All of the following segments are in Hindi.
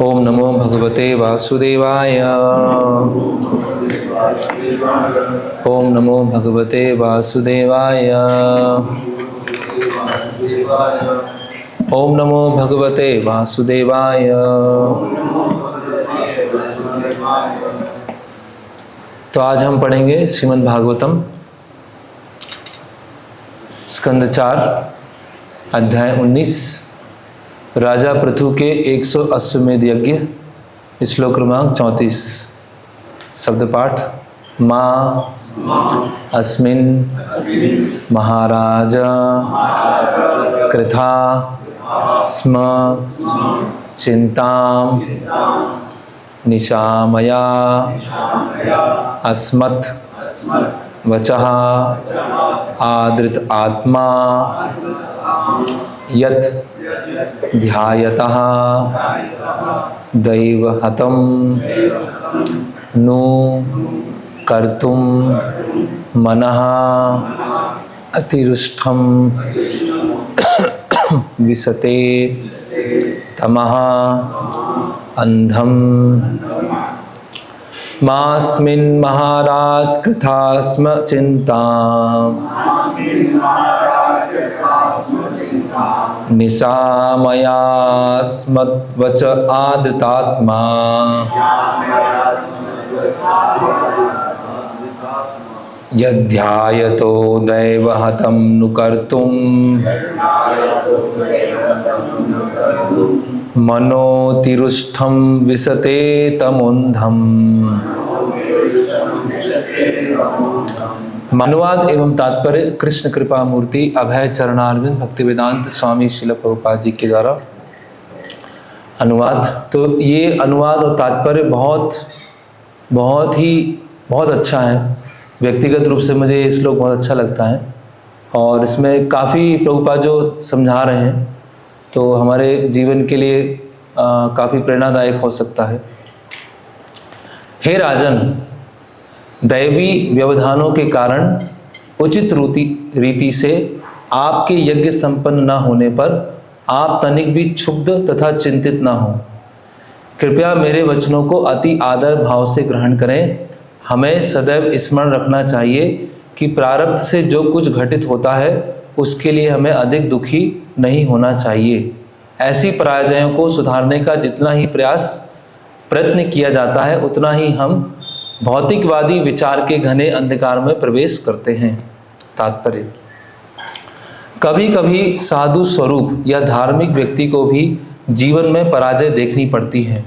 ओम नमो भगवते वासुदेवाय। ओम नमो भगवते वासुदेवाय। ओम नमो भगवते वासुदेवाय। तो आज हम पढ़ेंगे श्रीमद् भागवतम स्कंद 4 अध्याय 19 राजा पृथु के 180वें यज्ञ, श्लोक क्रमांक 34। शब्द पाठ। माँ अस्मिन् महाराज कृथा स्म चिंतां निशामया अस्मत् वचः आदृत आत्मा यत् ध्यायतः दैवहतं नु कर्तुं मनः अतिरुष्टं विशते तमः अंधं। मास्मिन् महाराज कृथा स्म चिंतां निशामयास्मद्वच आदतात्मा यद्ध्यायतो दैवहतं नु कर्तुं मनोतिरुष्टं विशते तमोन्धम्। अनुवाद एवं तात्पर्य कृष्ण कृपा मूर्ति अभय चरणारविंद भक्तिवेदांत स्वामी श्रील प्रभुपाद जी के द्वारा अनुवाद। तो ये अनुवाद और तात्पर्य बहुत अच्छा है। व्यक्तिगत रूप से मुझे ये श्लोक बहुत अच्छा लगता है और इसमें काफ़ी प्रभुपाद जो समझा रहे हैं तो हमारे जीवन के लिए काफ़ी प्रेरणादायक हो सकता है। हे राजन, दैवी व्यवधानों के कारण उचित रीति से आपके यज्ञ संपन्न न होने पर आप तनिक भी क्षुब्ध तथा चिंतित न हो। कृपया मेरे वचनों को अति आदर भाव से ग्रहण करें। हमें सदैव स्मरण रखना चाहिए कि प्रारब्ध से जो कुछ घटित होता है उसके लिए हमें अधिक दुखी नहीं होना चाहिए। ऐसी पराजयों को सुधारने का जितना ही प्रयत्न किया जाता है उतना ही हम भौतिकवादी विचार के घने अंधकार में प्रवेश करते हैं। तात्पर्य। कभी कभी साधु स्वरूप या धार्मिक व्यक्ति को भी जीवन में पराजय देखनी पड़ती है।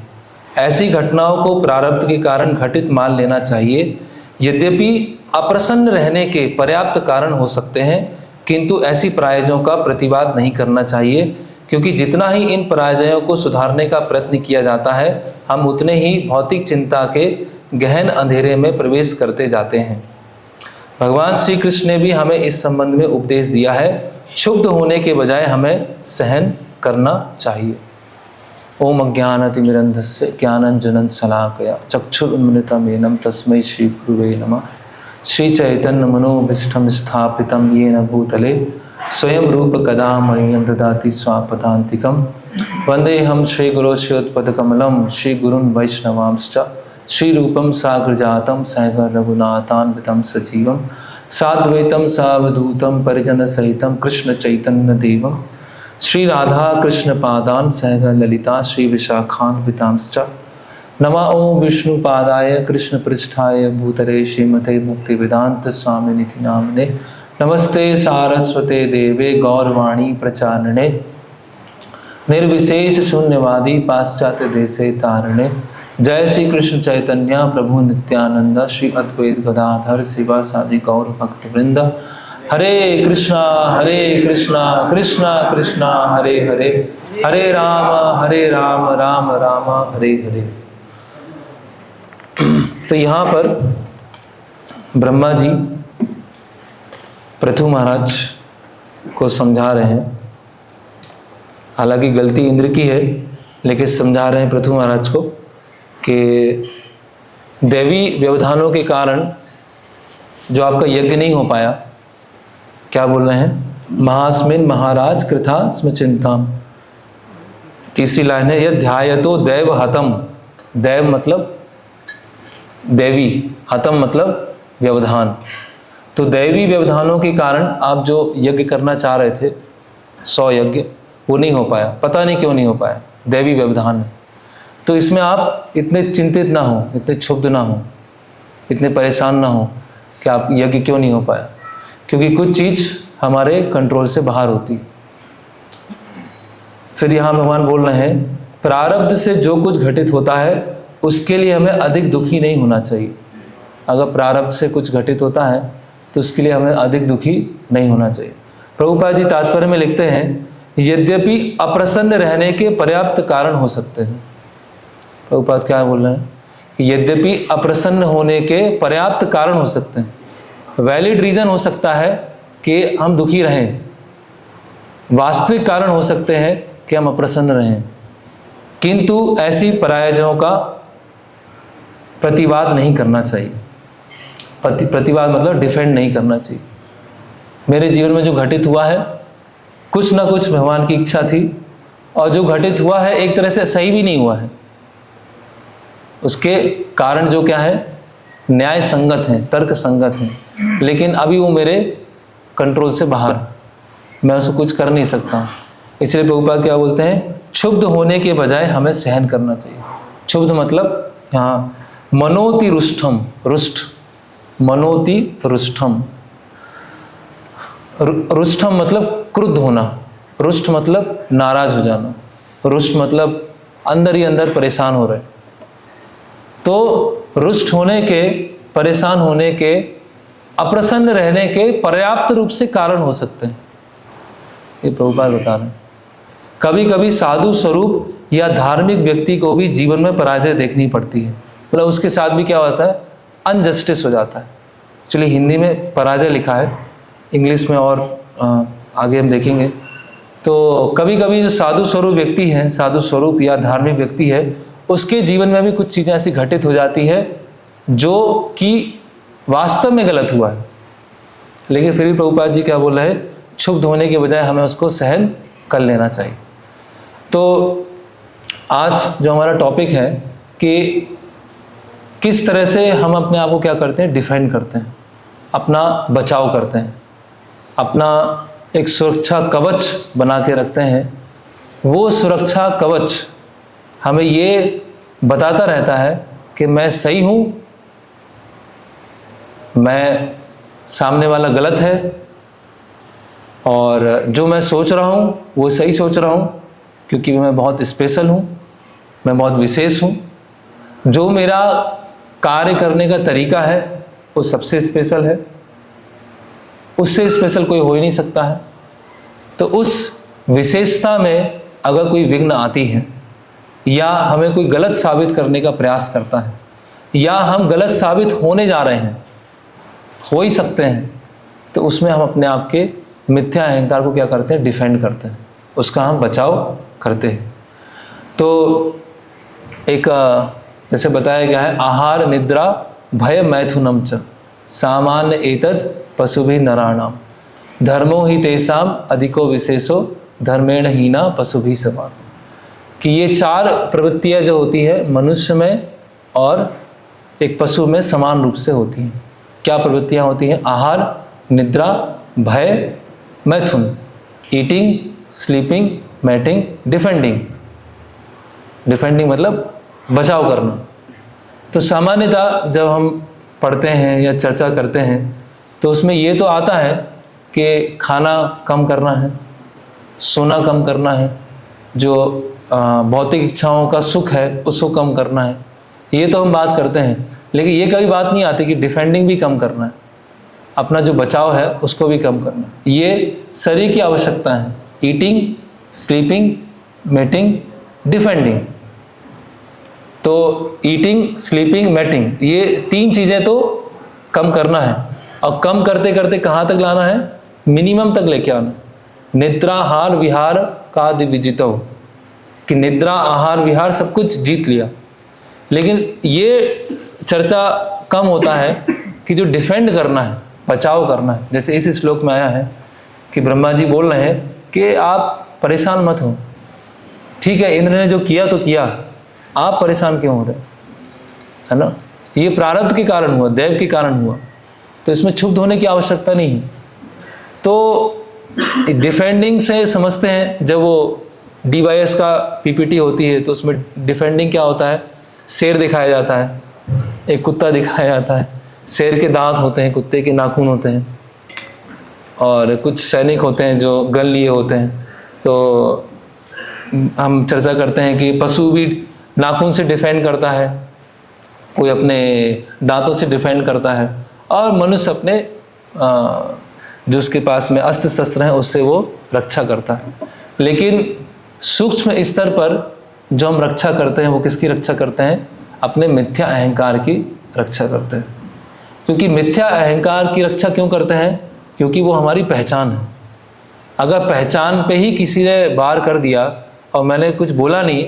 ऐसी घटनाओं को प्रारब्ध के कारण घटित मान लेना चाहिए। यद्यपि अप्रसन्न रहने के पर्याप्त कारण हो सकते हैं, किंतु ऐसी पराजयों का प्रतिवाद नहीं करना चाहिए, क्योंकि जितना ही इन पराजयों को सुधारने का प्रयत्न किया जाता है हम उतने ही भौतिक चिंता के गहन अंधेरे में प्रवेश करते जाते हैं। भगवान श्री कृष्ण ने भी हमें इस संबंध में उपदेश दिया है। क्षुब्ध होने के बजाय हमें सहन करना चाहिए। ओम अज्ञानतिमिरन्धस्य ज्ञानाञ्जनशलाकया चक्षुरुन्मिलितं तस्मै श्री गुरुवे नमः। श्री चैतन्य मनोभीष्टं स्थापितं येन भूतले स्वयं रूप कदा मह्यं ददाति स्वापदान्तिकं। वन्देऽहं श्रीगुरोश्रीयुतपदकमलं श्रीगुरुन् वैष्णवांश्च श्रीरूपं साग्रजातं सहगण रघुनाथान्वितं सजीवं साद्वैतं सावधूतं परिजनसहितं कृष्ण चैतन्य देवं श्री राधा कृष्ण पादान सहगण ललिता श्री विशाखान्वितांश्च। नमः ओं विष्णुपादाय कृष्ण पृष्ठाय भूतले श्रीमते भक्तिवेदांत स्वामिनिधि नामने। नमस्ते सारस्वते देवे गौरवाणी प्रचारिणे निर्विशेष शून्यवादी पाश्चात्य देशे तारिणे। जय श्री कृष्ण चैतन्य प्रभु नित्यानंद श्री अद्वैत गदाधर शिवासादि गौर भक्तवृंद। हरे कृष्णा कृष्णा कृष्णा हरे हरे, हरे राम राम राम हरे हरे। तो यहाँ पर ब्रह्मा जी पृथु महाराज को समझा रहे हैं। हालांकि गलती इंद्र की है, लेकिन समझा रहे हैं पृथु महाराज को कि दैवी व्यवधानों के कारण जो आपका यज्ञ नहीं हो पाया, क्या बोल रहे हैं, महास्मिन महाराज कृथा स्म चिंताम। तीसरी लाइन है, यह ध्यायतो दैव हतम। दैव मतलब दैवी, हतम मतलब व्यवधान। तो दैवी व्यवधानों के कारण आप जो यज्ञ करना चाह रहे थे 100 यज्ञ, वो नहीं हो पाया। पता नहीं क्यों नहीं हो पाया, दैवी व्यवधान। तो इसमें आप इतने चिंतित ना हो, इतने क्षुब्ध ना हो, इतने परेशान ना हो कि आप यज्ञ क्यों नहीं हो पाया, क्योंकि कुछ चीज़ हमारे कंट्रोल से बाहर होती है। फिर यहाँ भगवान बोल रहे हैं, प्रारब्ध से जो कुछ घटित होता है उसके लिए हमें अधिक दुखी नहीं होना चाहिए। अगर प्रारब्ध से कुछ घटित होता है तो उसके लिए हमें अधिक दुखी नहीं होना चाहिए। प्रभुपाद जी तात्पर्य में लिखते हैं, यद्यपि अप्रसन्न रहने के पर्याप्त कारण हो सकते हैं। प्रभुपाद क्या बोल रहे हैं, यद्यपि अप्रसन्न होने के पर्याप्त कारण हो सकते हैं, वैलिड रीज़न हो सकता है कि हम दुखी रहें, वास्तविक कारण हो सकते हैं कि हम अप्रसन्न रहें, किंतु ऐसी पराजयों का प्रतिवाद नहीं करना चाहिए। प्रतिवाद मतलब डिफेंड नहीं करना चाहिए। मेरे जीवन में जो घटित हुआ है, कुछ ना कुछ भगवान की इच्छा थी, और जो घटित हुआ है एक तरह से सही भी नहीं हुआ है। उसके कारण जो क्या है, न्याय संगत हैं, तर्क संगत हैं, लेकिन अभी वो मेरे कंट्रोल से बाहर, मैं उसको कुछ कर नहीं सकता। इसलिए प्रभुपाद क्या बोलते हैं, क्षुब्ध होने के बजाय हमें सहन करना चाहिए। क्षुब्ध मतलब यहाँ मनोति रुष्टम, रुष्ट, मनोति रुष्टम। रुष्टम मतलब क्रुद्ध होना, रुष्ट मतलब नाराज हो जाना, रुष्ट मतलब अंदर ही अंदर परेशान हो रहे। तो रुष्ट होने के, परेशान होने के, अप्रसन्न रहने के पर्याप्त रूप से कारण हो सकते हैं, ये प्रभुपाद बता रहे हैं। कभी कभी साधु स्वरूप या धार्मिक व्यक्ति को भी जीवन में पराजय देखनी पड़ती है, मतलब उसके साथ भी क्या होता है, अनजस्टिस हो जाता है। एक्चुअली हिंदी में पराजय लिखा है, इंग्लिश में और आगे हम देखेंगे। तो कभी कभी जो साधु स्वरूप व्यक्ति है, साधु स्वरूप या धार्मिक व्यक्ति है, उसके जीवन में भी कुछ चीज़ें ऐसी घटित हो जाती है जो कि वास्तव में गलत हुआ है, लेकिन फिर भी प्रभुपाद जी क्या बोल रहे हैं, क्षुब्ध होने के बजाय हमें उसको सहन कर लेना चाहिए। तो आज जो हमारा टॉपिक है कि किस तरह से हम अपने आप को क्या करते हैं, डिफेंड करते हैं, अपना बचाव करते हैं, अपना एक सुरक्षा कवच बना के रखते हैं। वो सुरक्षा कवच हमें ये बताता रहता है कि मैं सही हूँ, मैं, सामने वाला गलत है, और जो मैं सोच रहा हूँ वो सही सोच रहा हूँ, क्योंकि मैं बहुत स्पेशल हूँ, मैं बहुत विशेष हूँ। जो मेरा कार्य करने का तरीका है वो सबसे स्पेशल है, उससे स्पेशल कोई हो ही नहीं सकता है। तो उस विशेषता में अगर कोई विघ्न आती है, या हमें कोई गलत साबित करने का प्रयास करता है, या हम गलत साबित होने जा रहे हैं, हो ही सकते हैं, तो उसमें हम अपने आप के मिथ्या अहंकार को क्या करते हैं, डिफेंड करते हैं, उसका हम बचाव करते हैं। तो एक जैसे बताया गया है, आहार निद्रा भय मैथुनम च सामान्य एतद पशुभि नराणाम धर्मो ही तेषाम अधिको विशेषो धर्मेण हीना पशुभि समान। कि ये 4 प्रवृत्तियाँ जो होती है मनुष्य में और एक पशु में समान रूप से होती हैं। क्या प्रवृत्तियाँ होती हैं? आहार, निद्रा, भय, मैथुन, eating, sleeping, mating, defending. Defending मतलब बचाव करना। तो सामान्यतः जब हम पढ़ते हैं या चर्चा करते हैं तो उसमें ये तो आता है कि खाना कम करना है, सोना कम करना है, जो भौतिक इच्छाओं का सुख है उसको कम करना है, ये तो हम बात करते हैं। लेकिन ये कभी बात नहीं आती कि डिफेंडिंग भी कम करना है, अपना जो बचाव है उसको भी कम करना है। ये शरीर की आवश्यकता है, ईटिंग, स्लीपिंग, मेटिंग, डिफेंडिंग। तो ईटिंग, स्लीपिंग, मेटिंग, ये 3 चीज़ें तो कम करना है, और कम करते करते कहाँ तक लाना है? मिनिमम तक लेके आना। निद्रा, आहार, विहार का विजितो, कि निद्रा, आहार, विहार सब कुछ जीत लिया। लेकिन ये चर्चा कम होता है कि जो डिफेंड करना है, बचाव करना है। जैसे इस श्लोक में आया है कि ब्रह्मा जी बोल रहे हैं कि आप परेशान मत हो, ठीक है, इंद्र ने जो किया तो किया, आप परेशान क्यों हो रहे, है ना? ये प्रारब्ध के कारण हुआ, दैव के कारण हुआ, तो इसमें क्षुब्ध होने की आवश्यकता नहीं है। तो डिफेंडिंग से समझते हैं, जब वो DYS का PPT होती है तो उसमें डिफेंडिंग क्या होता है, शेर दिखाया जाता है, एक कुत्ता दिखाया जाता है, शेर के दांत होते हैं, कुत्ते के नाखून होते हैं, और कुछ सैनिक होते हैं जो गन लिए होते हैं। तो हम चर्चा करते हैं कि पशु भी नाखून से डिफेंड करता है, कोई अपने दांतों से डिफेंड करता है, और मनुष्य अपने जो उसके पास में अस्त्र शस्त्र हैं उससे वो रक्षा करता है। लेकिन सूक्ष्म स्तर पर जो हम रक्षा करते हैं वो किसकी रक्षा करते हैं? अपने मिथ्या अहंकार की रक्षा करते हैं। क्योंकि मिथ्या अहंकार की रक्षा क्यों करते हैं? क्योंकि वो हमारी पहचान है। अगर पहचान पे ही किसी ने वार कर दिया और मैंने कुछ बोला नहीं,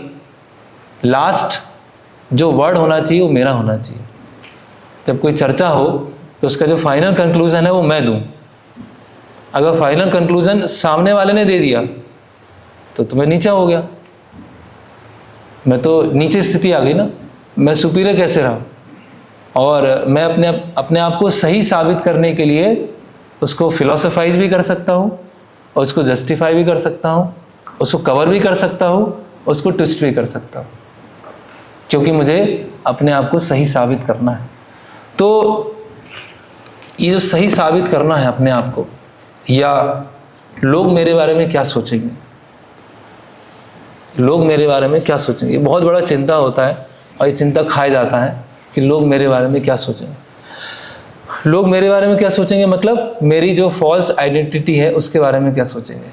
लास्ट जो वर्ड होना चाहिए वो मेरा होना चाहिए। जब कोई चर्चा हो तो उसका जो फाइनल कंक्लूजन है वो मैं दूं। अगर फाइनल कंक्लूजन सामने वाले ने दे दिया तो तुम्हें नीचा हो गया, मैं तो नीचे स्थिति आ गई ना, मैं सुपीरियर कैसे रहा? और मैं अपने आप को सही साबित करने के लिए उसको फिलोसोफाइज भी कर सकता हूँ, और उसको जस्टिफाई भी कर सकता हूँ, उसको कवर भी कर सकता हूँ, उसको ट्विस्ट भी कर सकता हूँ, क्योंकि मुझे अपने आप को सही साबित करना है। तो ये जो सही साबित करना है अपने आप को, या लोग मेरे बारे में क्या सोचेंगे, लोग मेरे बारे में क्या सोचेंगे, बहुत बड़ा चिंता होता है, और ये चिंता खाया जाता है कि लोग मेरे बारे में क्या सोचेंगे। लोग मेरे बारे में क्या सोचेंगे मतलब मेरी जो फॉल्स आइडेंटिटी है उसके बारे में क्या सोचेंगे।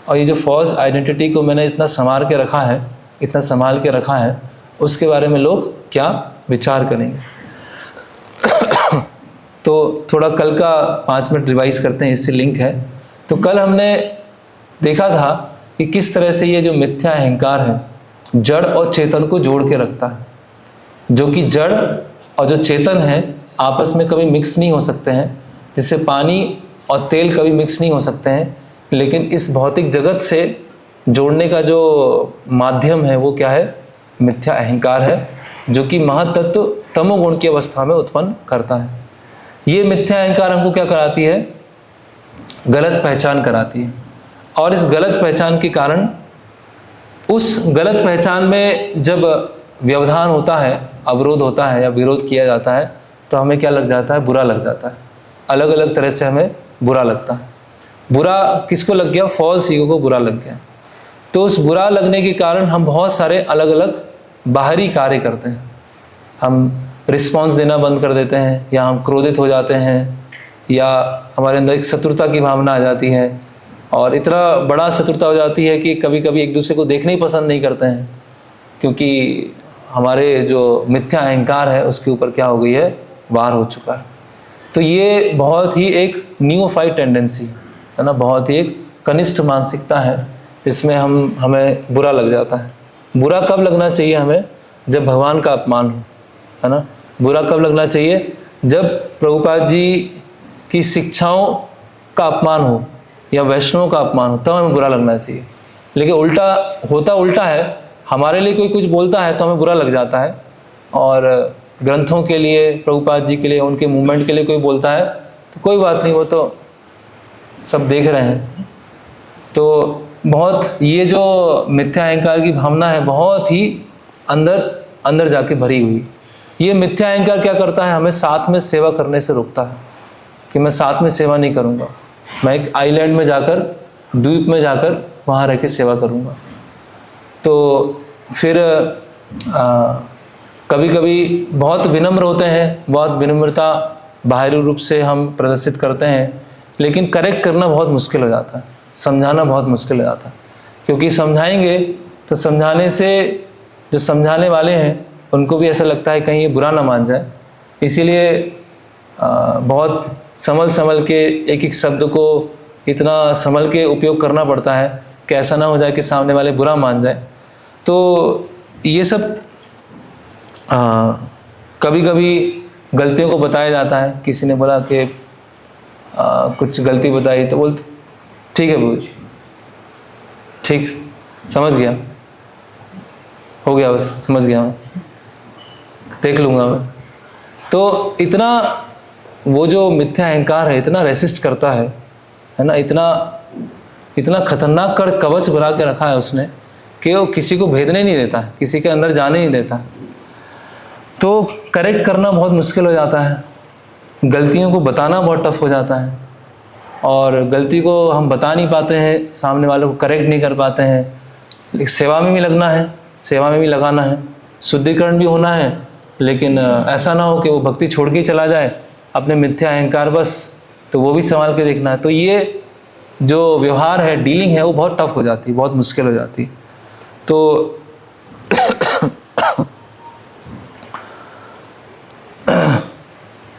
और ये जो फॉल्स आइडेंटिटी को मैंने इतना संभाल के रखा है, इतना संभाल के रखा है, उसके बारे में लोग क्या विचार करेंगे। तो थोड़ा कल का 5 मिनट रिवाइज करते हैं, इससे लिंक है। तो कल हमने देखा था कि किस तरह से ये जो मिथ्या अहंकार है जड़ और चेतन को जोड़ के रखता है, जो कि जड़ और जो चेतन है आपस में कभी मिक्स नहीं हो सकते हैं, जिससे पानी और तेल कभी मिक्स नहीं हो सकते हैं। लेकिन इस भौतिक जगत से जोड़ने का जो माध्यम है वो क्या है? मिथ्या अहंकार है, जो कि महातत्व तमोगुण की अवस्था में उत्पन्न करता है। ये मिथ्या अहंकार हमको क्या कराती है? गलत पहचान कराती है। और इस गलत पहचान के कारण, उस गलत पहचान में जब व्यवधान होता है, अवरोध होता है या विरोध किया जाता है, तो हमें क्या लग जाता है? बुरा लग जाता है। अलग अलग तरह से हमें बुरा लगता है। बुरा किसको लग गया? फॉल्स ईगो को बुरा लग गया। तो उस बुरा लगने के कारण हम बहुत सारे अलग अलग बाहरी कार्य करते हैं। हम रिस्पॉन्स देना बंद कर देते हैं, या हम क्रोधित हो जाते हैं, या हमारे अंदर एक शत्रुता की भावना आ जाती है, और इतना बड़ा शत्रुता हो जाती है कि कभी कभी एक दूसरे को देखने ही पसंद नहीं करते हैं, क्योंकि हमारे जो मिथ्या अहंकार है उसके ऊपर क्या हो गई है? वार हो चुका है। तो ये बहुत ही एक न्यूफाइड टेंडेंसी है ना, बहुत ही एक कनिष्ठ मानसिकता है, जिसमें हमें बुरा लग जाता है। बुरा कब लगना चाहिए हमें? जब भगवान का अपमान हो, है ना। बुरा कब लगना चाहिए? जब प्रभुपाद जी की शिक्षाओं का अपमान हो या वैष्णवों का अपमान हो, तब हमें बुरा लगना चाहिए। लेकिन उल्टा है, हमारे लिए कोई कुछ बोलता है तो हमें बुरा लग जाता है, और ग्रंथों के लिए, प्रभुपाद जी के लिए, उनके मूवमेंट के लिए कोई बोलता है तो कोई बात नहीं, वो तो सब देख रहे हैं। तो बहुत ये जो मिथ्या अहंकार की भावना है बहुत ही अंदर जाके भरी हुई। ये मिथ्या अहंकार क्या करता है? हमें साथ में सेवा करने से रोकता है, कि मैं साथ में सेवा नहीं करूँगा, मैं एक आइलैंड में जाकर, द्वीप में जाकर वहाँ रह के सेवा करूँगा। तो फिर कभी कभी बहुत विनम्र होते हैं, बहुत विनम्रता बाहरी रूप से हम प्रदर्शित करते हैं, लेकिन करेक्ट करना बहुत मुश्किल हो जाता है, समझाना बहुत मुश्किल हो जाता है। क्योंकि समझाएंगे तो समझाने से जो समझाने वाले हैं उनको भी ऐसा लगता है कहीं ये बुरा ना मान जाए, इसीलिए बहुत संभल के एक एक शब्द को इतना संभल के उपयोग करना पड़ता है कि ऐसा ना हो जाए कि सामने वाले बुरा मान जाए। तो ये सब कभी कभी गलतियों को बताया जाता है। किसी ने बोला कि कुछ गलती बताई तो बोलते ठीक है बाबू जी, ठीक, समझ गया, हो गया, बस समझ गया मैं, देख लूँगा मैं। तो इतना वो जो मिथ्या अहंकार है इतना रेसिस्ट करता है ना, इतना खतरनाक कर कवच बना के रखा है उसने कि वो किसी को भेदने नहीं देता, किसी के अंदर जाने नहीं देता। तो करेक्ट करना बहुत मुश्किल हो जाता है, गलतियों को बताना बहुत टफ हो जाता है, और गलती को हम बता नहीं पाते हैं, सामने वालों को करेक्ट नहीं कर पाते हैं। एक सेवा में भी लगना है, सेवा में भी लगाना है, शुद्धिकरण भी होना है, लेकिन ऐसा ना हो कि वो भक्ति छोड़ के चला जाए अपने मिथ्या अहंकार बस, तो वो भी संभाल के देखना है। तो ये जो व्यवहार है, डीलिंग है, वो बहुत टफ हो जाती है, बहुत मुश्किल हो जाती है। तो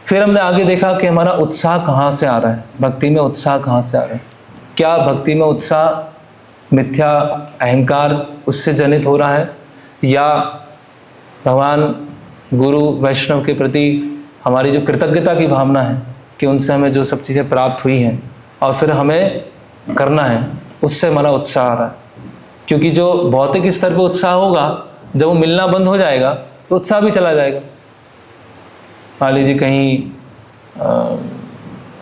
फिर हमने आगे देखा कि हमारा उत्साह कहाँ से आ रहा है, भक्ति में उत्साह कहाँ से आ रहा है। क्या भक्ति में उत्साह मिथ्या अहंकार उससे जनित हो रहा है, या भगवान गुरु वैष्णव के प्रति हमारी जो कृतज्ञता की भावना है कि उनसे हमें जो सब चीज़ें प्राप्त हुई हैं और फिर हमें करना है, उससे हमारा उत्साह आ रहा है। क्योंकि जो भौतिक स्तर पर उत्साह होगा, जब वो मिलना बंद हो जाएगा तो उत्साह भी चला जाएगा। मान लीजिए कहीं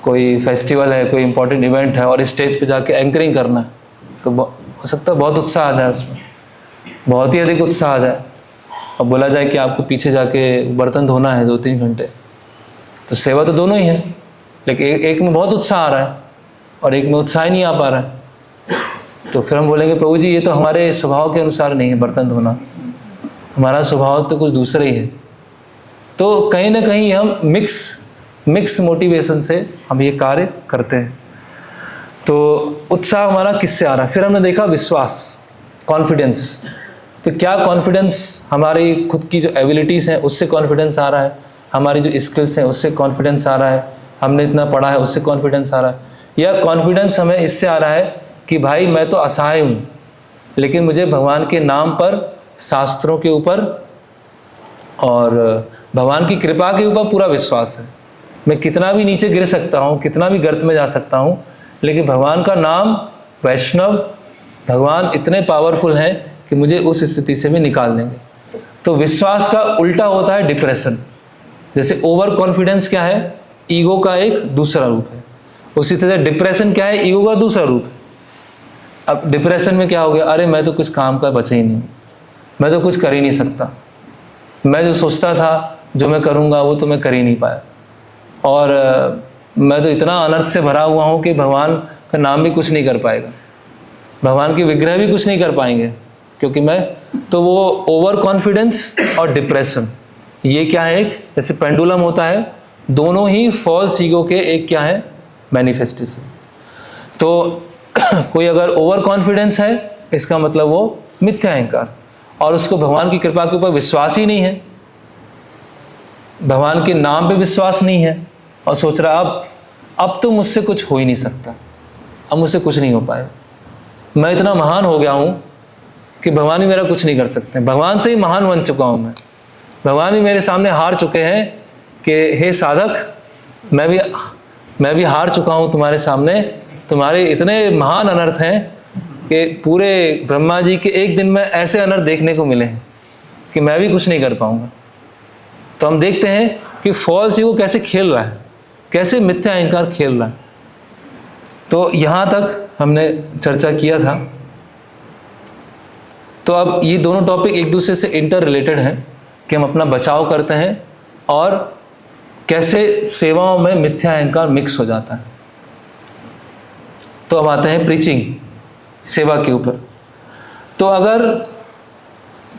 कोई फेस्टिवल है, कोई इम्पोर्टेंट इवेंट है और स्टेज पे जाके एंकरिंग करना है, तो हो सकता है बहुत उत्साह आ जाए, उसमें बहुत ही अधिक उत्साह आ जाए। अब बोला जाए कि आपको पीछे जाके बर्तन धोना है 2-3 घंटे, तो सेवा तो दोनों ही है, लेकिन एक में बहुत उत्साह आ रहा है और एक में उत्साह ही नहीं आ पा रहा है। तो फिर हम बोलेंगे प्रभु जी ये तो हमारे स्वभाव के अनुसार नहीं है बर्तन धोना, हमारा स्वभाव तो कुछ दूसरा ही है। तो कहीं ना कहीं हम मिक्स मोटिवेशन से हम ये कार्य करते हैं। तो उत्साह हमारा किससे आ रहा है? फिर हमने देखा विश्वास, कॉन्फिडेंस। तो क्या कॉन्फिडेंस हमारी खुद की जो एबिलिटीज़ हैं उससे कॉन्फिडेंस आ रहा है, हमारी जो स्किल्स हैं उससे कॉन्फिडेंस आ रहा है, हमने इतना पढ़ा है उससे कॉन्फिडेंस आ रहा है, या कॉन्फिडेंस हमें इससे आ रहा है कि भाई मैं तो असहाय हूँ, लेकिन मुझे भगवान के नाम पर, शास्त्रों के ऊपर और भगवान की कृपा के ऊपर पूरा विश्वास है। मैं कितना भी नीचे गिर सकता हूँ, कितना भी गर्त में जा सकता हूँ, लेकिन भगवान का नाम, वैष्णव भगवान इतने पावरफुल हैं कि मुझे उस स्थिति से भी निकाल देंगे। तो विश्वास का उल्टा होता है डिप्रेशन। जैसे ओवर कॉन्फिडेंस क्या है? ईगो का एक दूसरा रूप है। उसी तरह डिप्रेशन क्या है? ईगो का दूसरा रूप है। अब डिप्रेशन में क्या हो गया? अरे मैं तो कुछ काम का बचा ही नहीं, मैं तो कुछ कर ही नहीं सकता, मैं जो सोचता था जो मैं करूँगा वो तो मैं कर ही नहीं पाया, और मैं तो इतना अनर्थ से भरा हुआ हूँ कि भगवान का नाम भी कुछ नहीं कर पाएगा, भगवान के विग्रह भी कुछ नहीं कर पाएंगे, क्योंकि मैं तो वो ओवर कॉन्फिडेंस और डिप्रेशन, ये क्या है? एक जैसे पेंडुलम होता है, दोनों ही फॉल्स ईगो के एक क्या है? मैनिफेस्टेशन। तो कोई अगर ओवर कॉन्फिडेंस है, इसका मतलब वो मिथ्या अहंकार, और उसको भगवान की कृपा के ऊपर विश्वास ही नहीं है, भगवान के नाम पे विश्वास नहीं है, और सोच रहा अब तो मुझसे कुछ हो ही नहीं सकता, अब मुझसे कुछ नहीं हो पाएगा, मैं इतना महान हो गया हूँ कि भगवान ही मेरा कुछ नहीं कर सकते, भगवान से ही महान बन चुका हूँ मैं, भगवान ही मेरे सामने हार चुके हैं कि हे साधक, मैं भी हार चुका हूँ तुम्हारे सामने, तुम्हारे इतने महान अनर्थ हैं कि पूरे ब्रह्मा जी के एक दिन में ऐसे अनर्थ देखने को मिले हैं कि मैं भी कुछ नहीं कर पाऊंगा। तो हम देखते हैं कि फॉल्स ईगो कैसे खेल रहा है, कैसे मिथ्या अहंकार खेल रहा है। तो यहाँ तक हमने चर्चा किया था। तो अब ये दोनों टॉपिक एक दूसरे से इंटर रिलेटेड हैं कि हम अपना बचाव करते हैं और कैसे सेवाओं में मिथ्या अहंकार मिक्स हो जाता है। तो अब आते हैं प्रीचिंग, सेवा के ऊपर। तो अगर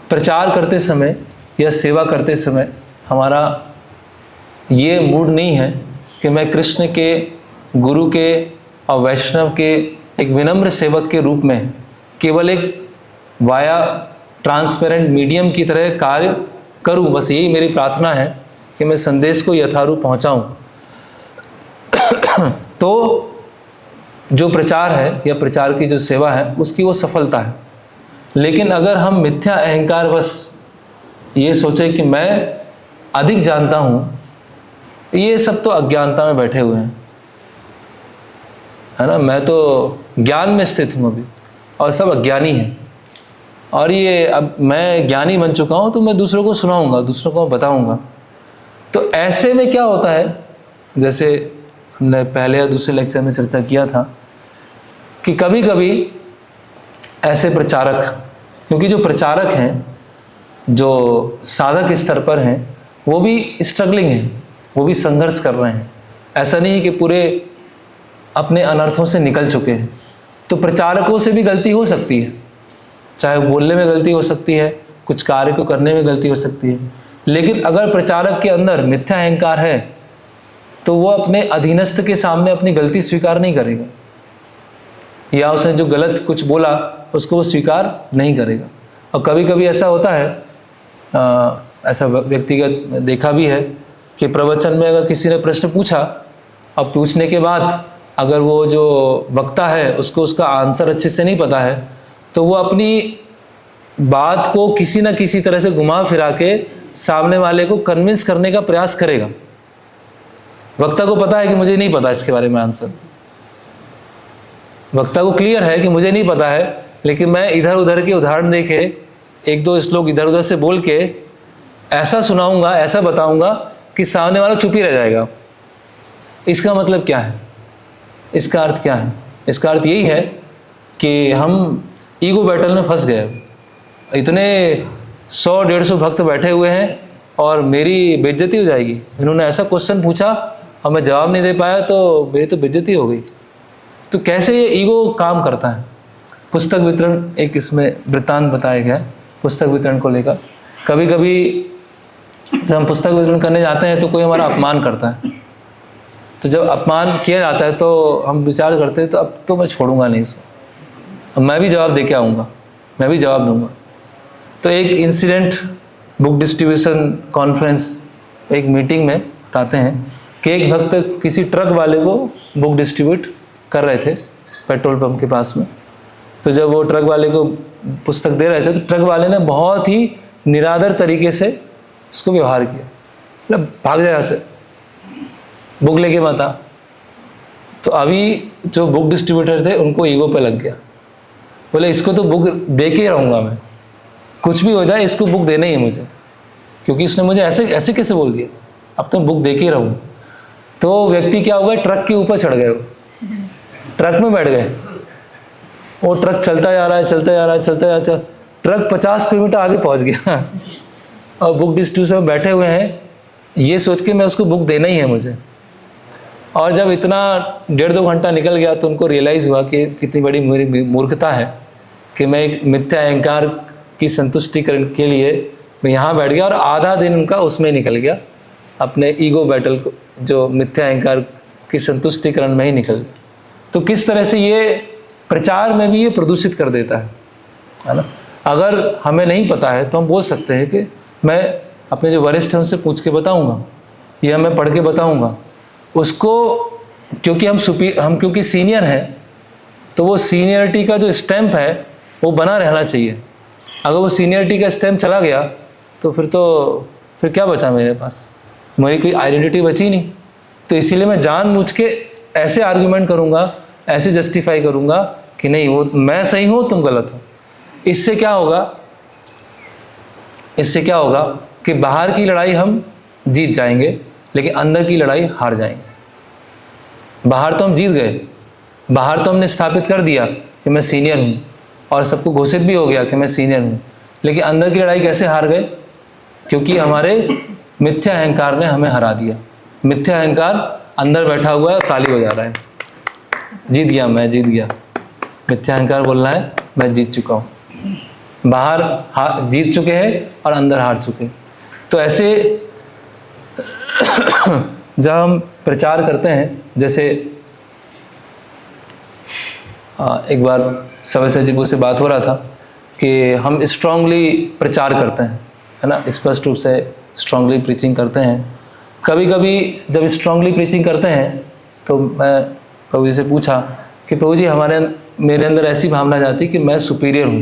प्रचार करते समय या सेवा करते समय हमारा ये मूड नहीं है कि मैं कृष्ण के, गुरु के और वैष्णव के एक विनम्र सेवक के रूप में केवल एक वाया ट्रांसपेरेंट मीडियम की तरह कार्य करूं, बस यही मेरी प्रार्थना है कि मैं संदेश को यथारूप पहुंचाऊं, तो जो प्रचार है या प्रचार की जो सेवा है उसकी वो सफलता है। लेकिन अगर हम मिथ्या अहंकार बस ये सोचे कि मैं अधिक जानता हूँ, ये सब तो अज्ञानता में बैठे हुए हैं, है ना, मैं तो ज्ञान में स्थित हूँ अभी, और सब अज्ञानी हैं, और ये अब मैं ज्ञानी बन चुका हूँ तो मैं दूसरों को सुनाऊंगा, दूसरों को बताऊंगा। तो ऐसे में क्या होता है, जैसे हमने पहले या दूसरे लेक्चर में चर्चा किया था कि कभी कभी ऐसे प्रचारक, क्योंकि जो प्रचारक हैं, जो साधक स्तर पर हैं, वो भी स्ट्रगलिंग हैं, वो भी संघर्ष कर रहे हैं। ऐसा नहीं है कि पूरे अपने अनर्थों से निकल चुके हैं। तो प्रचारकों से भी गलती हो सकती है, चाहे बोलने में गलती हो सकती है, कुछ कार्य को करने में गलती हो सकती है। लेकिन अगर प्रचारक के अंदर मिथ्या अहंकार है तो वो अपने अधीनस्थ के सामने अपनी गलती स्वीकार नहीं करेगा, या उसने जो गलत कुछ बोला उसको वो स्वीकार नहीं करेगा। और कभी कभी ऐसा होता है, ऐसा व्यक्तिगत देखा भी है कि प्रवचन में अगर किसी ने प्रश्न पूछा और पूछने के बाद अगर वो जो वक्ता है उसको उसका आंसर अच्छे से नहीं पता है तो वो अपनी बात को किसी न किसी तरह से घुमा फिरा के सामने वाले को कन्विंस करने का प्रयास करेगा। वक्ता को पता है कि मुझे नहीं पता इसके बारे में आंसर, वक्ता को क्लियर है कि मुझे नहीं पता है, लेकिन मैं इधर उधर के उदाहरण देके एक दो श्लोक इधर उधर से बोल के ऐसा सुनाऊंगा, ऐसा बताऊंगा कि सामने वाला चुप ही रह जाएगा। इसका मतलब क्या है, इसका अर्थ क्या है? इसका अर्थ यही है कि हम ईगो बैटल में फंस गए। इतने 100-150 भक्त बैठे हुए हैं और मेरी बेइज्जती हो जाएगी। इन्होंने ऐसा क्वेश्चन पूछा और मैं जवाब नहीं दे पाया तो मेरी तो बेइज्जती हो गई। तो कैसे ये ईगो काम करता है? पुस्तक वितरण एक इसमें वृत्तांत बताया गया है पुस्तक वितरण को लेकर। कभी कभी जब हम पुस्तक वितरण करने जाते हैं तो कोई हमारा अपमान करता है, तो जब अपमान किया जाता है तो हम विचार करते हैं तो अब तो मैं छोड़ूंगा नहीं इसको, अब मैं भी जवाब दे के आऊँगा, मैं भी जवाब दूंगा। तो एक इंसिडेंट बुक डिस्ट्रीब्यूशन कॉन्फ्रेंस एक मीटिंग में बताते हैं कि एक भक्त किसी ट्रक वाले को बुक डिस्ट्रीब्यूट कर रहे थे पेट्रोल पंप के पास में। तो जब वो ट्रक वाले को पुस्तक दे रहे थे तो ट्रक वाले ने बहुत ही निरादर तरीके से उसको व्यवहार किया, मतलब भाग जाए से, बुक लेके मत आ। तो अभी जो बुक डिस्ट्रीब्यूटर थे उनको ईगो पे लग गया, बोले इसको तो बुक दे के रहूँगा मैं, कुछ भी हो जाए इसको बुक देना ही है मुझे, क्योंकि इसने मुझे ऐसे ऐसे कैसे बोल दिया, अब तो बुक दे के रहूँ। तो व्यक्ति क्या हुआ, ट्रक के ऊपर चढ़ गए, वो ट्रक में बैठ गए। वो ट्रक चलता जा रहा है, चलता जा रहा है, चलता जा रहा है, ट्रक 50 किलोमीटर आगे पहुंच गया और बुक डिस्ट्रीब्यूटर में बैठे हुए हैं ये सोच के मैं उसको बुक देना ही है मुझे। और जब इतना 1.5-2 घंटा निकल गया तो उनको रियलाइज़ हुआ कि कितनी बड़ी मेरी मूर्खता है कि मैं एक मिथ्या अहंकार की संतुष्टिकरण के लिए मैं यहाँ बैठ गया, और आधा दिन उनका उसमें निकल गया, अपने ईगो बैटल को, जो मिथ्या अहंकार की संतुष्टिकरण में ही निकल गया। तो किस तरह से ये प्रचार में भी ये प्रदूषित कर देता है ना। अगर हमें नहीं पता है तो हम बोल सकते हैं कि मैं अपने जो वरिष्ठ हैं उनसे पूछ के बताऊंगा या मैं पढ़ के बताऊंगा उसको, क्योंकि हम क्योंकि सीनियर हैं तो वो सीनियरिटी का जो स्टैम्प है वो बना रहना चाहिए। अगर वो सीनियरिटी का स्टैम्प चला गया तो फिर क्या बचा मेरे पास, मेरी कोई आइडेंटिटी बची नहीं। तो इसीलिए मैं जानबूझ के ऐसे आर्गुमेंट करूँगा, ऐसे जस्टिफाई करूँगा कि नहीं वो मैं सही हूँ तुम गलत हो। इससे क्या होगा कि बाहर की लड़ाई हम जीत जाएंगे लेकिन अंदर की लड़ाई हार जाएंगे। बाहर तो हम जीत गए, बाहर तो हमने स्थापित कर दिया कि मैं सीनियर हूँ और सबको घोषित भी हो गया कि मैं सीनियर हूँ, लेकिन अंदर की लड़ाई कैसे हार गए? क्योंकि हमारे मिथ्या अहंकार ने हमें हरा दिया। मिथ्या अहंकार अंदर बैठा हुआ है और ताली बजा रहा है, जीत गया, मैं जीत गया। मिथ्या अहंकार बोल रहा है मैं जीत चुका हूँ। बाहर जीत चुके हैं और अंदर हार चुके हैं। तो ऐसे जब हम प्रचार करते हैं, जैसे एक बार सवय जी से बात हो रहा था कि हम स्ट्रांगली प्रचार करते हैं, है ना, स्पष्ट रूप से स्ट्रांगली प्रीचिंग करते हैं। कभी कभी जब स्ट्रांगली प्रीचिंग करते हैं तो मैं प्रभु जी से पूछा कि प्रभु जी मेरे अंदर ऐसी भावना जाती कि मैं सुपीरियर हूँ।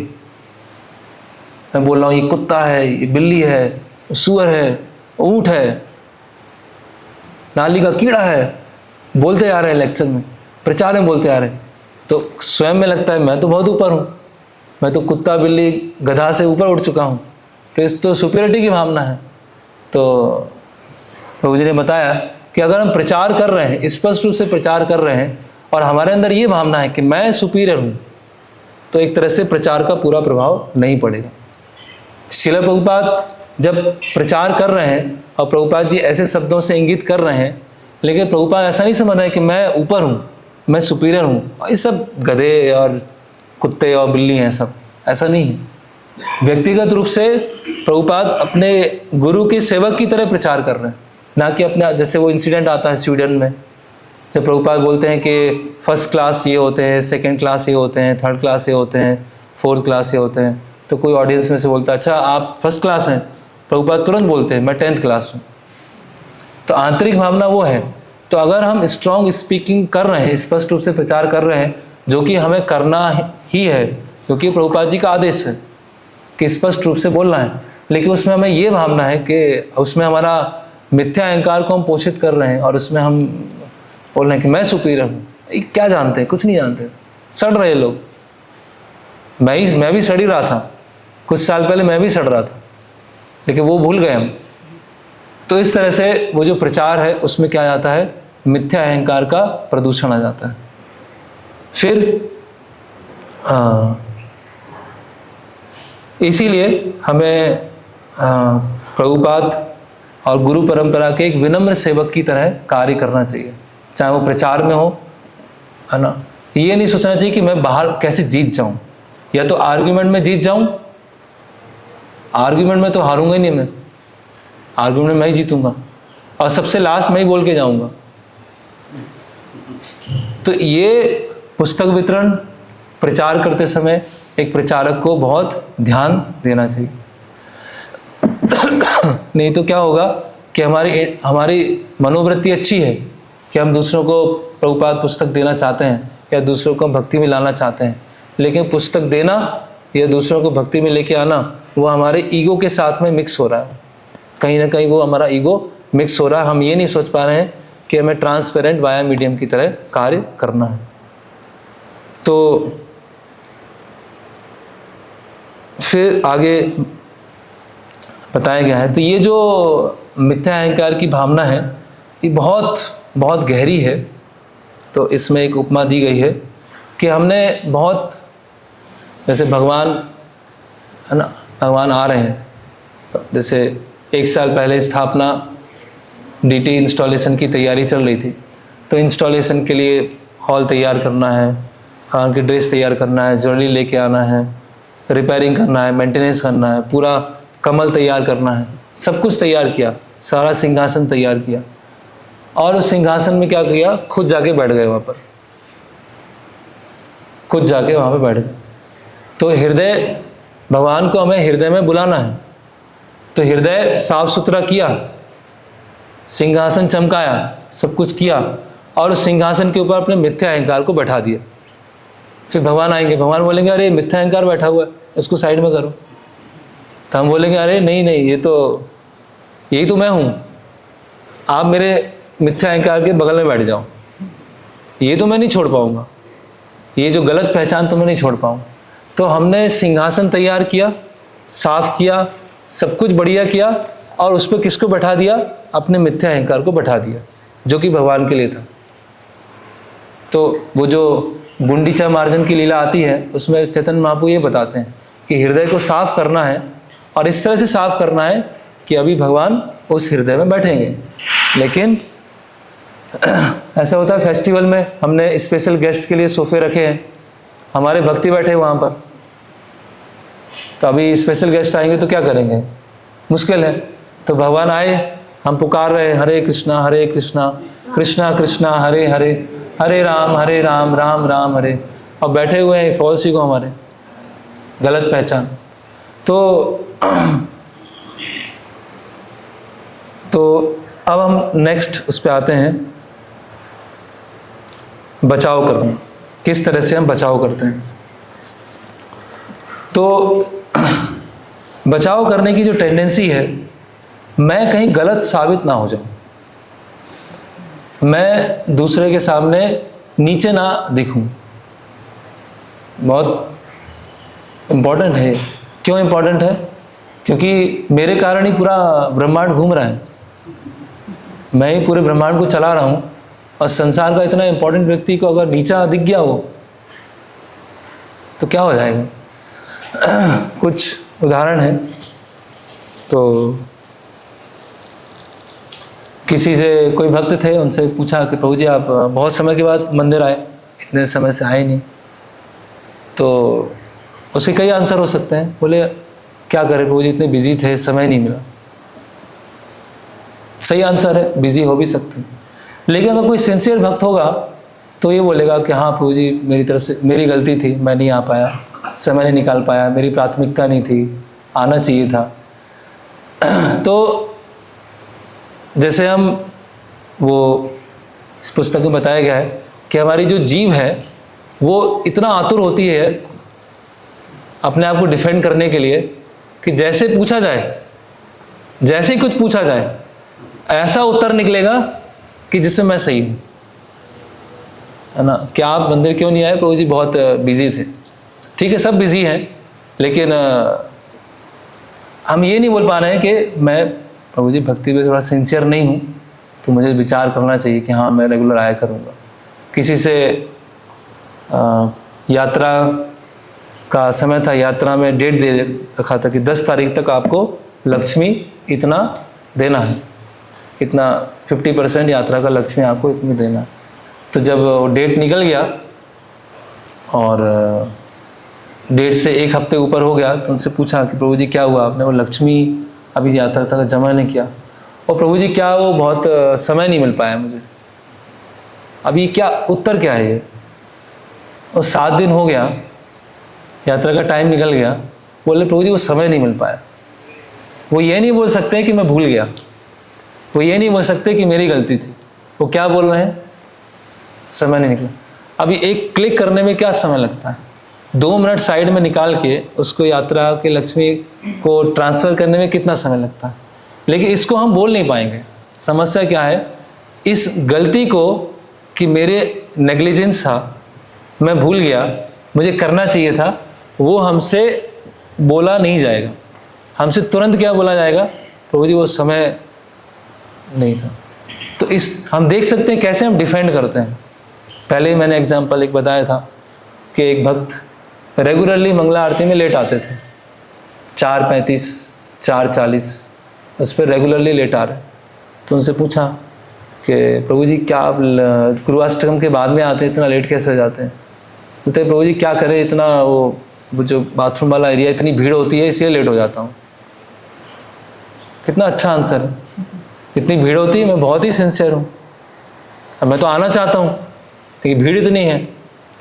मैं बोल रहा हूँ ये कुत्ता है, ये बिल्ली है, सूअर है, ऊँट है, नाली का कीड़ा है, बोलते आ रहे हैं लेक्चर में, प्रचार में बोलते आ रहे हैं। तो स्वयं में लगता है मैं तो बहुत ऊपर हूँ, मैं तो कुत्ता बिल्ली गधा से ऊपर उठ चुका हूँ। तो इस तो सुपीरियरिटी की भावना है। तो प्रभु जी ने बताया कि अगर हम प्रचार कर रहे हैं, स्पष्ट रूप से प्रचार कर रहे हैं, और हमारे अंदर ये भावना है कि मैं सुपीरियर हूँ, तो एक तरह से प्रचार का पूरा प्रभाव नहीं पड़ेगा। श्रील प्रभुपाद जब प्रचार कर रहे हैं और प्रभुपाद जी ऐसे शब्दों से इंगित कर रहे हैं, लेकिन प्रभुपाद ऐसा नहीं समझ रहे कि मैं ऊपर हूँ, मैं सुपीरियर हूँ, ये सब गधे और कुत्ते और बिल्ली हैं सब, ऐसा नहीं है। व्यक्तिगत रूप से प्रभुपाद अपने गुरु के सेवक की तरह प्रचार कर रहे हैं, ना कि अपने, जैसे वो इंसिडेंट आता है स्वीडन में, जब प्रभुपाद बोलते हैं कि फर्स्ट क्लास ये होते हैं, सेकंड क्लास ये होते हैं, थर्ड क्लास ये होते हैं, फोर्थ क्लास ये होते हैं, तो कोई ऑडियंस में से बोलता है अच्छा आप फर्स्ट क्लास हैं, प्रभुपाद तुरंत बोलते हैं मैं 10th क्लास हूँ। तो आंतरिक भावना वो है। तो अगर हम स्ट्रॉन्ग स्पीकिंग कर रहे हैं, स्पष्ट रूप से प्रचार कर रहे हैं, जो कि हमें करना ही है, क्योंकि प्रभुपाद जी का आदेश है कि स्पष्ट रूप से बोलना है, लेकिन उसमें हमें ये भावना है कि उसमें हमारा मिथ्या अहंकार को हम पोषित कर रहे हैं, और उसमें हम बोल रहे हैं कि मैं सुपीरियर हूँ। क्या जानते हैं, कुछ नहीं जानते, सड़ रहे लोग। मैं भी सड़ ही रहा था, कुछ साल पहले मैं भी सड़ रहा था, लेकिन वो भूल गए हम। तो इस तरह से वो जो प्रचार है उसमें क्या जाता है, मिथ्या अहंकार का प्रदूषण आ जाता है। फिर इसीलिए हमें प्रभुपाद और गुरु परंपरा के एक विनम्र सेवक की तरह कार्य करना चाहिए, चाहे वो प्रचार में हो, है ना। ये नहीं सोचना चाहिए कि मैं बाहर कैसे जीत जाऊं, या तो आर्ग्यूमेंट में जीत जाऊं, आर्ग्यूमेंट में तो हारूंगा ही नहीं मैं, आर्ग्यूमेंट में मैं ही जीतूंगा और सबसे लास्ट मैं ही बोल के जाऊंगा। तो ये पुस्तक वितरण प्रचार करते समय एक प्रचारक को बहुत ध्यान देना चाहिए। नहीं तो क्या होगा कि हमारी मनोवृत्ति अच्छी है कि हम दूसरों को प्रभुपाद पुस्तक देना चाहते हैं या दूसरों को भक्ति में लाना चाहते हैं, लेकिन पुस्तक देना या दूसरों को भक्ति में लेके आना वो हमारे ईगो के साथ में मिक्स हो रहा है। कहीं ना कहीं वो हमारा ईगो मिक्स हो रहा है। हम ये नहीं सोच पा रहे हैं कि हमें ट्रांसपेरेंट वाया मीडियम की तरह कार्य करना है। तो फिर आगे बताया गया है, तो ये जो मिथ्या अहंकार की भावना है ये बहुत बहुत गहरी है। तो इसमें एक उपमा दी गई है कि हमने बहुत, जैसे भगवान है ना, भगवान आ रहे हैं, जैसे 1 साल पहले स्थापना DT इंस्टॉलेशन की तैयारी चल रही थी, तो इंस्टॉलेशन के लिए हॉल तैयार करना है, भगवान की ड्रेस तैयार करना है, ज्वेलरी लेके आना है, रिपेयरिंग करना है, मेंटेनेंस करना है, पूरा कमल तैयार करना है, सब कुछ तैयार किया, सारा सिंहासन तैयार किया, और उस सिंहासन में क्या किया, खुद जाके बैठ गए वहाँ पर, खुद जाके वहाँ पे बैठ गए। तो हृदय, भगवान को हमें हृदय में बुलाना है, तो हृदय साफ सुथरा किया, सिंहासन चमकाया, सब कुछ किया, और उस सिंहासन के ऊपर अपने मिथ्या अहंकार को बैठा दिया। फिर भगवान आएंगे, भगवान बोलेंगे अरे मिथ्या अहंकार बैठा हुआ है, इसको साइड में करो। तो हम बोलेंगे अरे नहीं नहीं, यही तो मैं हूँ, आप मेरे मिथ्या अहंकार के बगल में बैठ जाओ, ये तो मैं नहीं छोड़ पाऊँगा, ये जो गलत पहचान तो मैं नहीं छोड़ पाऊँ। तो हमने सिंहासन तैयार किया, साफ किया, सब कुछ बढ़िया किया, और उस पर किसको बैठा दिया, अपने मिथ्या अहंकार को बैठा दिया, जो कि भगवान के लिए था। तो वो जो गुंडीचा मार्जन की लीला आती है उसमें चैतन्य महाप्रभु ये बताते हैं कि हृदय को साफ करना है, और इस तरह से साफ करना है कि अभी भगवान उस हृदय में बैठेंगे। लेकिन ऐसा होता है फेस्टिवल में हमने स्पेशल गेस्ट के लिए सोफे रखे हैं, हमारे भक्ति बैठे वहाँ पर, तो अभी स्पेशल गेस्ट आएंगे तो क्या करेंगे, मुश्किल है। तो भगवान आए, हम पुकार रहे हैं हरे कृष्णा कृष्णा कृष्णा हरे हरे, हरे राम राम राम हरे, और बैठे हुए हैं फॉल्स को हमारे, गलत पहचान। तो अब हम नेक्स्ट उस पर आते हैं, बचाव करना, किस तरह से हम बचाव करते हैं। तो बचाव करने की जो टेंडेंसी है, मैं कहीं गलत साबित ना हो जाऊं, मैं दूसरे के सामने नीचे ना दिखूं। बहुत इम्पॉर्टेंट है। क्यों इम्पॉर्टेंट है? क्योंकि मेरे कारण ही पूरा ब्रह्मांड घूम रहा है, मैं ही पूरे ब्रह्मांड को चला रहा हूँ, और संसार का इतना इम्पोर्टेंट व्यक्ति को अगर नीचा दिख गया हो तो क्या हो जाएगा? कुछ उदाहरण है। तो किसी से कोई भक्त थे, उनसे पूछा कि प्रभु जी आप बहुत समय के बाद मंदिर आए, इतने समय से आए नहीं। तो उसके कई आंसर हो सकते हैं। बोले क्या करें प्रभु जी, इतने बिजी थे, समय नहीं मिला। सही आंसर है, बिजी हो भी सकते हैं। लेकिन अगर कोई सिंसियर भक्त होगा तो ये बोलेगा कि हाँ प्रभु जी मेरी तरफ से मेरी गलती थी, मैं नहीं आ पाया, समय नहीं निकाल पाया, मेरी प्राथमिकता नहीं थी, आना चाहिए था। तो जैसे हम वो इस पुस्तक में बताया गया है कि हमारी जो जीव है वो इतना आतुर होती है अपने आप को डिफेंड करने के लिए कि जैसे पूछा जाए, जैसे ही कुछ पूछा जाए, ऐसा उत्तर निकलेगा कि जिसमें मैं सही हूँ, है ना। क्या आप मंदिर क्यों नहीं आए? प्रभु जी बहुत बिजी थे। ठीक है, सब बिजी हैं, लेकिन हम ये नहीं बोल पा रहे हैं कि मैं प्रभु जी भक्ति में थोड़ा सिंसियर नहीं हूँ, तो मुझे विचार करना चाहिए कि हाँ मैं रेगुलर आया करूँगा। किसी से यात्रा का समय था, यात्रा में डेट दे रखा था कि 10 तारीख तक आपको लक्ष्मी इतना देना है, इतना 50% यात्रा का लक्ष्मी आपको इतनी देना है। तो जब वो डेट निकल गया और डेट से 1 हफ्ते ऊपर हो गया, तो उनसे पूछा कि प्रभु जी क्या हुआ, आपने वो लक्ष्मी अभी यात्रा तक जमा नहीं किया। और प्रभु जी क्या वो बहुत समय नहीं मिल पाया मुझे। अभी क्या उत्तर क्या है ये? और 7 दिन हो गया, यात्रा का टाइम निकल गया, बोले प्रभु जी वो समय नहीं मिल पाया। वो ये नहीं बोल सकते कि मैं भूल गया, वो ये नहीं बोल सकते कि मेरी गलती थी। वो क्या बोल रहे हैं? समय नहीं निकला। अभी एक क्लिक करने में क्या समय लगता है? 2 मिनट साइड में निकाल के उसको यात्रा के लक्ष्मी को ट्रांसफ़र करने में कितना समय लगता है? लेकिन इसको हम बोल नहीं पाएंगे। समस्या क्या है? इस गलती को कि मेरे नेग्लिजेंस था, मैं भूल गया, मुझे करना चाहिए था, वो हमसे बोला नहीं जाएगा। हमसे तुरंत क्या बोला जाएगा? प्रभु जी वो समय नहीं था। तो इस हम देख सकते हैं कैसे हम डिफेंड करते हैं। पहले ही मैंने एग्जाम्पल एक बताया था कि एक भक्त रेगुलरली मंगला आरती में लेट आते थे, 4:35, 4:40 उस पर रेगुलरली लेट आ रहे। तो उनसे पूछा कि प्रभु जी क्या आप गुरुवाष्टकम के बाद में आते हैं, इतना लेट कैसे हो जाते हैं? बोलते प्रभु जी क्या करें, इतना वो जो बाथरूम वाला एरिया, इतनी भीड़ होती है इसलिए लेट हो जाता हूँ। कितना अच्छा आंसर है। इतनी भीड़ होती है, मैं बहुत ही सिंसियर हूँ, अब मैं तो आना चाहता हूँ लेकिन भीड़ इतनी है।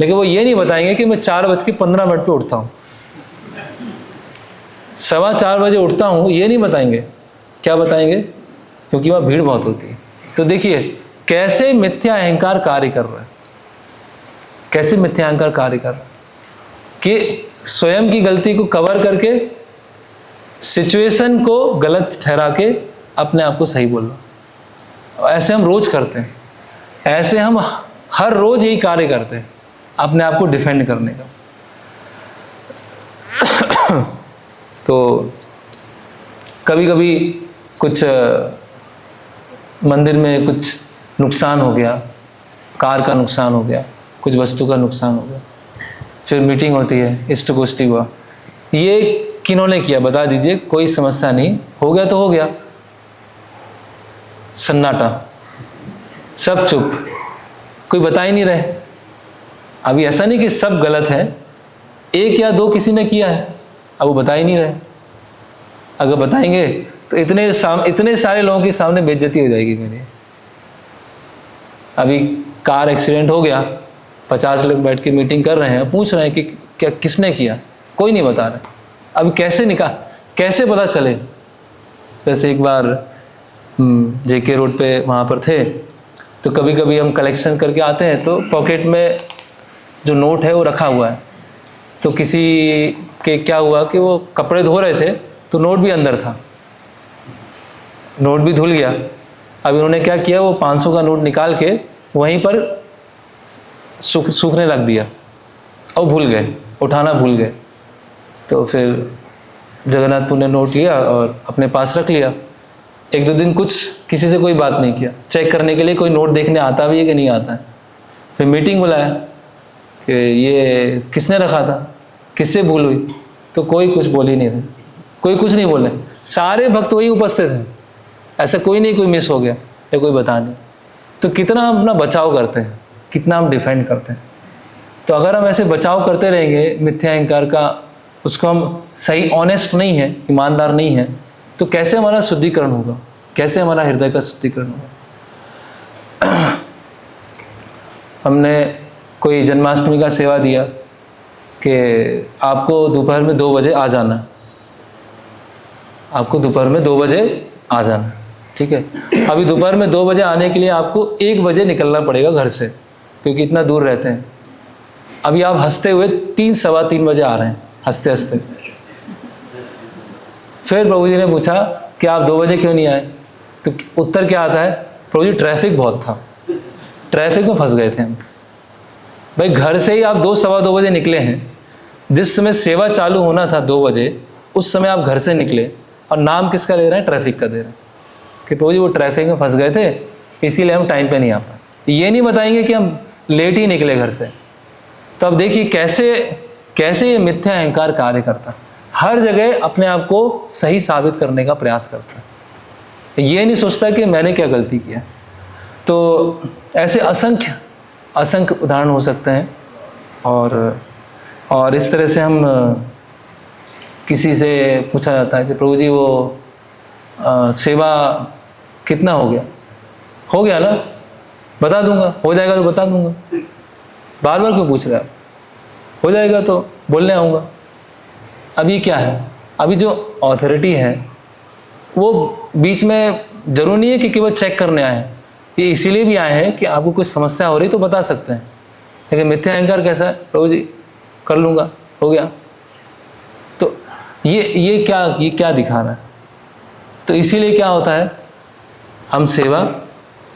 लेकिन वो ये नहीं बताएंगे कि मैं 4:15 पे उठता हूँ, 4:15 बजे उठता हूँ, ये नहीं बताएंगे। क्या बताएंगे? क्योंकि वहाँ भीड़ बहुत होती है। तो देखिए कैसे मिथ्या अहंकार कार्य कर रहा है, कैसे मिथ्या अहंकार कार्य कर रहा है कि स्वयं की गलती को कवर करके सिचुएशन को गलत ठहरा के अपने आप को सही बोलना। ऐसे हम रोज करते हैं, ऐसे हम हर रोज यही कार्य करते हैं अपने आप को डिफेंड करने का। तो कभी कभी कुछ मंदिर में कुछ नुकसान हो गया, कार का नुकसान हो गया, कुछ वस्तु का नुकसान हो गया, फिर मीटिंग होती है, इष्ट गोष्ठी हुआ, ये किन्होंने किया बता दीजिए? कोई समस्या नहीं, हो गया तो हो गया, सन्नाटा, सब चुप, कोई बता ही नहीं रहे। अभी ऐसा नहीं कि सब गलत है, 1 या 2 किसी ने किया है, अब वो बता ही नहीं रहे। अगर बताएंगे तो इतने सारे लोगों के सामने बेइज्जती हो जाएगी मेरी। अभी कार एक्सीडेंट हो गया, 50 लोग बैठ के मीटिंग कर रहे हैं, पूछ रहे हैं कि क्या किसने किया, कोई नहीं बता रहे। अभी कैसे पता चले? जैसे एक बार JK रोड पे वहाँ पर थे, तो कभी कभी हम कलेक्शन करके आते हैं तो पॉकेट में जो नोट है वो रखा हुआ है। तो किसी के क्या हुआ कि वो कपड़े धो रहे थे तो नोट भी अंदर था, नोट भी धुल गया। अब इन्होंने क्या किया, वो 500 का नोट निकाल के वहीं पर सूखने रख दिया और भूल गए, उठाना भूल गए। तो फिर जगन्नाथपुर ने नोट लिया और अपने पास रख लिया। एक दो दिन कुछ किसी से कोई बात नहीं किया, चेक करने के लिए कोई नोट देखने आता भी है कि नहीं आता है। फिर मीटिंग बुलाया कि ये किसने रखा था, किससे भूल हुई, तो कोई कुछ बोल ही नहीं रहे, कोई कुछ नहीं बोले, सारे भक्त वही उपस्थित हैं, ऐसा कोई नहीं कोई मिस हो गया या कोई बता नहीं। तो कितना हम अपना बचाव करते हैं, कितना हम डिफेंड करते हैं। तो अगर हम ऐसे बचाव करते रहेंगे मिथ्या अहंकार का, उसको हम सही ऑनेस्ट नहीं है, ईमानदार नहीं है, तो कैसे हमारा शुद्धिकरण होगा, कैसे हमारा हृदय का शुद्धिकरण होगा। हमने कोई जन्माष्टमी का सेवा दिया कि आपको दोपहर में 2 बजे आ जाना, आपको दोपहर में 2 बजे आ जाना, ठीक है। अभी दोपहर में 2 बजे आने के लिए आपको 1 बजे निकलना पड़ेगा घर से, क्योंकि इतना दूर रहते हैं। अभी आप हंसते हुए 3 सवा 3 बजे आ रहे हैं, हंसते हंसते। फिर प्रभु जी ने पूछा कि आप 2 बजे क्यों नहीं आए, तो उत्तर क्या आता है, प्रभु जी ट्रैफिक बहुत था, ट्रैफिक में फंस गए थे हम। भाई घर से ही आप 2 सवा 2 बजे निकले हैं, जिस समय सेवा चालू होना था 2 बजे, उस समय आप घर से निकले और नाम किसका ले रहे हैं, ट्रैफिक का दे रहे हैं कि प्रभु जी वो ट्रैफिक में फंस गए थे इसीलिए हम टाइम पे नहीं आ पाए। ये नहीं बताएंगे कि हम लेट ही निकले घर से। तो अब देखिए कैसे कैसे ये मिथ्या अहंकार कार्य करता है, हर जगह अपने आप को सही साबित करने का प्रयास करता है, ये नहीं सोचता कि मैंने क्या गलती किया। तो ऐसे असंख्य असंख्य उदाहरण हो सकते हैं। और इस तरह से हम किसी से पूछा जाता है कि प्रभु जी वो सेवा कितना हो गया, हो गया ना, बता दूंगा, हो जाएगा तो बता दूंगा, बार बार क्यों पूछ रहे हैं, हो जाएगा तो बोलने आऊँगा। अभी क्या है, अभी जो अथॉरिटी है वो बीच में जरूरी नहीं है कि केवल चेक करने आए हैं, ये इसीलिए भी आए हैं कि आपको कुछ समस्या हो रही तो बता सकते हैं। लेकिन मिथ्या अहंकार कैसा है, प्रभु जी कर लूँगा, हो गया। तो ये क्या दिखा रहा है। तो इसीलिए क्या होता है, हम सेवा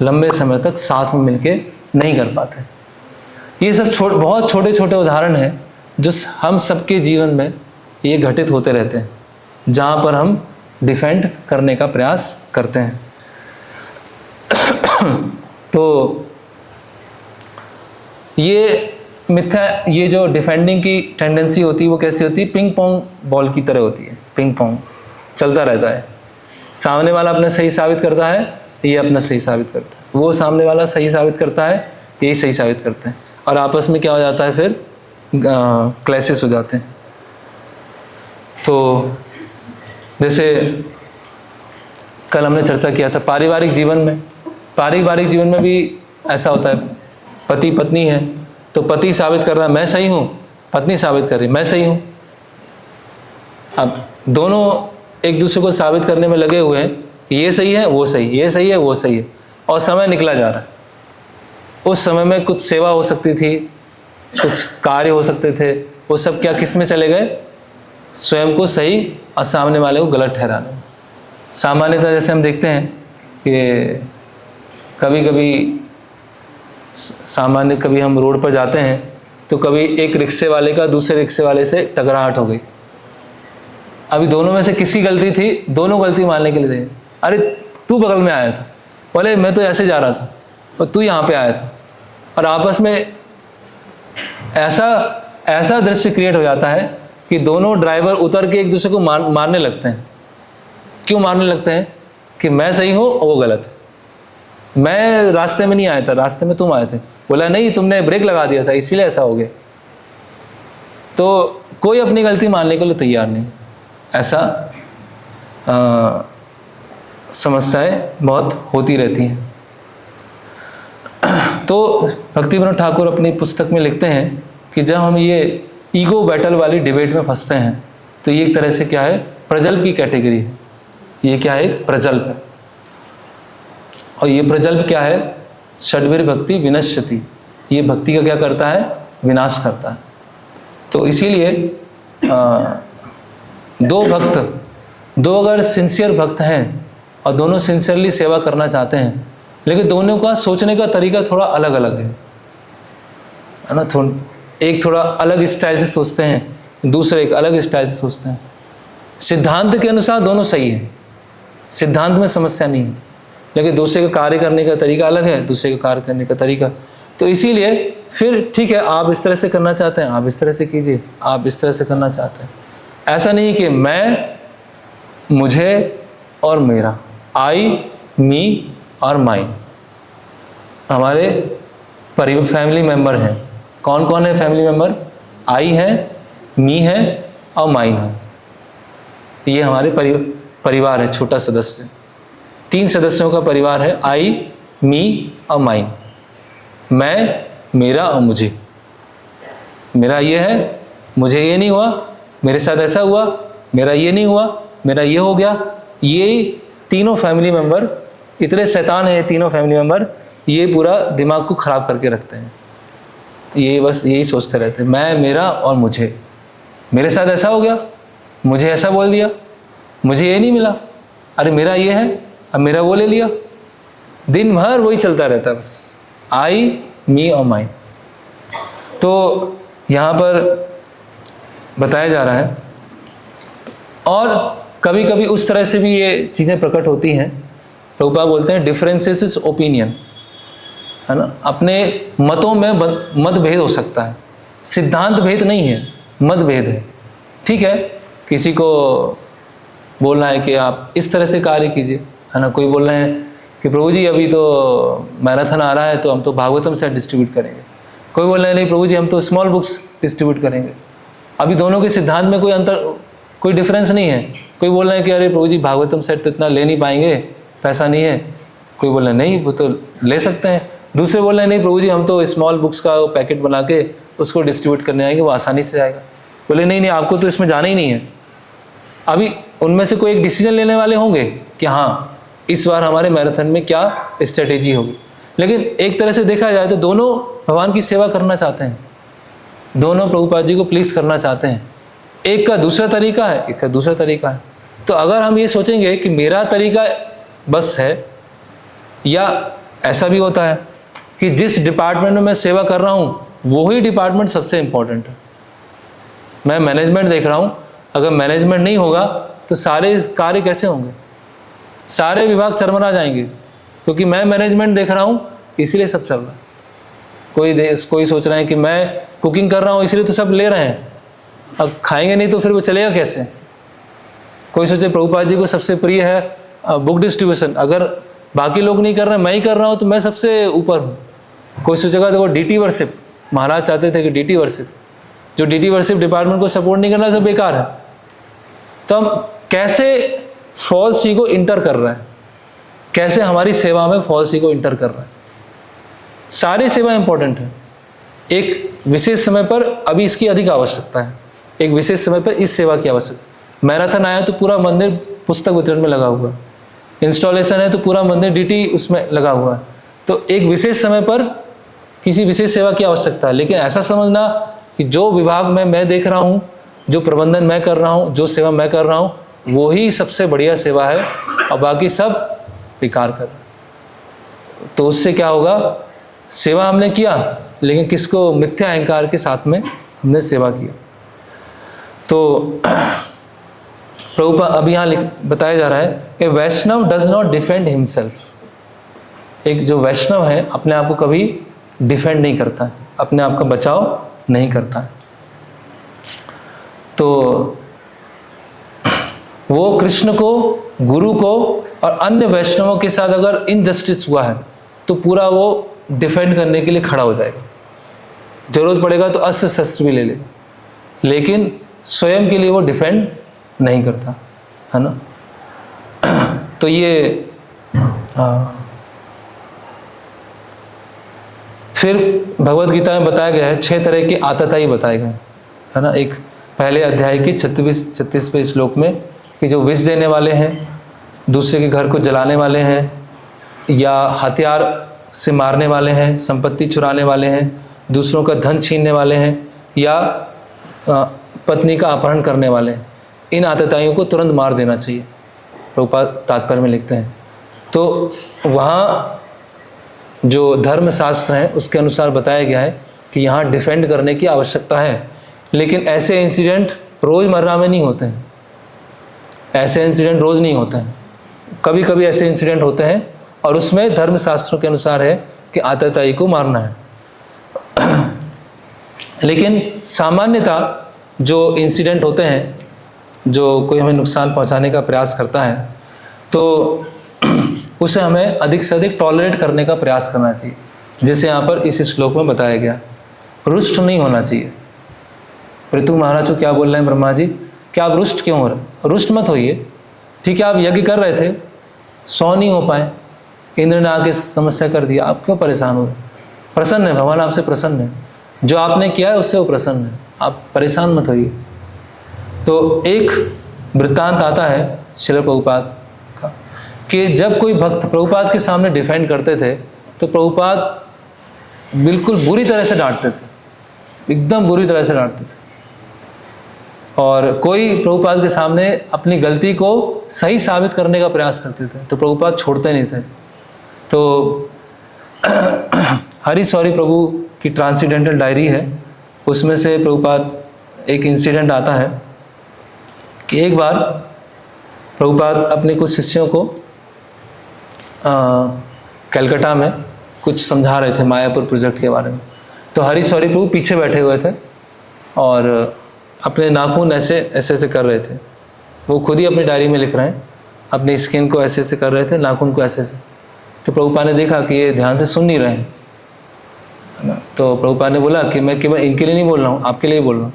लंबे समय तक साथ में मिलके नहीं कर पाते। ये सब बहुत छोटे छोटे उदाहरण हैं जो हम सबके जीवन में ये घटित होते रहते हैं, जहाँ पर हम डिफेंड करने का प्रयास करते हैं। तो ये जो डिफेंडिंग की टेंडेंसी होती है वो कैसी होती है, पिंग पोंग बॉल की तरह होती है। पिंग पोंग चलता रहता है, सामने वाला अपना सही साबित करता है, ये अपना सही साबित करता है, वो सामने वाला सही साबित करता है, यही सही साबित करते हैं, और आपस में क्या हो जाता है, फिर क्लैशेस हो जाते हैं। तो जैसे कल हमने चर्चा किया था पारिवारिक जीवन में भी ऐसा होता है। पति पत्नी है तो पति साबित कर रहा है मैं सही हूँ, पत्नी साबित कर रही मैं सही हूँ। अब दोनों एक दूसरे को साबित करने में लगे हुए हैं, ये सही है वो सही, ये सही है वो सही है, और समय निकला जा रहा है। उस समय में कुछ सेवा हो सकती थी, कुछ कार्य हो सकते थे, वो सब क्या किस में चले गए, स्वयं को सही और सामने वाले को गलत ठहराने में। सामान्यतः जैसे हम देखते हैं कि कभी हम रोड पर जाते हैं तो कभी एक रिक्शे वाले का दूसरे रिक्शे वाले से टकराहट हो गई। अभी दोनों में से किसकी गलती थी, दोनों गलती मानने के लिए थे। अरे तू बगल में आया था, बोले मैं तो ऐसे जा रहा था और तू यहाँ पे आया था, और आपस में ऐसा दृश्य क्रिएट हो जाता है कि दोनों ड्राइवर उतर के एक दूसरे को मारने लगते हैं। क्यों मारने लगते हैं कि मैं सही हूँ और वो गलत है, मैं रास्ते में नहीं आया था, रास्ते में तुम आए थे, बोला नहीं तुमने ब्रेक लगा दिया था इसीलिए ऐसा हो गया। तो कोई अपनी गलती मानने के लिए तैयार नहीं। ऐसा समस्याएं बहुत होती रहती हैं। तो भक्ति विनोद ठाकुर अपनी पुस्तक में लिखते हैं कि जब हम ये ईगो बैटल वाली डिबेट में फंसते हैं तो ये एक तरह से क्या है, प्रजल्प की कैटेगरी है। ये क्या है, प्रजल्प है। और ये प्रजल्प क्या है, षड्वीर भक्ति विनश्यति, ये भक्ति का क्या करता है, विनाश करता है। तो इसीलिए दो अगर सिंसियर भक्त हैं और दोनों सिंसियरली सेवा करना चाहते हैं, लेकिन दोनों का सोचने का तरीका थोड़ा अलग अलग है ना। एक थोड़ा अलग स्टाइल से सोचते हैं, दूसरे एक अलग स्टाइल से सोचते हैं। सिद्धांत के अनुसार दोनों सही है, सिद्धांत में समस्या नहीं है, लेकिन दूसरे का कार्य करने का तरीका अलग है, दूसरे का कार्य करने का तरीका। तो इसीलिए फिर ठीक है, आप इस तरह से करना चाहते हैं, आप इस तरह से कीजिए, आप इस तरह से करना चाहते हैं। ऐसा नहीं कि मैं, मुझे और मेरा, आई, मी और माइन। हमारे फैमिली मेंबर हैं, कौन कौन है फैमिली मेंबर? आई है, मी है और माइन है। ये हमारे परिवार है, छोटा सदस्य, 3 सदस्यों का परिवार है, आई, मी और माइन। मैं, मेरा और मुझे। मेरा ये है, मुझे ये नहीं हुआ, मेरे साथ ऐसा हुआ, मेरा ये नहीं हुआ, मेरा ये हो गया। ये तीनों फैमिली मेंबर इतने शैतान हैं, ये तीनों फैमिली मेंबर, ये पूरा दिमाग को ख़राब करके रखते हैं। ये बस यही सोचते रहते हैं, मैं, मेरा और मुझे। मेरे साथ ऐसा हो गया, मुझे ऐसा बोल दिया, मुझे ये नहीं मिला, अरे मेरा ये है, अब मेरा वो ले लिया। दिन भर वही चलता रहता है बस, आई, मी और माइन। तो यहाँ पर बताया जा रहा है, और कभी कभी उस तरह से भी ये चीज़ें प्रकट होती हैं। प्रभुपाद बोलते हैं डिफरेंसेस इज ओपिनियन, है ना। अपने मतों में मतभेद हो सकता है, सिद्धांत भेद नहीं है, मतभेद है। ठीक है, किसी को बोलना है कि आप इस तरह से कार्य कीजिए, है ना। कोई बोल रहे हैं कि प्रभु जी अभी तो मैराथन आ रहा है तो हम तो भागवतम सेट डिस्ट्रीब्यूट करेंगे। कोई बोल रहे हैं नहीं प्रभु जी हम तो स्मॉल बुक्स डिस्ट्रीब्यूट करेंगे। अभी दोनों के सिद्धांत में कोई अंतर, कोई डिफरेंस नहीं है। कोई बोल रहे हैं कि अरे प्रभु जी भागवतम सेट तो इतना ले नहीं पाएंगे, पैसा नहीं है। कोई बोल रहे हैं नहीं वो तो ले सकते हैं। दूसरे बोल रहे हैं नहीं प्रभु जी हम तो स्मॉल बुक्स का पैकेट बना के उसको डिस्ट्रीब्यूट करने आएंगे, वो आसानी से जाएगा। बोले नहीं नहीं आपको तो इसमें जाना ही नहीं है। अभी उनमें से कोई एक डिसीजन लेने वाले होंगे कि हाँ इस बार हमारे मैराथन में क्या स्ट्रेटेजी होगी। लेकिन एक तरह से देखा जाए तो दोनों भगवान की सेवा करना चाहते हैं, दोनों प्रभुपाद जी को प्लीज़ करना चाहते हैं। एक का दूसरा तरीका है, एक का दूसरा तरीका है। तो अगर हम ये सोचेंगे कि मेरा तरीका बस है, या ऐसा भी होता है कि जिस डिपार्टमेंट में मैं सेवा कर रहा हूँ वही डिपार्टमेंट सबसे इम्पोर्टेंट है। मैं मैनेजमेंट देख रहा हूँ, अगर मैनेजमेंट नहीं होगा तो सारे कार्य कैसे होंगे, सारे विभाग चरमरा जाएंगे। क्योंकि मैं मैनेजमेंट देख रहा हूँ इसलिए सब चल रहा है। कोई सोच रहा है कि मैं कुकिंग कर रहा हूँ इसलिए तो सब ले रहे हैं, अब खाएंगे नहीं तो फिर वो चलेगा कैसे। कोई सोचे प्रभुपाद जी को सबसे प्रिय है बुक डिस्ट्रीब्यूशन, अगर बाकी लोग नहीं कर रहे हैं मैं ही कर रहा हूँ तो मैं सबसे ऊपर हूँ। कोई सोचेगा देखो डीटी वर्शिप, महाराज चाहते थे कि डीटी वर्शिप, जो डीटी वर्शिप डिपार्टमेंट को सपोर्ट नहीं करना सब बेकार है। तो हम कैसे फॉल्स ईगो इंटर कर रहे हैं, कैसे हमारी सेवा में फॉल्स ईगो इंटर कर रहा है। सारी सेवा इंपॉर्टेंट है, एक विशेष समय पर अभी इसकी अधिक आवश्यकता है, एक विशेष समय पर इस सेवा की आवश्यकता। मैराथन आया तो पूरा मंदिर पुस्तक वितरण में लगा हुआ है, इंस्टॉलेशन है तो पूरा मंदिर डीटी उसमें लगा हुआ है। तो एक विशेष समय पर किसी विशेष सेवा की आवश्यकता है। लेकिन ऐसा समझना कि जो विभाग में मैं देख रहा हूँ, जो प्रबंधन मैं कर रहा हूँ, जो सेवा मैं कर रहा हूँ वो ही सबसे बढ़िया सेवा है और बाकी सब बेकार कर। तो उससे क्या होगा, सेवा हमने किया लेकिन किसको, मिथ्या अहंकार के साथ में हमने सेवा किया। तो प्रभुपाद अब यहाँ बताया जा रहा है कि वैष्णव डज नॉट डिफेंड हिमसेल्फ। एक जो वैष्णव है अपने आप को कभी डिफेंड नहीं करता है, अपने आप का बचाव नहीं करता है। तो वो कृष्ण को, गुरु को और अन्य वैष्णवों के साथ अगर इनजस्टिस हुआ है तो पूरा वो डिफेंड करने के लिए खड़ा हो जाएगा। जरूरत पड़ेगा तो अस्त्र शस्त्र भी ले लेगा, लेकिन स्वयं के लिए वो डिफेंड नहीं करता, है ना। तो ये फिर भगवत गीता में बताया गया है 6 तरह के आतताई बताए गए, है ना। एक पहले अध्याय के 36वें श्लोक में कि जो विष देने वाले हैं, दूसरे के घर को जलाने वाले हैं, या हथियार से मारने वाले हैं, संपत्ति चुराने वाले हैं, दूसरों का धन छीनने वाले हैं, या पत्नी का अपहरण करने वाले हैं, इन आतताइयों को तुरंत मार देना चाहिए, प्रभुपाद तात्पर्य में लिखते हैं। तो वहाँ जो धर्मशास्त्र है उसके अनुसार बताया गया है कि यहाँ डिफेंड करने की आवश्यकता है। लेकिन ऐसे इंसिडेंट रोज़मर्रा में नहीं होते हैं, ऐसे इंसिडेंट रोज़ नहीं होते हैं, कभी कभी ऐसे इंसिडेंट होते हैं और उसमें धर्मशास्त्रों के अनुसार है कि आतताई को मारना है। लेकिन सामान्यतः जो इंसिडेंट होते हैं, जो कोई हमें नुकसान पहुंचाने का प्रयास करता है, तो उसे हमें अधिक से अधिक टॉलरेट करने का प्रयास करना चाहिए, जैसे यहाँ पर इस श्लोक में बताया गया। रुष्ट नहीं होना चाहिए। पृथु महाराज को क्या बोल रहे हैं ब्रह्मा जी, क्या आप रुष्ट क्यों हो रहे? रुष्ट मत होइए। ठीक है, आप यज्ञ कर रहे थे, 100 नहीं हो पाए, इंद्र ने आके समस्या कर दिया, आप क्यों परेशान हो रहे? प्रसन्न है भगवान, आपसे प्रसन्न है, जो आपने किया है उससे वो प्रसन्न है, आप परेशान मत होइए। तो एक वृत्तांत आता है श्रील प्रभुपाद का कि जब कोई भक्त प्रभुपाद के सामने डिफेंड करते थे तो प्रभुपाद बिल्कुल बुरी तरह से डांटते थे, एकदम बुरी तरह से डांटते थे। और कोई प्रभुपाद के सामने अपनी गलती को सही साबित करने का प्रयास करते थे तो प्रभुपाद छोड़ते नहीं थे। तो हरि सॉरी प्रभु की ट्रांसीडेंटल डायरी है, उसमें से प्रभुपाद एक इंसिडेंट आता है कि एक बार प्रभुपाद अपने कुछ शिष्यों को कलकत्ता में कुछ समझा रहे थे मायापुर प्रोजेक्ट के बारे में। तो हरि सॉरी प्रभु पीछे बैठे हुए थे और अपने नाखून ऐसे ऐसे कर रहे थे, वो खुद ही अपनी डायरी में लिख रहे हैं, अपनी स्किन को ऐसे ऐसे कर रहे थे, नाखून को ऐसे ऐसे। तो प्रभुपाद ने देखा कि ये ध्यान से सुन नहीं रहे हैं, है ना। तो प्रभुपाद ने बोला कि मैं केवल इनके लिए नहीं बोल रहा हूँ, आपके लिए बोल रहा हूँ।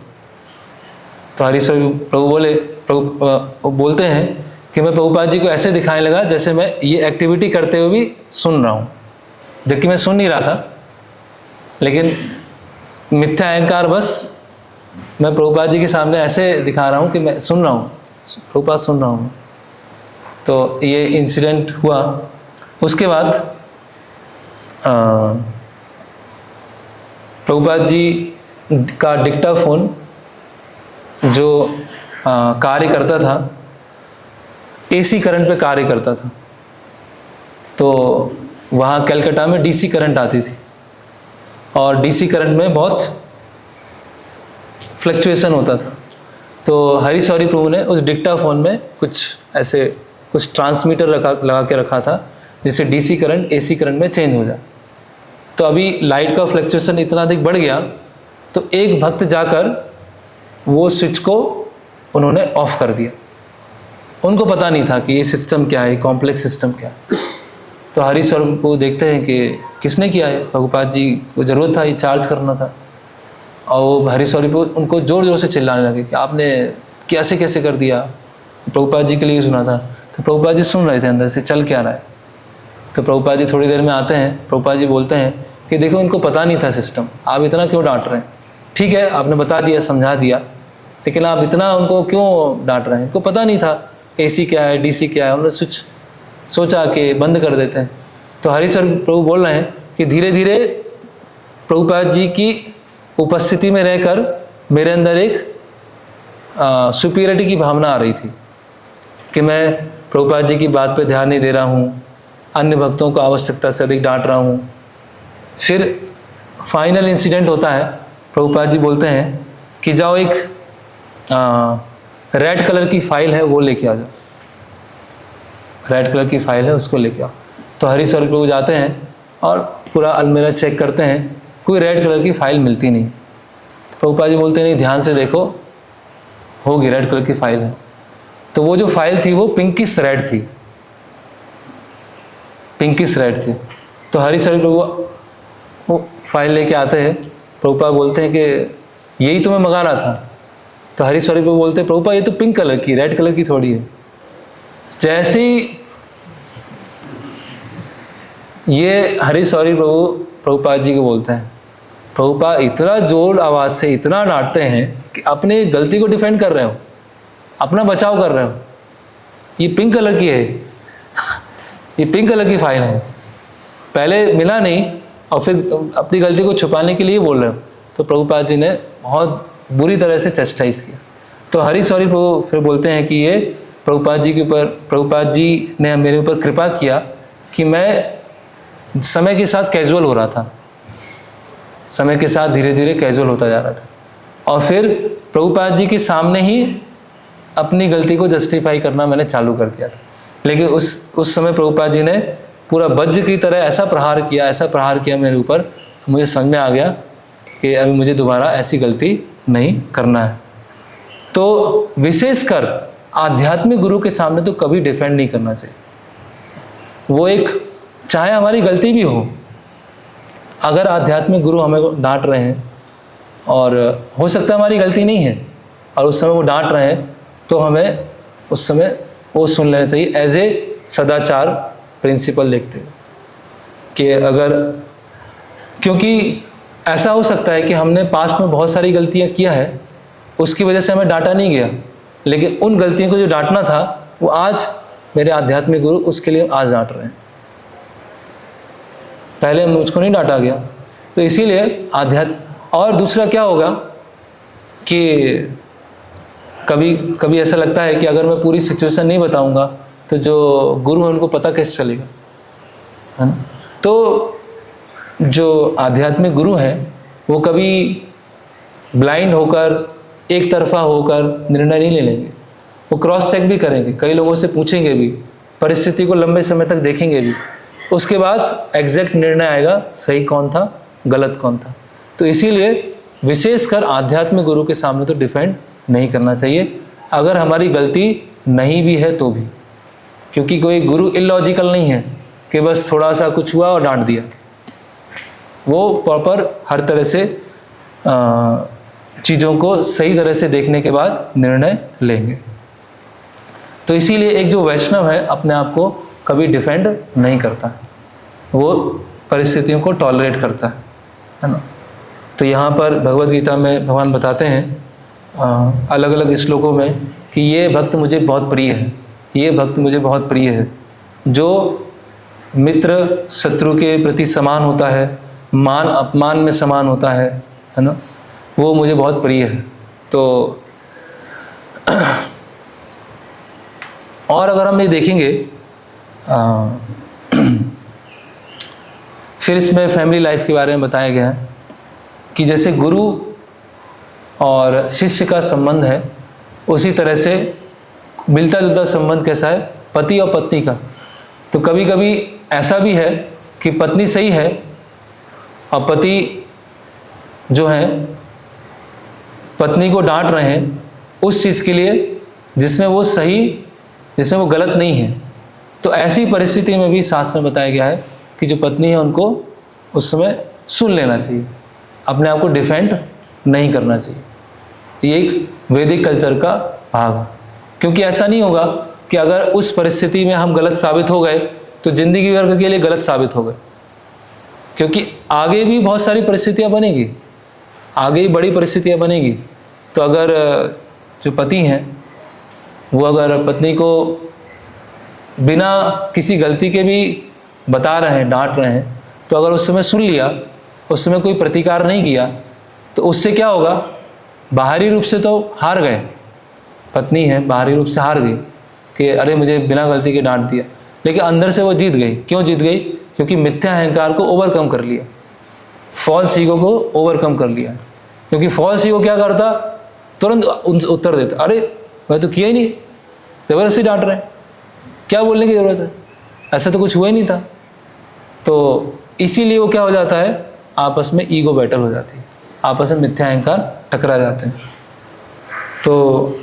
तो हरीश्वर प्रभु बोलते हैं कि मैं प्रभुपाद जी को ऐसे दिखाने लगा जैसे मैं ये एक्टिविटी करते हुए भी सुन रहा हूँ, जबकि मैं सुन नहीं रहा था, लेकिन मिथ्या अहंकार बस मैं प्रभुपाद जी के सामने ऐसे दिखा रहा हूँ कि मैं सुन रहा हूँ, प्रभुपाद सुन रहा हूँ। तो ये इंसिडेंट हुआ। उसके बाद प्रभुपाद जी का डिक्टाफोन जो कार्य करता था, एसी करंट पे कार्य करता था। तो वहाँ कलकत्ता में डीसी करंट आती थी और डीसी करंट में बहुत फ्लक्चुएशन होता था। तो हरि सॉरी प्रभु ने उस डिक्टाफोन में कुछ ऐसे कुछ ट्रांसमीटर लगा के रखा था जिससे डीसी करंट एसी करंट में चेंज हो जाए। तो अभी लाइट का फ्लक्चुएशन इतना अधिक बढ़ गया तो एक भक्त जाकर वो स्विच को उन्होंने ऑफ कर दिया। उनको पता नहीं था कि ये सिस्टम क्या है, कॉम्प्लेक्स सिस्टम क्या है। तो हरि सॉरी को देखते हैं कि किसने किया है, प्रभुपाद जी को ज़रूरत था, ये चार्ज करना था। और वो हरि सॉरी को उनको ज़ोर ज़ोर से चिल्लाने लगे कि आपने कैसे कैसे कर दिया। प्रभुपाद जी के लिए सुना था। तो प्रभुपाद जी सुन रहे थे अंदर से चल क्या रहा है। तो प्रभुपाद जी थोड़ी देर में आते हैं, प्रभुपाद जी बोलते हैं कि देखो इनको पता नहीं था सिस्टम, आप इतना क्यों डांट रहे हैं। ठीक है, आपने बता दिया, समझा दिया, लेकिन आप इतना उनको क्यों डांट रहे हैं, इनको पता नहीं था एसी क्या है, डीसी क्या है। उन्होंने स्विच सोचा कि बंद कर देते हैं। तो हरि सॉरी प्रभु बोल रहे हैं कि धीरे धीरे प्रभुपाद जी की उपस्थिति में रहकर मेरे अंदर एक सुपीरियरिटी की भावना आ रही थी कि मैं प्रभुपाद जी की बात पे ध्यान नहीं दे रहा हूँ, अन्य भक्तों को आवश्यकता से अधिक डांट रहा हूँ। फिर फाइनल इंसिडेंट होता है, प्रभुपाद जी बोलते हैं कि जाओ एक रेड कलर की फाइल है वो लेके आ जाओ, रेड कलर की फाइल है उसको लेके आओ। तो हरि सॉरी प्रभु जाते हैं और पूरा अलमीरा चेक करते हैं, कोई रेड कलर की फाइल मिलती नहीं। तो प्रभुपाद जी बोलते नहीं, ध्यान से देखो, होगी, रेड कलर की फाइल है। तो वो जो फाइल थी वो पिंकिश रेड थी, पिंकिश रेड थी। तो हरि सॉरी प्रभु वो फाइल लेके आते हैं, प्रभुपाद बोलते हैं कि यही तो मैं मंगा रहा था। तो हरि सॉरी प्रभु बोलते हैं प्रभुपाद ये तो पिंक कलर की, रेड कलर की थोड़ी है। जैसे ही ये हरि सॉरी प्रभु प्रभुपाद जी को बोलते हैं, प्रभुपाद इतना जोर आवाज़ से इतना डांटते हैं कि अपने गलती को डिफेंड कर रहे हो, अपना बचाव कर रहे हो। ये पिंक कलर की है, ये पिंक कलर की फाइल है, पहले मिला नहीं और फिर अपनी गलती को छुपाने के लिए बोल रहे हो। तो प्रभुपाद जी ने बहुत बुरी तरह से चेस्टाइज किया। तो हरि सॉरी प्रभु फिर बोलते हैं कि ये प्रभुपाद जी के ऊपर, प्रभुपाद जी ने मेरे ऊपर कृपा किया कि मैं समय के साथ कैजुअल हो रहा था, समय के साथ धीरे धीरे कैजुअल होता जा रहा था। और फिर प्रभुपाद जी के सामने ही अपनी गलती को जस्टिफाई करना मैंने चालू कर दिया था। लेकिन उस समय प्रभुपाद जी ने पूरा वज्र की तरह ऐसा प्रहार किया मेरे ऊपर, मुझे समझ में आ गया कि अभी मुझे दोबारा ऐसी गलती नहीं करना है। तो विशेषकर आध्यात्मिक गुरु के सामने तो कभी डिफेंड नहीं करना चाहिए। वो एक, चाहे हमारी गलती भी हो, अगर आध्यात्मिक गुरु हमें डांट रहे हैं और हो सकता है हमारी गलती नहीं है और उस समय वो डांट रहे हैं, तो हमें उस समय वो सुन लेना चाहिए एज ए सदाचार प्रिंसिपल देखते हुए कि अगर, क्योंकि ऐसा हो सकता है कि हमने पास्ट में बहुत सारी गलतियां किया है, उसकी वजह से हमें डांटा नहीं गया, लेकिन उन गलतियों को जो डांटना था वो आज मेरे आध्यात्मिक गुरु उसके लिए आज डांट रहे हैं, पहले मुझको नहीं डांटा गया। तो इसीलिए और दूसरा क्या होगा कि कभी ऐसा लगता है कि अगर मैं पूरी सिचुएशन नहीं बताऊंगा तो जो गुरु है उनको पता कैसे चलेगा, है ना। तो जो आध्यात्मिक गुरु हैं वो कभी ब्लाइंड होकर, एक तरफा होकर निर्णय नहीं ले लेंगे। वो क्रॉस चेक भी करेंगे, कई लोगों से पूछेंगे भी, परिस्थिति को लंबे समय तक देखेंगे भी, उसके बाद एग्जैक्ट निर्णय आएगा सही कौन था गलत कौन था। तो इसीलिए विशेषकर आध्यात्मिक गुरु के सामने तो डिफेंड नहीं करना चाहिए, अगर हमारी गलती नहीं भी है तो भी, क्योंकि कोई गुरु इलॉजिकल नहीं है कि बस थोड़ा सा कुछ हुआ और डांट दिया। वो प्रॉपर हर तरह से चीज़ों को सही तरह से देखने के बाद निर्णय लेंगे। तो इसीलिए एक जो वैष्णव है अपने आप को कभी डिफेंड नहीं करता, वो परिस्थितियों को टॉलरेट करता है ना। तो यहाँ पर भगवद गीता में भगवान बताते हैं अलग अलग श्लोकों में कि ये भक्त मुझे बहुत प्रिय है, ये भक्त मुझे बहुत प्रिय है, जो मित्र शत्रु के प्रति समान होता है, मान अपमान में समान होता है ना, वो मुझे बहुत प्रिय है। तो और अगर हम ये देखेंगे फिर इसमें फैमिली लाइफ के बारे में बताया गया है कि जैसे गुरु और शिष्य का संबंध है, उसी तरह से मिलता जुलता संबंध कैसा है पति और पत्नी का। तो कभी कभी ऐसा भी है कि पत्नी सही है और पति जो है पत्नी को डांट रहे हैं उस चीज़ के लिए जिसमें वो सही, जिसमें वो गलत नहीं है। तो ऐसी परिस्थिति में भी शास्त्र में बताया गया है कि जो पत्नी है उनको उस समय सुन लेना चाहिए, अपने आप को डिफेंड नहीं करना चाहिए। ये एक वैदिक कल्चर का भाग है, क्योंकि ऐसा नहीं होगा कि अगर उस परिस्थिति में हम गलत साबित हो गए तो जिंदगी भर के लिए गलत साबित हो गए, क्योंकि आगे भी बहुत सारी परिस्थितियां बनेगी, आगे ही बड़ी परिस्थितियां बनेगी। तो अगर जो पति हैं वो अगर पत्नी को बिना किसी गलती के भी बता रहे हैं, डांट रहे हैं, तो अगर उस समय सुन लिया, उस समय कोई प्रतिकार नहीं किया, तो उससे क्या होगा, बाहरी रूप से तो हार गए, पत्नी है बाहरी रूप से हार गई कि अरे मुझे बिना गलती के डांट दिया, लेकिन अंदर से वो जीत गई। क्यों जीत गई? क्योंकि मिथ्या अहंकार को ओवरकम कर लिया, फॉल्स ईगो को ओवरकम कर लिया। क्योंकि फॉल्स ईगो क्या करता, तुरंत उत्तर देता, अरे मैं तो किया ही नहीं, जबरदस्ती डांट रहे हैं, क्या बोलने की ज़रूरत है, ऐसा तो कुछ हुआ ही नहीं था। तो इसीलिए वो क्या हो जाता है, आपस में ईगो बैटल हो जाती है, आपस में मिथ्या अहंकार टकरा जाते हैं। तो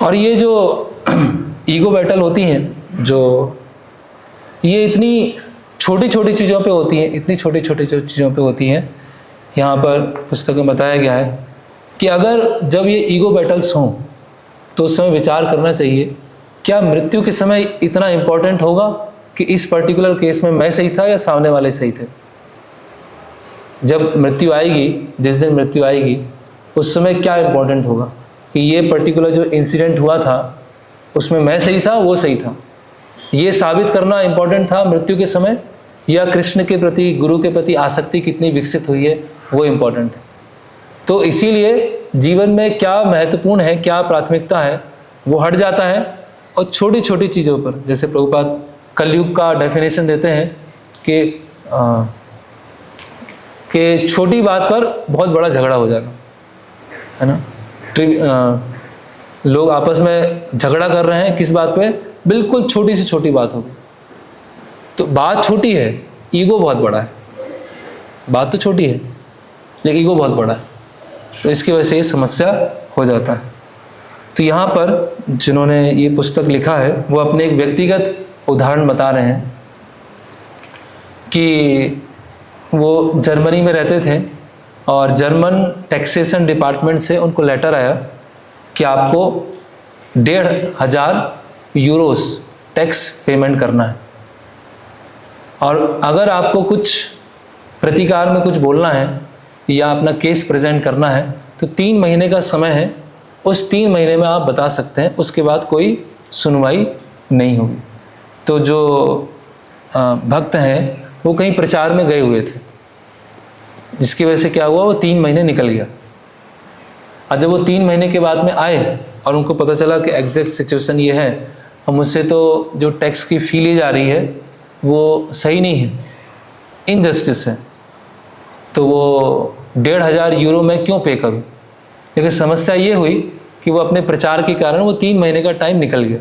और ये जो ईगो बैटल होती हैं, जो ये इतनी छोटी छोटी चीज़ों पे होती हैं, इतनी छोटी छोटी चीज़ों पे होती हैं। यहाँ पर पुस्तक में बताया गया है कि अगर जब ये ईगो बैटल्स हों तो उस समय विचार करना चाहिए, क्या मृत्यु के समय इतना इम्पोर्टेंट होगा कि इस पर्टिकुलर केस में मैं सही था या सामने वाले सही थे। जब मृत्यु आएगी, जिस दिन मृत्यु आएगी, उस समय क्या इम्पोर्टेंट होगा कि ये पर्टिकुलर जो इंसिडेंट हुआ था उसमें मैं सही था, वो सही था, ये साबित करना इम्पोर्टेंट था मृत्यु के समय, या कृष्ण के प्रति, गुरु के प्रति आसक्ति कितनी विकसित हुई है वो इम्पोर्टेंट है। तो इसीलिए जीवन में क्या महत्वपूर्ण है, क्या प्राथमिकता है, वो हट जाता है और छोटी छोटी चीज़ों पर, जैसे प्रभुपाद कलयुग का डेफिनेशन देते हैं कि छोटी बात पर बहुत बड़ा झगड़ा हो जाना, है ना। लोग आपस में झगड़ा कर रहे हैं किस बात पे, बिल्कुल छोटी से छोटी बात होगी। तो बात छोटी है, ईगो बहुत बड़ा है। बात तो छोटी है लेकिन ईगो बहुत बड़ा है, तो इसकी वजह से ये समस्या हो जाता है। तो यहाँ पर जिन्होंने ये पुस्तक लिखा है वो अपने एक व्यक्तिगत उदाहरण बता रहे हैं कि वो जर्मनी में रहते थे और जर्मन टैक्सेशन डिपार्टमेंट से उनको लेटर आया कि आपको 1,500 यूरोस टैक्स पेमेंट करना है, और अगर आपको कुछ प्रतिकार में कुछ बोलना है या अपना केस प्रेजेंट करना है तो 3 महीने का समय है, उस 3 महीने में आप बता सकते हैं, उसके बाद कोई सुनवाई नहीं होगी। तो जो भक्त हैं वो कहीं प्रचार में गए हुए थे, जिसकी वजह से क्या हुआ, वो 3 महीने निकल गया। और जब वो 3 महीने के बाद में आए और उनको पता चला कि एग्जैक्ट सिचुएशन ये है और मुझसे तो जो टैक्स की फ़ी ली जा रही है वो सही नहीं है, इनजस्टिस है, तो वो 1,500 यूरो मैं क्यों पे करूं। लेकिन समस्या ये हुई कि वो अपने प्रचार के कारण वो 3 महीने का टाइम निकल गया।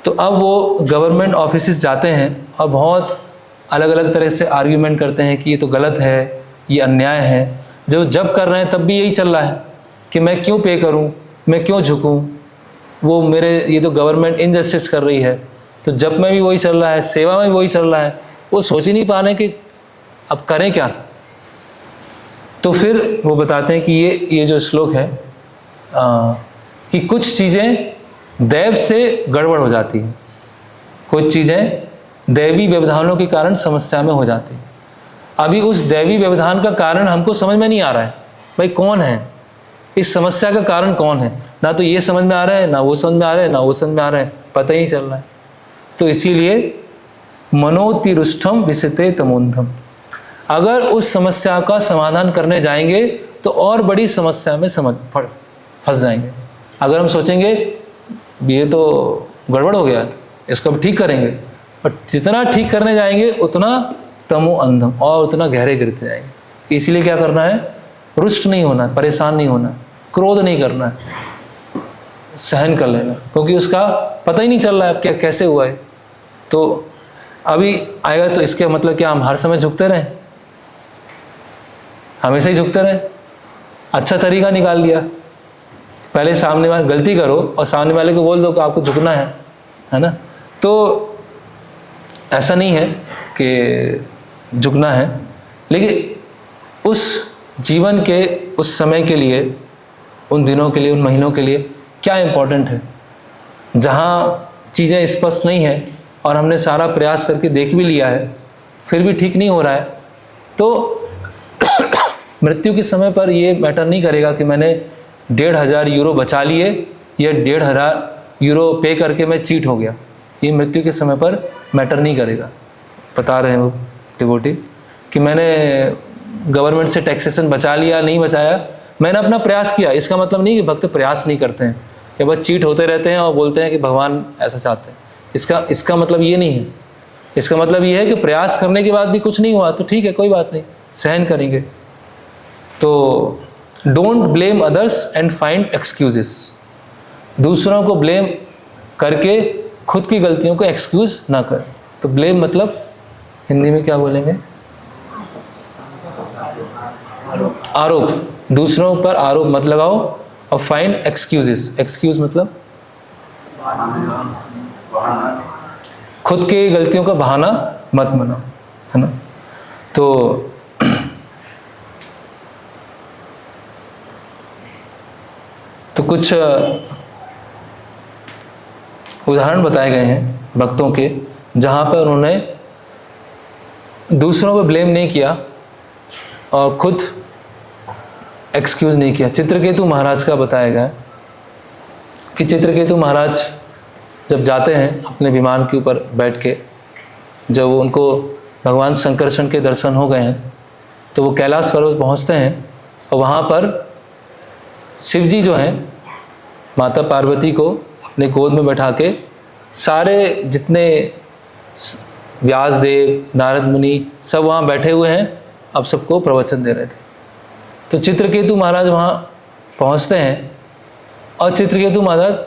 तो अब वो गवर्नमेंट ऑफिसेस जाते हैं और बहुत अलग अलग तरह से आर्ग्यूमेंट करते हैं कि ये तो गलत है, ये अन्याय है। जब कर रहे हैं तब भी यही चल रहा है कि मैं क्यों पे करूं, मैं क्यों झुकूं, वो मेरे, ये तो गवर्नमेंट इनजस्टिस कर रही है। तो जब में भी वही चल रहा है, सेवा में भी वही चल रहा है, वो सोच ही नहीं पा रहे कि अब करें क्या। तो फिर वो बताते हैं कि ये जो श्लोक है कि कुछ चीज़ें दैव से गड़बड़ हो जाती हैं, कुछ चीज़ें दैवी व्यवधानों के कारण समस्या में हो जाती हैं। अभी उस दैवी व्यवधान का कारण हमको समझ में नहीं आ रहा है, भाई कौन है इस समस्या का कारण, कौन है, ना तो ये समझ में आ रहा है, ना वो समझ में आ रहा है, ना वो समझ में आ रहा है, पता ही नहीं चल रहा है। तो इसीलिए मनोतिरुष्ठम विशते तमोन्धम, अगर उस समस्या का समाधान करने जाएंगे तो और बड़ी समस्या में फंस जाएंगे। अगर हम सोचेंगे ये तो गड़बड़ हो गया, इसको अब ठीक करेंगे, और जितना ठीक करने जाएंगे उतना तमो अंधम, और उतना गहरे गिरते जाएंगे। इसीलिए क्या करना है, रुष्ट नहीं होना, परेशान नहीं होना, क्रोध नहीं करना है, सहन कर लेना, क्योंकि उसका पता ही नहीं चल रहा है अब क्या कैसे हुआ है। तो अभी आएगा तो इसके मतलब क्या हम हर समय झुकते रहें, हमेशा ही झुकते रहें। अच्छा तरीका निकाल लिया, पहले सामने वाले गलती करो और सामने वाले को बोल दो कि आपको झुकना है ना। तो ऐसा नहीं है कि झुकना है, लेकिन उस जीवन के उस समय के लिए, उन दिनों के लिए, उन महीनों के लिए क्या इम्पोर्टेंट है। जहाँ चीज़ें स्पष्ट नहीं है और हमने सारा प्रयास करके देख भी लिया है फिर भी ठीक नहीं हो रहा है, तो मृत्यु के समय पर ये मैटर नहीं करेगा कि मैंने 1,500 यूरो बचा लिए या 1,500 यूरो पे करके मैं चीट हो गया। ये मृत्यु के समय पर मैटर नहीं करेगा। बता रहे हैं वो डिवोटी कि मैंने गवर्नमेंट से टैक्सेशन बचा लिया, नहीं बचाया, मैंने अपना प्रयास किया। इसका मतलब नहीं कि भक्त प्रयास नहीं करते हैं या बस चीट होते रहते हैं और बोलते हैं कि भगवान ऐसा चाहते हैं। इसका मतलब ये नहीं है। इसका मतलब ये है कि प्रयास करने के बाद भी कुछ नहीं हुआ तो ठीक है, कोई बात नहीं, सहन करेंगे। तो don't blame others and find excuses, दूसरों को ब्लेम करके खुद की गलतियों को एक्सक्यूज ना करें। तो ब्लेम मतलब हिंदी में क्या बोलेंगे, आरोप, दूसरों पर आरोप मत लगाओ। और फाइंड एक्सक्यूजेस, एक्सक्यूज मतलब खुद की गलतियों का बहाना मत बनाओ, है ना। तो कुछ उदाहरण बताए गए हैं भक्तों के जहाँ पर उन्होंने दूसरों को ब्लेम नहीं किया और खुद एक्सक्यूज नहीं किया। चित्रकेतु महाराज का बताया गया कि चित्रकेतु महाराज जब जाते हैं अपने विमान के ऊपर बैठ के, जब उनको भगवान शंकरषण के दर्शन हो गए हैं तो वो कैलाश पर्वत पहुँचते हैं और वहाँ पर शिव जी जो हैं माता पार्वती को अपने गोद में बैठा के सारे जितने व्यासदेव, नारद मुनि सब वहाँ बैठे हुए हैं अब सबको प्रवचन दे रहे थे। तो चित्रकेतु महाराज वहाँ पहुँचते हैं और चित्रकेतु महाराज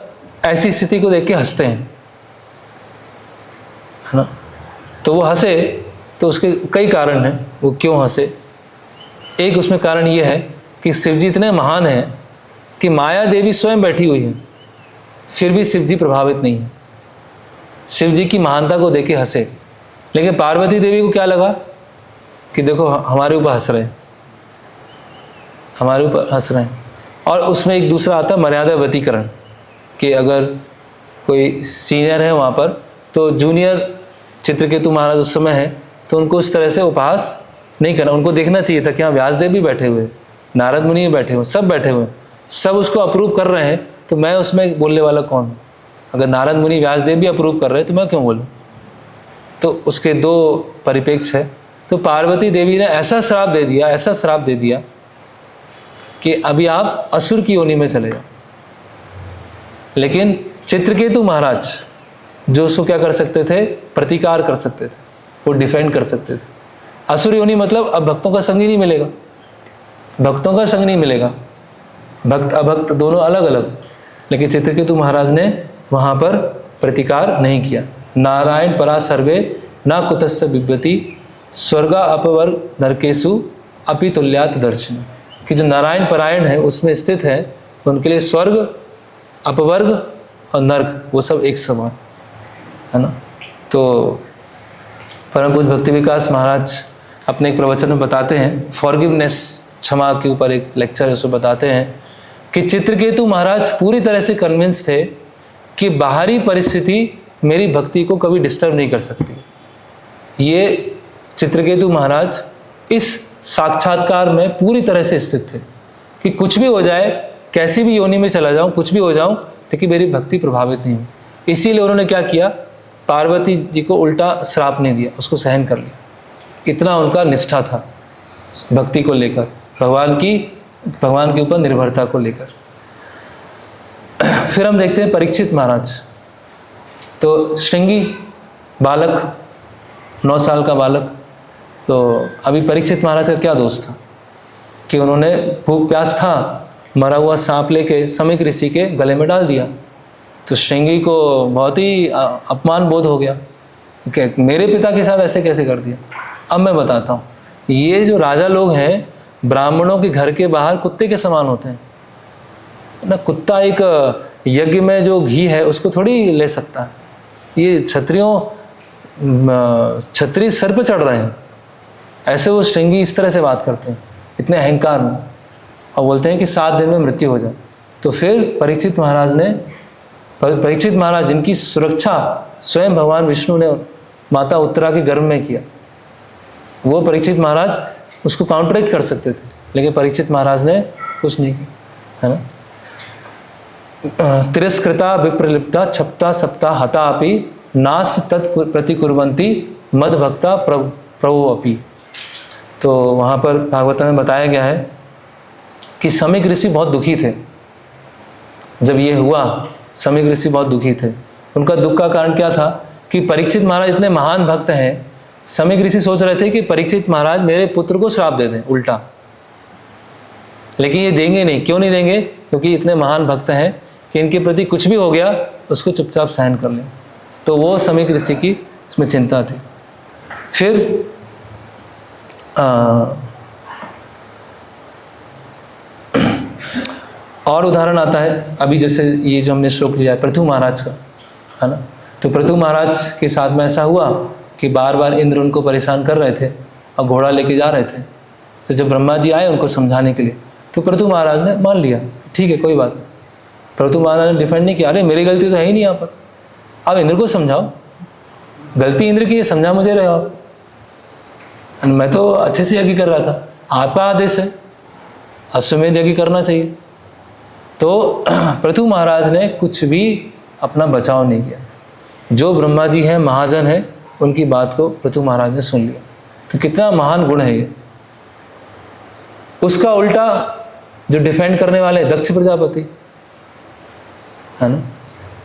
ऐसी स्थिति को देख के हंसते हैं, है ना। तो वो हंसे तो उसके कई कारण हैं, वो क्यों हंसे। एक उसमें कारण ये है कि शिव जी इतने महान हैं कि माया देवी स्वयं बैठी हुई है, फिर भी शिव जी प्रभावित नहीं है। शिव जी की महानता को देख के हंसे, लेकिन पार्वती देवी को क्या लगा कि देखो हमारे ऊपर हंस रहे हैं, हमारे ऊपर हंस रहे हैं। और उसमें एक दूसरा आता है मर्यादा व्यतीकरण, कि अगर कोई सीनियर है वहाँ पर तो जूनियर चित्रकेतु महाराज उस समय है तो उनको उस तरह से उपहास नहीं करना। उनको देखना चाहिए था कि हाँ व्यासदेव भी बैठे हुए, नारद मुनि भी बैठे हुए, सब बैठे हुए, सब उसको अप्रूव कर रहे हैं, तो मैं उसमें बोलने वाला कौन हूँ। अगर नारद मुनि व्यासदेव भी अप्रूव कर रहे हैं तो मैं क्यों बोलूँ। तो उसके दो परिप्रेक्ष्य है। तो पार्वती देवी ने ऐसा श्राप दे दिया, ऐसा श्राप दे दिया कि अभी आप असुर की योनि में चले जाओ। लेकिन चित्रकेतु महाराज जो उसको क्या कर सकते थे, प्रतिकार कर सकते थे, वो डिफेंड कर सकते थे। असुर योनि मतलब अब भक्तों का संग ही नहीं मिलेगा, भक्तों का संग नहीं मिलेगा, भक्त अभक्त दोनों अलग अलग। लेकिन चित्रकेतु महाराज ने वहाँ पर प्रतिकार नहीं किया। नारायण परा सर्वे ना कुतस्य बिभ्यति स्वर्गा अपवर्ग नरकेशु अपि तुल्यात दर्शन, कि जो नारायण परायण है उसमें स्थित है, उनके लिए स्वर्ग, अपवर्ग और नर्क वो सब एक समान है ना। तो परम पूज्य भक्ति विकास महाराज अपने एक प्रवचन में बताते हैं, फॉरगिवनेस, क्षमा के ऊपर एक लेक्चर है, उसमें बताते हैं कि चित्रकेतु महाराज पूरी तरह से कन्विंस थे कि बाहरी परिस्थिति मेरी भक्ति को कभी डिस्टर्ब नहीं कर सकती। ये चित्रकेतु महाराज इस साक्षात्कार में पूरी तरह से स्थित थे कि कुछ भी हो जाए, कैसी भी योनि में चला जाऊं, कुछ भी हो जाऊं, लेकिन मेरी भक्ति प्रभावित नहीं हो। इसीलिए उन्होंने क्या किया, पार्वती जी को उल्टा श्राप नहीं दिया, उसको सहन कर लिया। इतना उनका निष्ठा था भक्ति को लेकर, भगवान के ऊपर निर्भरता को लेकर। फिर हम देखते हैं परीक्षित महाराज। तो श्रृंगी बालक, 9 साल का बालक, तो अभी परीक्षित महाराज का क्या दोष था कि उन्होंने भूख प्यास था, मरा हुआ सांप लेके समीक ऋषि के गले में डाल दिया। तो श्रृंगी को बहुत ही अपमान बोध हो गया कि मेरे पिता के साथ ऐसे कैसे कर दिया। अब मैं बताता हूँ, ये जो राजा लोग हैं ब्राह्मणों के घर के बाहर कुत्ते के समान होते हैं ना। कुत्ता एक यज्ञ में जो घी है उसको थोड़ी ले सकता है। ये क्षत्रिय सर पे चढ़ रहे हैं, ऐसे वो श्रृंगी इस तरह से बात करते हैं, इतने अहंकार में, और बोलते हैं कि 7 दिन में मृत्यु हो जाए। तो फिर परीक्षित महाराज जिनकी सुरक्षा स्वयं भगवान विष्णु ने माता उत्तरा के गर्भ में किया, वो परीक्षित महाराज उसको काउंटरेक्ट कर सकते थे, लेकिन परीक्षित महाराज ने कुछ नहीं किया, है ना। तिरस्कृता विप्रलिप्ता छप्ता सप्ता हता अपि नास तत् प्रतिकुर्वन्ति मद भक्ता प्रभु अपि। तो वहाँ पर भागवत में बताया गया है कि समीक ऋषि बहुत दुखी थे जब ये हुआ। समीक ऋषि बहुत दुखी थे। उनका दुख का कारण क्या था कि परीक्षित महाराज इतने महान भक्त हैं। समीक ऋषि सोच रहे थे कि परीक्षित महाराज मेरे पुत्र को श्राप दे दें उल्टा, लेकिन ये देंगे नहीं। क्यों नहीं देंगे? क्योंकि इतने महान भक्त हैं कि इनके प्रति कुछ भी हो गया उसको चुपचाप सहन कर लें। तो वो समीक ऋषि की इसमें चिंता थी। फिर और उदाहरण आता है अभी, जैसे ये जो हमने श्लोक लिया है पृथु महाराज का, है ना। तो पृथु महाराज के साथ में ऐसा हुआ कि बार बार इंद्र उनको परेशान कर रहे थे और घोड़ा लेके जा रहे थे। तो जब ब्रह्मा जी आए उनको समझाने के लिए, तो पृथु महाराज ने मान लिया, ठीक है कोई बात नहीं। पृथु महाराज ने डिफेंड नहीं किया, अरे मेरी गलती तो है ही नहीं यहाँ पर, आप इंद्र को समझाओ, गलती इंद्र की है, समझा मुझे रहे हो आप, मैं तो अच्छे से यज्ञ कर रहा था, आपका आदेश है, अश्वमेध यज्ञ करना चाहिए। तो पृथु महाराज ने कुछ भी अपना बचाव नहीं किया। जो ब्रह्मा जी हैं, महाजन हैं, उनकी बात को पृथु महाराज ने सुन लिया। तो कितना महान गुण है ये। उसका उल्टा जो डिफेंड करने वाले दक्ष प्रजापति, है ना,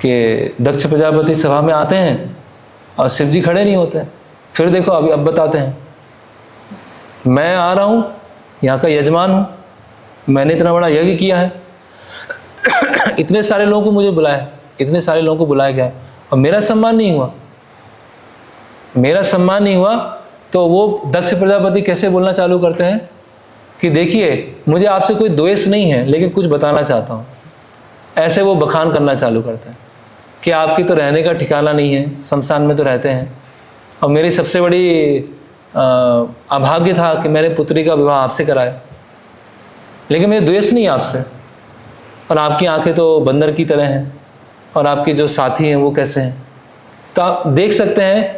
कि दक्ष प्रजापति सभा में आते हैं और शिव जी खड़े नहीं होते हैं। फिर देखो अभी अब बताते हैं मैं आ रहा हूँ, यहाँ का यजमान हूँ, मैंने इतना बड़ा यज्ञ किया है, इतने सारे लोगों को मुझे बुलाया, इतने सारे लोगों को बुलाया गया और मेरा सम्मान नहीं हुआ, मेरा सम्मान नहीं हुआ। तो वो दक्ष प्रजापति कैसे बोलना चालू करते हैं कि देखिए मुझे आपसे कोई द्वेष नहीं है, लेकिन कुछ बताना चाहता हूँ। ऐसे वो बखान करना चालू करते हैं कि आपकी तो रहने का ठिकाना नहीं है, शमशान में तो रहते हैं, और मेरी सबसे बड़ी अभाग्य था कि मैंने पुत्री का विवाह आपसे कराया, लेकिन मेरे द्वेष नहीं आपसे, और आपकी आंखें तो बंदर की तरह हैं, और आपके जो साथी हैं वो कैसे हैं। तो आप देख सकते हैं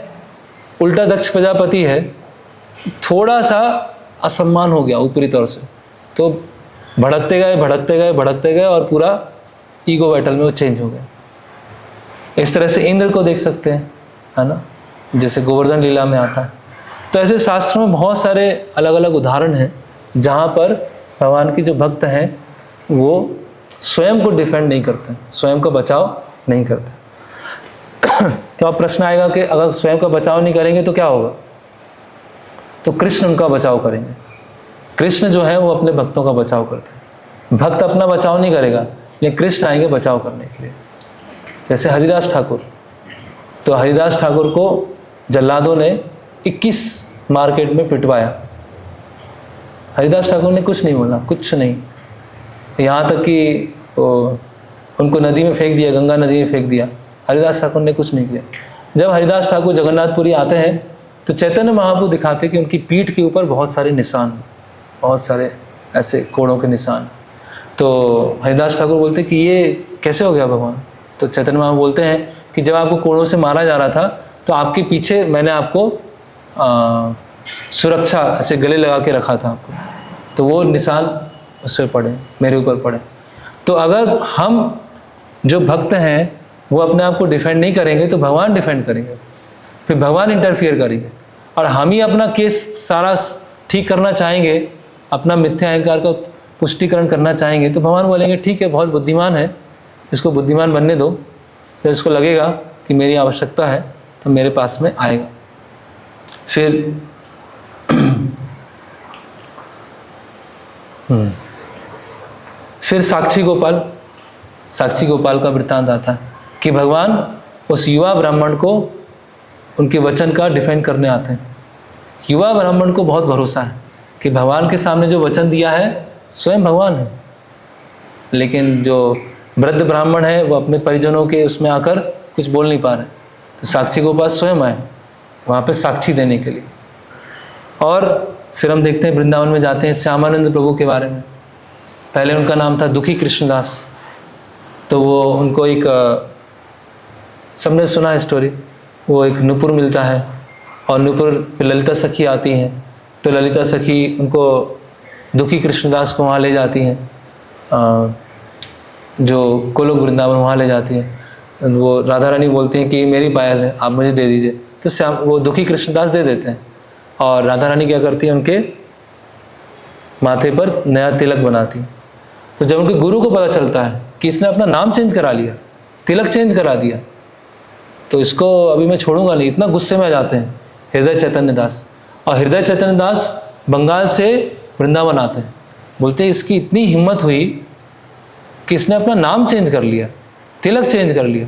उल्टा दक्ष प्रजापति है, थोड़ा सा असम्मान हो गया ऊपरी तौर से, तो भड़कते गए भड़कते गए भड़कते गए और पूरा ईगो बैटल में वो चेंज हो गया। इस तरह से इंद्र को देख सकते हैं, है ना, जैसे गोवर्धन लीला में आता है। तो ऐसे शास्त्रों में बहुत सारे अलग अलग उदाहरण हैं जहाँ पर भगवान के जो भक्त हैं वो स्वयं को डिफेंड नहीं करते, स्वयं का बचाव नहीं करते। तो अब प्रश्न आएगा कि अगर स्वयं का बचाव नहीं करेंगे तो क्या होगा? तो कृष्ण उनका बचाव करेंगे। कृष्ण जो है वो अपने भक्तों का बचाव करते हैं। भक्त अपना बचाव नहीं करेगा, लेकिन कृष्ण आएंगे बचाव करने के लिए। जैसे हरिदास ठाकुर, तो हरिदास ठाकुर को जल्लादों ने 21 मार्केट में पिटवाया, हरिदास ठाकुर ने कुछ नहीं बोला, कुछ नहीं, यहाँ तक कि उनको नदी में फेंक दिया, गंगा नदी में फेंक दिया, हरिदास ठाकुर ने कुछ नहीं किया। जब हरिदास ठाकुर जगन्नाथपुरी आते हैं तो चैतन्य महाप्रभु दिखाते कि उनकी पीठ के ऊपर बहुत सारे निशान, बहुत सारे ऐसे कोड़ों के निशान। तो हरिदास ठाकुर बोलते कि ये कैसे हो गया भगवान? तो चैतन्य महाप्रभु बोलते हैं कि जब आपको कोड़ों से मारा जा रहा था तो आपके पीछे मैंने आपको सुरक्षा ऐसे गले लगा के रखा था आपको, तो वो निशान उस पर पड़े, मेरे ऊपर पड़े। तो अगर हम जो भक्त हैं वो अपने आप को डिफेंड नहीं करेंगे तो भगवान डिफेंड करेंगे, फिर भगवान इंटरफियर करेंगे, और हम ही अपना केस सारा ठीक करना चाहेंगे, अपना मिथ्या अहंकार का पुष्टिकरण करना चाहेंगे, तो भगवान बोलेंगे ठीक है, बहुत बुद्धिमान है, इसको बुद्धिमान बनने दो, तो इसको लगेगा कि मेरी आवश्यकता है तो मेरे पास में आएगा। फिर साक्षी गोपाल का वृत्तांत आता है कि भगवान उस युवा ब्राह्मण को उनके वचन का डिफेंड करने आते हैं। युवा ब्राह्मण को बहुत भरोसा है कि भगवान के सामने जो वचन दिया है स्वयं भगवान है, लेकिन जो वृद्ध ब्राह्मण है वो अपने परिजनों के उसमें आकर कुछ बोल नहीं पा रहे, तो साक्षी गोपाल स्वयं आए वहाँ पे साक्षी देने के लिए। और फिर हम देखते हैं वृंदावन में जाते हैं श्यामानंद प्रभु के बारे में। पहले उनका नाम था दुखी कृष्णदास, तो वो उनको एक सबने सुना है स्टोरी, वो एक नुपुर मिलता है और नुपुर पे ललिता सखी आती हैं, तो ललिता सखी उनको दुखी कृष्णदास को वहाँ ले जाती हैं, जो गोलोक वृंदावन वहाँ ले जाती हैं। वो राधा रानी बोलती हैं कि मेरी पायल है, आप मुझे दे दीजिए, तो श्याम वो दुखी कृष्णदास दे देते हैं, और राधा रानी क्या करती है उनके माथे पर नया तिलक बनाती। तो जब उनके गुरु को पता चलता है कि इसने अपना नाम चेंज करा लिया, तिलक चेंज करा दिया, तो इसको अभी मैं छोड़ूंगा नहीं, इतना गुस्से में आ जाते हैं हृदय चैतन्य दास। और हृदय चैतन्य दास बंगाल से वृंदावन आते हैं, बोलते हैं इसकी इतनी हिम्मत हुई कि इसने अपना नाम चेंज कर लिया, तिलक चेंज कर लिया,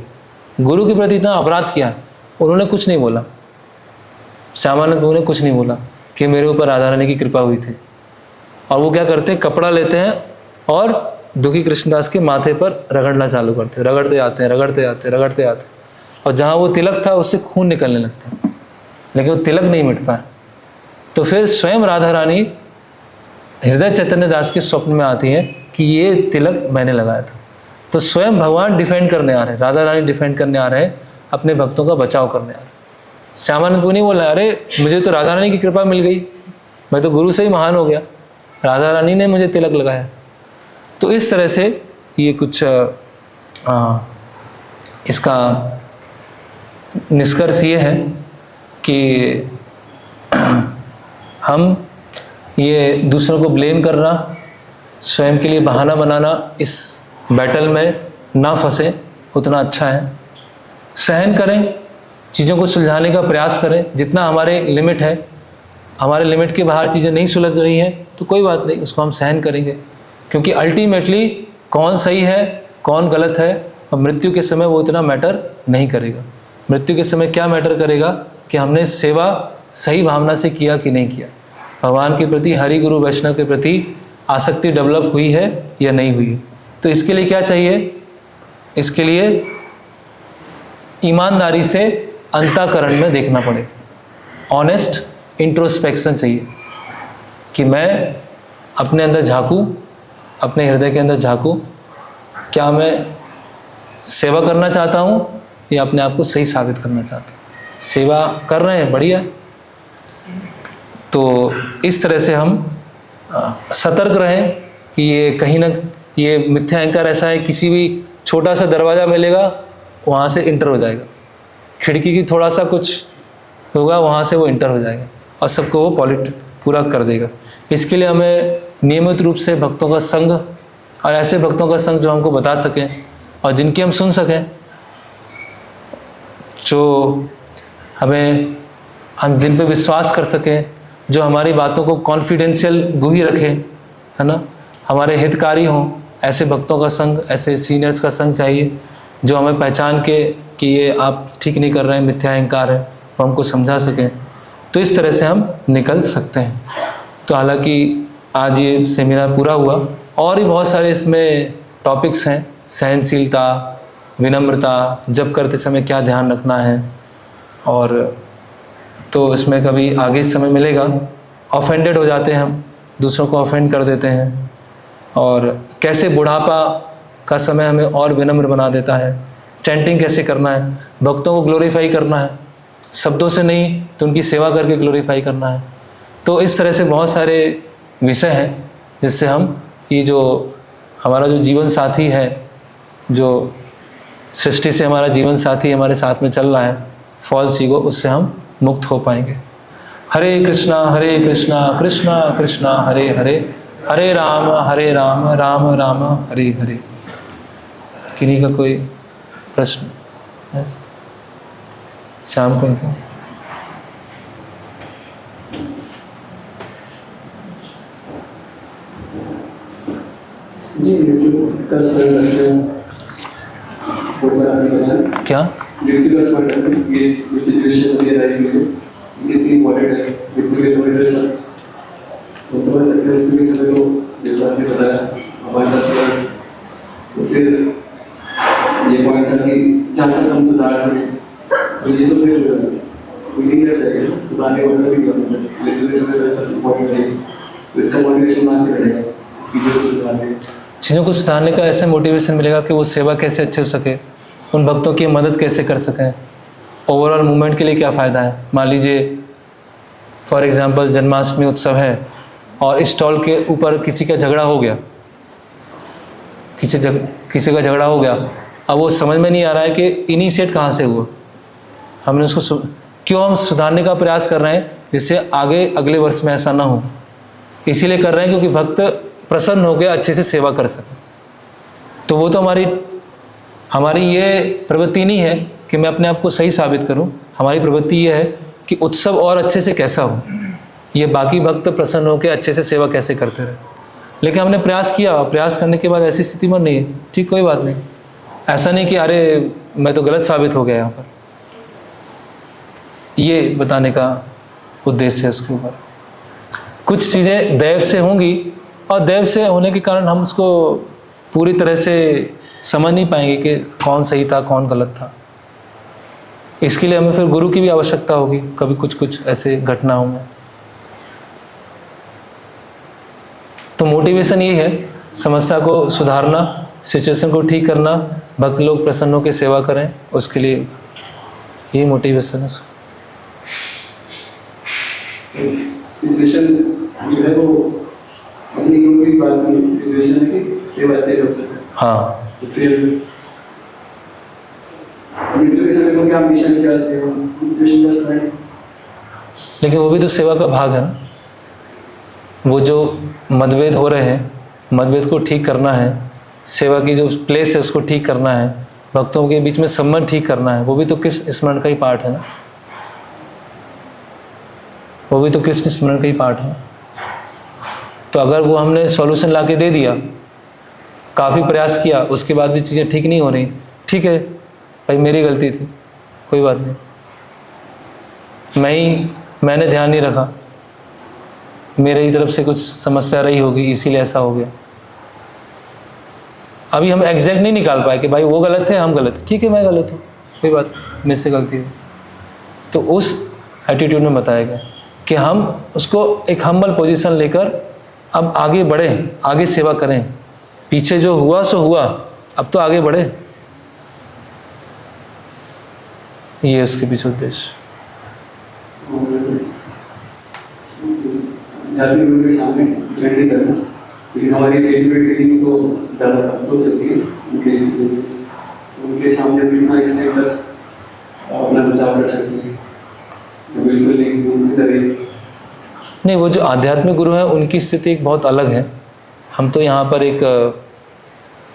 गुरु के प्रति इतना अपराध किया। उन्होंने कुछ नहीं बोला, श्यामानंद प्रभु ने कुछ नहीं बोला कि मेरे ऊपर राधा रानी की कृपा हुई थी। और वो क्या करते हैं, कपड़ा लेते हैं और दुखी कृष्णदास के माथे पर रगड़ना चालू करते हैं, रगड़ते आते हैं, रगड़ते आते हैं, रगड़ते आते हैं, और जहाँ वो तिलक था उससे खून निकलने लगता है, लेकिन वो तिलक नहीं मिटता है। तो फिर स्वयं राधा रानी हृदय चैतन्य दास के स्वप्न में आती है कि ये तिलक मैंने लगाया था। तो स्वयं भगवान डिफेंड करने आ रहे हैं, राधा रानी डिफेंड करने आ रहे हैं, अपने भक्तों का बचाव करने आ रहे हैं। श्यामानंद प्रभु नहीं बोला अरे मुझे तो राधा रानी की कृपा मिल गई, मैं तो गुरु से ही महान हो गया, राधा रानी ने मुझे तिलक लगाया। तो इस तरह से ये कुछ इसका निष्कर्ष ये है कि हम ये दूसरों को ब्लेम करना, स्वयं के लिए बहाना बनाना, इस बैटल में ना फंसे उतना अच्छा है। सहन करें, चीज़ों को सुलझाने का प्रयास करें जितना हमारे लिमिट है, हमारे लिमिट के बाहर चीज़ें नहीं सुलझ रही हैं तो कोई बात नहीं, उसको हम सहन करेंगे, क्योंकि अल्टीमेटली कौन सही है कौन गलत है और मृत्यु के समय वो इतना मैटर नहीं करेगा। मृत्यु के समय क्या मैटर करेगा कि हमने सेवा सही भावना से किया कि नहीं किया, भगवान के प्रति, हरि गुरु वैष्णव के प्रति आसक्ति डेवलप हुई है या नहीं हुई है। तो इसके लिए क्या चाहिए? इसके लिए ईमानदारी से अंतःकरण में देखना पड़ेगा, ऑनेस्ट इंट्रोस्पेक्शन चाहिए कि मैं अपने अंदर झांकूं, अपने हृदय के अंदर झांकूं, क्या मैं सेवा करना चाहता हूँ या अपने आप को सही साबित करना चाहता हूँ। सेवा कर रहे हैं, बढ़िया। तो इस तरह से हम सतर्क रहें कि ये कहीं ना, ये मिथ्या अहंकार ऐसा है, किसी भी छोटा सा दरवाज़ा मिलेगा वहाँ से इंटर हो जाएगा, खिड़की की थोड़ा सा कुछ होगा वहाँ से वो इंटर हो जाएगा और सबको वो पॉलिट पूरा कर देगा। इसके लिए हमें नियमित रूप से भक्तों का संग, और ऐसे भक्तों का संग जो हमको बता सकें और जिनकी हम सुन सकें, जो हमें, हम जिन पे विश्वास कर सकें, जो हमारी बातों को कॉन्फिडेंशियल गुही रखें, है ना, हमारे हितकारी हों, ऐसे भक्तों का संग, ऐसे सीनियर्स का संग चाहिए जो हमें पहचान के कि ये आप ठीक नहीं कर रहे हैं, मिथ्या अहंकार है, वो हमको समझा सकें। तो इस तरह से हम निकल सकते हैं। तो हालांकि आज ये सेमिनार पूरा हुआ, और भी बहुत सारे इसमें टॉपिक्स हैं, सहनशीलता, विनम्रता, जप करते समय क्या ध्यान रखना है, और तो इसमें कभी आगे समय मिलेगा। ऑफेंडेड हो जाते हैं हम, दूसरों को ऑफेंड कर देते हैं, और कैसे बुढ़ापा का समय हमें और विनम्र बना देता है, चैंटिंग कैसे करना है, भक्तों को ग्लोरीफाई करना है, शब्दों से नहीं तो उनकी सेवा करके ग्लोरीफाई करना है। तो इस तरह से बहुत सारे विषय हैं जिससे हम ये जो हमारा जो जीवन साथी है, जो सृष्टि से हमारा जीवन साथी हमारे साथ में चल रहा है, फॉल्स ईगो, उससे हम मुक्त हो पाएंगे। हरे कृष्णा कृष्णा कृष्णा हरे हरे, हरे राम राम राम हरे हरे। किन्हीं का कोई प्रश्न? यस, श्याम को क्या तो फिर ये पॉइंट था कि जहाँ तक हम सुधार सकें, तो ये तो फिर वीकनेस है, सुधारने का मतलब भी करना है, लेकिन समय वैसा इम्पोर्टेंट है, तो इसका मोटिवेशन वहाँ से मिलेगा चीज़ों को सुधारने। चीज़ों को सुधारने का ऐसे मोटिवेशन मिलेगा कि वो सेवा कैसे अच्छे हो सके, उन भक्तों की मदद कैसे कर सकें, ओवरऑल मूवमेंट के लिए क्या फ़ायदा है। मान लीजिए फॉर एग्जांपल जन्माष्टमी उत्सव है और स्टॉल के ऊपर किसी का झगड़ा हो गया, किसी का झगड़ा हो गया, अब वो समझ में नहीं आ रहा है कि इनिशिएट कहाँ से हुआ। हमने उसको क्यों हम सुधारने का प्रयास कर रहे हैं, जिससे आगे अगले वर्ष में ऐसा ना हो, इसीलिए कर रहे हैं क्योंकि भक्त प्रसन्न होकर अच्छे से सेवा कर सके। तो वो तो हमारी ये प्रवृत्ति नहीं है कि मैं अपने आप को सही साबित करूं, हमारी प्रवृत्ति ये है कि उत्सव और अच्छे से कैसा हो, ये बाकी भक्त प्रसन्न होकर अच्छे से सेवा कैसे करते रहे। लेकिन हमने प्रयास किया, प्रयास करने के बाद ऐसी स्थिति बन नहीं है, ठीक, कोई बात नहीं, ऐसा नहीं कि अरे मैं तो गलत साबित हो गया यहाँ पर, ये बताने का उद्देश्य है। उसके ऊपर कुछ चीज़ें दैव से होंगी और दैव से होने के कारण हम उसको पूरी तरह से समझ नहीं पाएंगे कि कौन सही था कौन गलत था। इसके लिए हमें फिर गुरु की भी आवश्यकता होगी, कभी कुछ ऐसे घटना होंगे। तो मोटिवेशन यही है, समस्या को सुधारना, सिचुएशन को ठीक करना, भक्त लोग प्रसन्न होकर सेवा करें, उसके लिए यही मोटिवेशन है। सिचुएशन जो है वो अपनी ग्रुप की बात में सिचुएशन है कि सेवा अच्छे हो सके। हाँ, तो फिर मृत्यु के समय को क्या मिशन क्या सेवा मोटिवेशन बस करें, लेकिन वो भी तो सेवा का भाग है ना। वो जो मतभेद हो रहे हैं, मतभेद को ठीक करना है, सेवा की जो प्लेस है उसको ठीक करना है, भक्तों के बीच में संबंध ठीक करना है, वो भी तो किस स्मरण का ही पार्ट है ना। वो भी तो कृष्ण स्मरण का ही पार्ट है। तो अगर वो हमने सॉल्यूशन ला के दे दिया, काफ़ी प्रयास किया, उसके बाद भी चीज़ें ठीक नहीं हो रही, ठीक है भाई मेरी गलती थी, कोई बात नहीं, मैंने ध्यान नहीं रखा, मेरे ही तरफ से कुछ समस्या रही होगी इसीलिए ऐसा हो गया। अभी हम एग्जैक्ट नहीं निकाल पाए कि भाई वो गलत है हम गलत है, ठीक है मैं गलत हूँ, कोई बात मेरे से गलती है। तो उस एटीट्यूड में बताया गया कि हम उसको एक हम्बल पोजीशन लेकर अब आगे बढ़ें, आगे सेवा करें, पीछे जो हुआ सो हुआ, अब तो आगे बढ़े, ये उसके पीछे उद्देश्य। के सामने डिफेंड नहीं करना, लेकिन हमारी डेली फीलिंग्स तो ज़्यादा तो चलती है उनके सामने भी इतना एक्सटेंड तक अपना बचाव कर सकते हैं, बिल्कुल नहीं उनकी तरह नहीं। वो जो आध्यात्मिक गुरु हैं उनकी स्थिति एक बहुत अलग है। हम तो यहाँ पर एक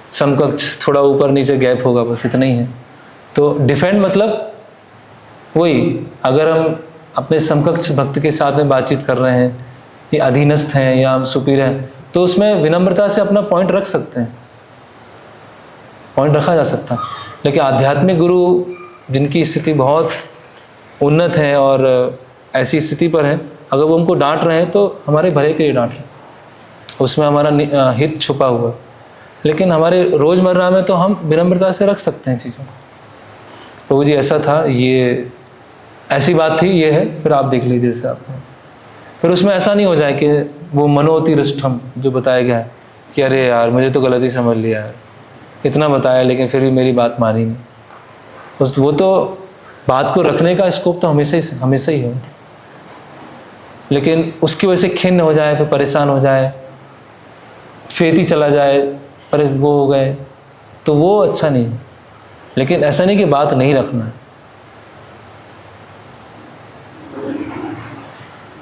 समकक्ष, थोड़ा ऊपर नीचे गैप होगा, बस इतना ही है। तो डिफेंड मतलब वही, अगर हम अपने समकक्ष भक्त के साथ में बातचीत कर रहे हैं, ये अधीनस्थ हैं या हम सुपीरियर हैं, तो उसमें विनम्रता से अपना पॉइंट रख सकते हैं, पॉइंट रखा जा सकता है। लेकिन आध्यात्मिक गुरु जिनकी स्थिति बहुत उन्नत है और ऐसी स्थिति पर है, अगर वो हमको डांट रहे हैं तो हमारे भले के लिए डांट रहे हैं, उसमें हमारा हित छुपा हुआ है। लेकिन हमारे रोज़मर्रा में तो हम विनम्रता से रख सकते हैं चीज़ों को। प्रभु जी ऐसा था, ये ऐसी बात थी, ये है, फिर आप देख लीजिए जैसे आपने। फिर उसमें ऐसा नहीं हो जाए कि वो मनोतिरष्ठम जो बताया गया है कि अरे यार मुझे तो गलती समझ लिया है, इतना बताया लेकिन फिर भी मेरी बात मानी नहीं। वो तो बात को रखने का स्कोप तो हमेशा ही है, लेकिन उसकी वजह से खिन्न हो जाए, फिर परेशान हो जाए, फेती चला जाए, पर वो हो गए, तो वो अच्छा नहीं। लेकिन ऐसा नहीं कि बात नहीं रखना है।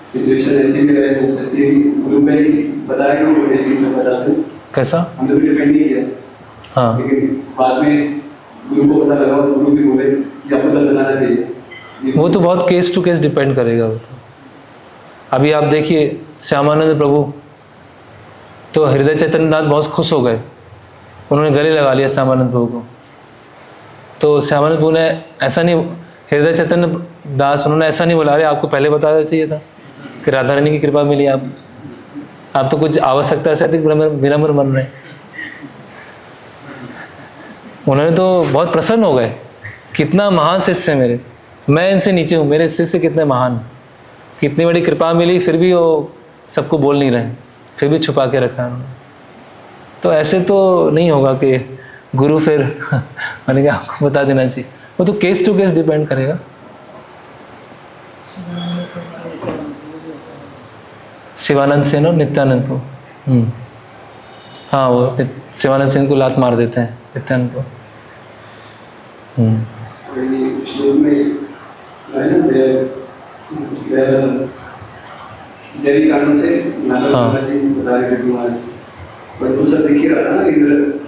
सिचुएशन ऐसी भी रह सकती है कि ग्रुप में ही बताया कि वो ये चीज़ बताते हैं, कैसा हमने भी डिफेंड नहीं किया, हाँ, लेकिन बाद में ग्रुप को पता लगा और ग्रुप भी बोले कि आपको तब बताना चाहिए। वो तो बहुत केस टू केस डिपेंड करेगा। वो तो अभी आप देखिए श्यामानंद प्रभु तो हृदय चैतन्य नाथ बहुत खुश हो गए, उन्होंने गले लगा लिया श्यामानंद प्रभु को। तो श्यामानंद प्रभु ने ऐसा नहीं, हृदय चैतन्य दास उन्होंने ऐसा नहीं बोला, अरे आपको पहले बताना चाहिए था कि राधा रानी की कृपा मिली, आप तो कुछ आवश्यकता से अधिक विनम्र बन रहे। उन्होंने तो बहुत प्रसन्न हो गए, कितना महान शिष्य है मेरे, मैं इनसे नीचे हूँ, मेरे शिष्य कितने महान, कितनी बड़ी कृपा मिली, फिर भी वो सबको बोल नहीं रहे, फिर भी छुपा के रखा उन्होंने। तो ऐसे तो नहीं होगा कि गुरु फिर मैंने कहा आपको बता देना चाहिए, वो तो केस टू केस डिपेंड करेगा। शिवानंद सेन और नित्यानंद को, हाँ वो शिवानंद सेन को लात मार देते हैं नित्यानंद को। देवी कानून से नागा जी बता रहे थे महाराज, पर दूसरा देख ही रहा था ना, इधर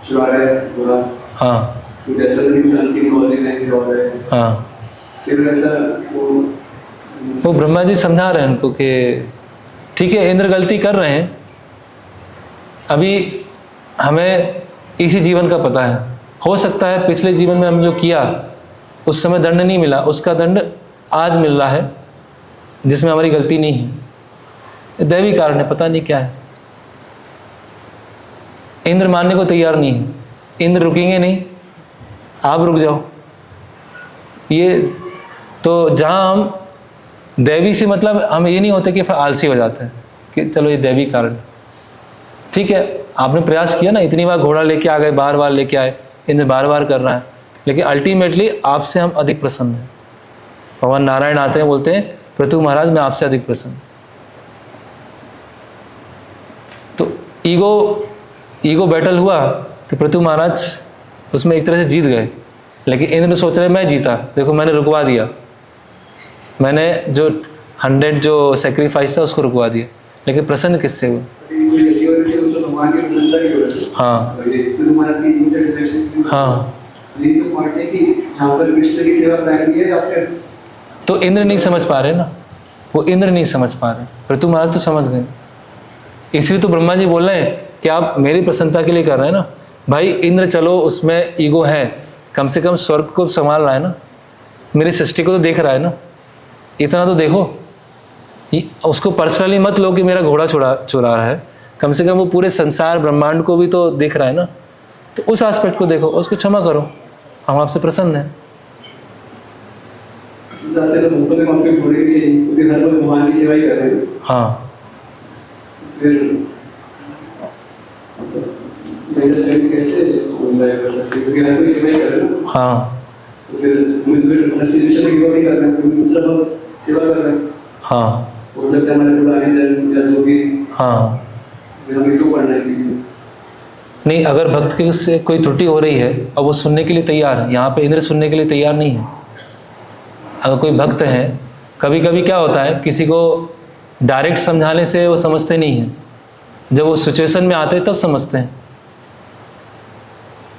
चुरा रहे बोला, हाँ तो जैसा नहीं चांसी की कॉलेज नहीं हो रहे, हाँ, फिर ऐसा वो ब्रह्मा जी समझा रहे हैं उनको कि ठीक है इंद्र गलती कर रहे हैं, अभी हमें इसी जीवन का पता है, हो सकता है पिछले जीवन में हम जो किया उस समय दंड नहीं मिला, उसका दंड आज मिल रहा है जिसमें हमारी गलती नहीं है, दैवी कारण है, पता नहीं क्या है। इंद्र मानने को तैयार नहीं है, इंद्र रुकेंगे नहीं, आप रुक जाओ। ये तो जहाँ हम दैवी से मतलब हम ये नहीं होते कि फिर आलसी हो जाते हैं कि चलो ये दैवी कारण, ठीक है आपने प्रयास किया ना, इतनी बार घोड़ा लेके आ गए, बार बार लेके आए, इंद्र बार बार कर रहा है, लेकिन अल्टीमेटली आपसे हम अधिक प्रसन्न हैं। भगवान नारायण आते हैं, बोलते हैं पृथु महाराज मैं आपसे अधिक प्रसन्न। तो ईगो बैटल हुआ तो पृथु महाराज उसमें एक तरह से जीत गए, लेकिन इंद्र सोच रहे मैं जीता, देखो मैंने रुकवा दिया, मैंने जो 100 जो सेक्रीफाइस था उसको रुकवा दिया, लेकिन प्रसन्न किससे हुआ? हाँ हाँ, तो इंद्र नहीं समझ पा रहे ना, वो इंद्र नहीं समझ पा रहे, पृथु महाराज तो समझ गए। इसलिए तो ब्रह्मा जी बोल रहे हैं कि आप मेरी प्रसन्नता के लिए कर रहे हैं ना भाई। इंद्र चलो उसमें ईगो है, कम से कम स्वर्ग को संभाल रहा है ना, मेरी सृष्टि को तो देख रहा है ना, इतना तो देखो। उसको पर्सनली मत लो कि मेरा घोड़ा चुरा रहा है, कम से कम वो पूरे संसार ब्रह्मांड को भी तो देख रहा है ना। तो उस एस्पेक्ट को देखो, उसको क्षमा करो, हम आपसे प्रसन्न हैं। हिसाब से तो भक्तों में माफी होनी भी चाहिए, क्योंकि हर लोग भगवान की सेवा ही कर रहे हैं। हाँ, फिर मेरा सेवा कैसे इसको एंजॉय कर सकते हैं, क्योंकि हर कोई सेवा ही कर रहा है ना। हाँ, तो फिर हर सिचुएशन में गिव अप नहीं कर रहे हैं, क्योंकि दूसरा भक्त सेवा कर रहे हैं। हाँ, हो सकता है हमारे पुराने जन्म होगी। हाँ, फिर हमें क्यों पढ़ना है इसी चीज़? नहीं, अगर भक्त के से कोई त्रुटि हो रही है और वो सुनने के लिए तैयार है, यहाँ पे इंद्र सुनने के लिए तैयार नहीं है। अगर कोई भक्त है, कभी कभी क्या होता है, किसी को डायरेक्ट समझाने से वो समझते नहीं हैं, जब वो सिचुएशन में आते हैं तब समझते हैं।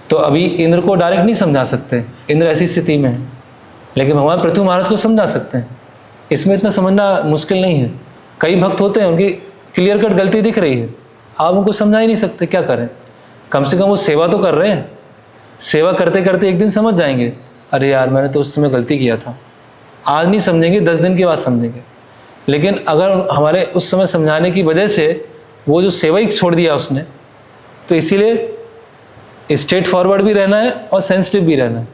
तो अभी इंद्र को डायरेक्ट नहीं समझा सकते, इंद्र ऐसी स्थिति में है, लेकिन भगवान पृथु महाराज को समझा सकते हैं। इसमें इतना समझना मुश्किल नहीं है। कई भक्त होते हैं उनकी क्लियर कट गलती दिख रही है, आप उनको समझा ही नहीं सकते, क्या करें। कम से कम वो सेवा तो कर रहे हैं, सेवा करते करते एक दिन समझ जाएंगे, अरे यार मैंने तो उस समय गलती किया था। आज नहीं समझेंगे, 10 दिन के बाद समझेंगे। लेकिन अगर हमारे उस समय समझाने की वजह से वो जो सेवा ही छोड़ दिया उसने, तो इसीलिए स्ट्रेट फॉरवर्ड भी रहना है और सेंसिटिव भी रहना है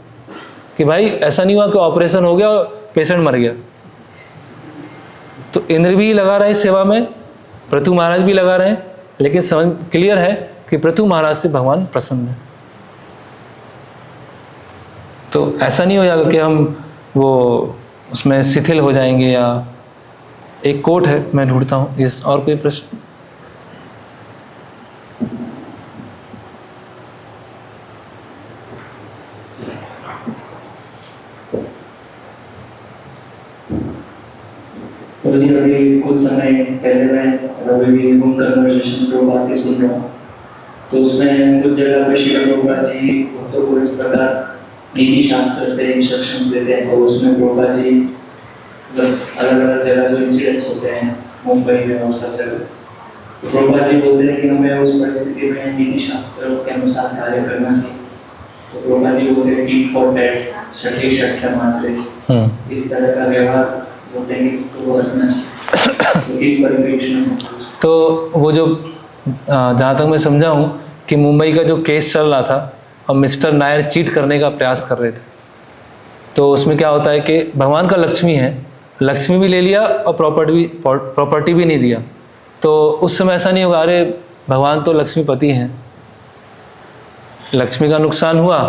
कि भाई ऐसा नहीं हुआ कि ऑपरेशन हो गया और पेशेंट मर गया। तो इंद्र भी लगा रहे सेवा में, पृथु महाराज भी लगा रहे हैं, लेकिन समझ क्लियर है कि पृथु महाराज से भगवान प्रसन्न है। तो ऐसा नहीं हो जाएगा कि हम वो उसमें शिथिल हो जाएंगे। या एक कोट है, मैं ढूंढता हूँ। यस, और कोई प्रश्न? अभी कुछ समय पहले मैं रवि कन्वर्सेशन जो बातें सुन रहा हूँ, तो उसमें कुछ जगह पे श्री प्रभुपाद जी भक्तों को इस प्रकार नीति शास्त्र से इंस्ट्रक्शन देते हैं। तो उसमें प्रभुपाद जी अलग अलग जगह जो इंसिडेंट्स होते हैं मुंबई में और सब जगह, तो प्रभुपाद जी बोलते हैं कि हमें उस परिस्थिति में नीति शास्त्र के अनुसार कार्य करना चाहिए। तो प्रभुपाद जी बोलते हैं टीट फॉर टैट, सठी शठ माचरे, इस तरह का व्यवहार बोलते हैं कि वो रखना चाहिए। तो इस परिप्रेक्ष्य में तो वो जो जहाँ तक मैं समझा हूँ कि मुंबई का जो केस चल रहा था और मिस्टर नायर चीट करने का प्रयास कर रहे थे, तो उसमें क्या होता है कि भगवान का लक्ष्मी है, लक्ष्मी भी ले लिया और प्रॉपर्टी भी नहीं दिया। तो उस समय ऐसा नहीं होगा अरे भगवान तो लक्ष्मीपति हैं, लक्ष्मी का नुकसान हुआ,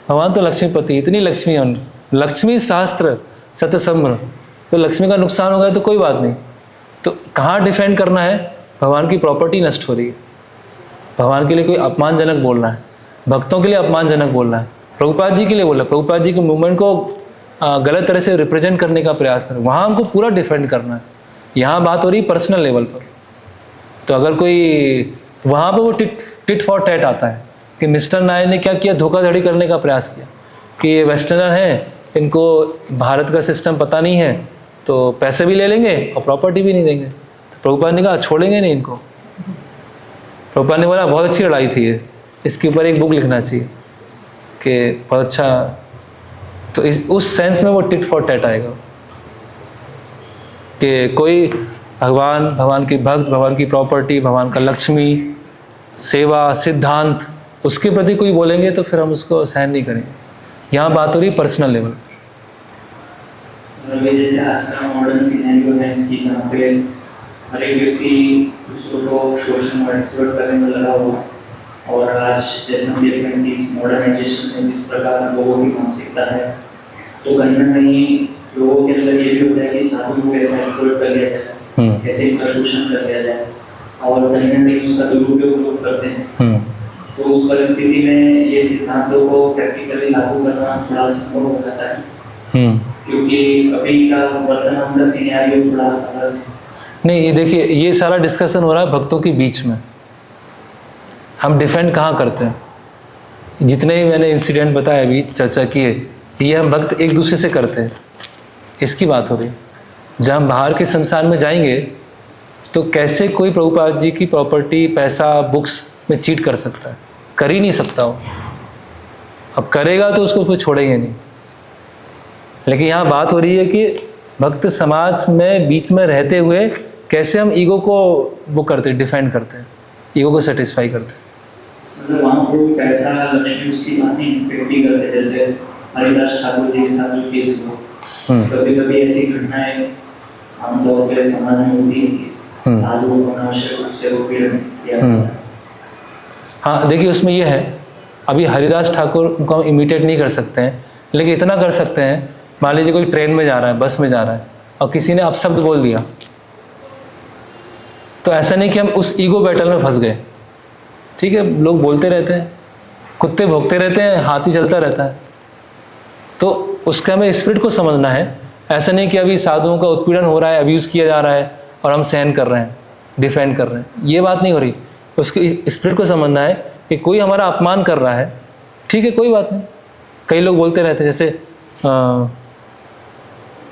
भगवान तो लक्ष्मीपति, इतनी लक्ष्मी है, लक्ष्मी शास्त्र सतसम्र, तो लक्ष्मी का नुकसान हो गया तो कोई बात नहीं। तो कहाँ डिफेंड करना है, भगवान की प्रॉपर्टी नष्ट हो रही है, भगवान के लिए कोई अपमानजनक बोलना है, भक्तों के लिए अपमानजनक बोलना है, प्रभुपाद जी के लिए बोला, प्रभुपाद जी के मूवमेंट को गलत तरह से रिप्रेजेंट करने का प्रयास करें, वहाँ हमको पूरा डिफेंड करना है। यहाँ बात हो रही पर्सनल लेवल पर। तो अगर कोई वहाँ पर वो टिट फॉर टैट आता है कि मिस्टर नायर ने क्या किया, धोखाधड़ी करने का प्रयास किया कि ये वेस्टर्नर हैं, इनको भारत का सिस्टम पता नहीं है, तो पैसे भी ले लेंगे और प्रॉपर्टी भी नहीं देंगे। तो प्रभुपाद ने कहा छोड़ेंगे नहीं इनको। प्रभुपाद ने बोला बहुत अच्छी लड़ाई थी ये, इसके ऊपर एक बुक लिखना चाहिए कि बहुत अच्छा। तो उस सेंस में वो टिट फॉर टैट आएगा कि कोई भगवान की भक्त, भगवान की प्रॉपर्टी, भगवान का लक्ष्मी, सेवा, सिद्धांत, उसके प्रति कोई बोलेंगे तो फिर हम उसको सहन नहीं करेंगे। यहाँ बात हो रही पर्सनल लेवल। जैसे आज का मॉडर्न सिनेरियो है कि जहाँ पे हर एक व्यक्ति दूसरों को शोषण और एक्सप्लॉइट करने में लगा हुआ है, और आज जैसे हम देख रहे हैं कि इस मॉडर्नाइजेशन में जिस प्रकार लोगों की मानसिकता है, तो कहीं ना कहीं लोगों के अंदर ये भी होता है कि साधु को कैसे एक्सप्लॉइट कर लिया जाए, कैसे इनका शोषण कर लिया जाए, और कहीं ना कहीं उसका दुरुपयोग लोग करते हैं। तो उस परिस्थिति में ये सिद्धांतों को प्रैक्टिकली लागू करना थोड़ा संभव हो जाता है, क्योंकि अभी का वर्तमान का सिनेरियो थोड़ा अलग। नहीं, ये देखिए, ये सारा डिस्कशन हो रहा है भक्तों के बीच में। हम डिफेंड कहाँ करते हैं? जितने ही मैंने इंसिडेंट बताया, अभी चर्चा की है, ये हम भक्त एक दूसरे से करते हैं, इसकी बात हो रही है। जब हम बाहर के संसार में जाएंगे तो कैसे कोई प्रभुपाद जी की प्रॉपर्टी, पैसा, बुक्स में चीट कर सकता है? कर ही नहीं सकता वो। अब करेगा तो उसको कोई छोड़ेंगे नहीं। लेकिन यहाँ बात हो रही है कि भक्त समाज में बीच में रहते हुए कैसे हम ईगो को वो करते हैं, डिफेंड करते हैं, ईगो को सेटिस्फाई करते हैं। मतलब वहाँ पर पैसा, लक्ष्मी उसकी बात नहीं इम्पेक्ट करते। जैसे हरिदास ठाकुर जी के साथ जो केस हुआ, कभी कभी ऐसी घटनाएं आमतौर पर समाज में होती है, साधुओं को अनावश्यक रूप से वो पीड़न किया जाता है। हाँ देखिए, उसमें ये है, अभी हरिदास ठाकुर को हम इमिटेट नहीं कर सकते हैं, लेकिन इतना कर सकते हैं, मान लीजिए कोई ट्रेन में जा रहा है, बस में जा रहा है, और किसी ने अपशब्द बोल दिया, तो ऐसा नहीं कि हम उस ईगो बैटल में फंस गए। ठीक है, लोग बोलते रहते हैं, कुत्ते भौंकते रहते हैं, हाथी चलता रहता है, तो उसका हमें स्पिरिट को समझना है। ऐसा नहीं कि अभी साधुओं का उत्पीड़न हो रहा है, अब्यूज़ किया जा रहा है और हम सहन कर रहे हैं, डिफेंड कर रहे हैं, ये बात नहीं हो रही। उसके स्पिरिट को समझना है कि कोई हमारा अपमान कर रहा है, ठीक है, कोई बात नहीं। कई लोग बोलते रहते हैं, जैसे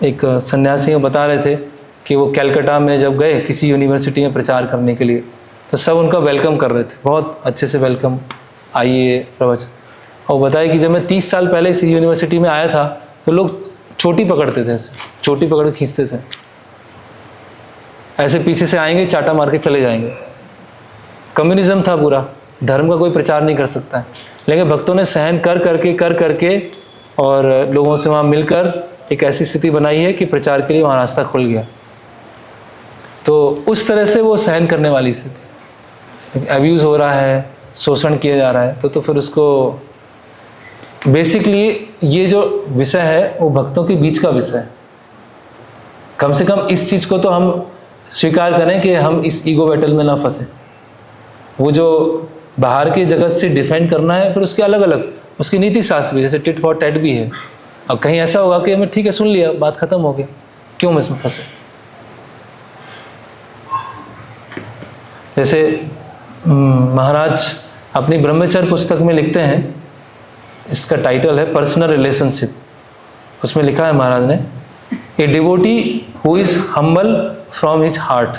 एक सन्यासी बता रहे थे कि वो कलकत्ता में जब गए किसी यूनिवर्सिटी में प्रचार करने के लिए, तो सब उनका वेलकम कर रहे थे, बहुत अच्छे से वेलकम, आइए प्रवचन। और बताया कि जब मैं 30 साल पहले इस यूनिवर्सिटी में आया था तो लोग चोटी पकड़ते थे, ऐसे चोटी पकड़ के खींचते थे, ऐसे पीछे से आएंगे, चाटा मार के चले जाएंगे। कम्युनिज्म था पूरा, धर्म का कोई प्रचार नहीं कर सकता है। लेकिन भक्तों ने सहन कर करके और लोगों से वहाँ मिलकर एक ऐसी स्थिति बनाई है कि प्रचार के लिए वहाँ रास्ता खुल गया। तो उस तरह से वो सहन करने वाली स्थिति, अब्यूज़ हो रहा है, शोषण किया जा रहा है, तो फिर उसको बेसिकली ये जो विषय है वो भक्तों के बीच का विषय है। कम से कम इस चीज़ को तो हम स्वीकार करें कि हम इस ईगो बैटल में ना फंसे। वो जो बाहर की जगत से डिफेंड करना है, फिर उसके अलग अलग उसकी नीति शास्त्र भी, जैसे टिट फॉर टैट भी है। अब कहीं ऐसा होगा कि हमें ठीक है, सुन लिया, बात खत्म हो गया, क्यों हम इसमें फंसे? जैसे महाराज अपनी ब्रह्मचर्य पुस्तक में लिखते हैं, इसका टाइटल है पर्सनल रिलेशनशिप। उसमें लिखा है महाराज ने, a devotee who is humble from his heart,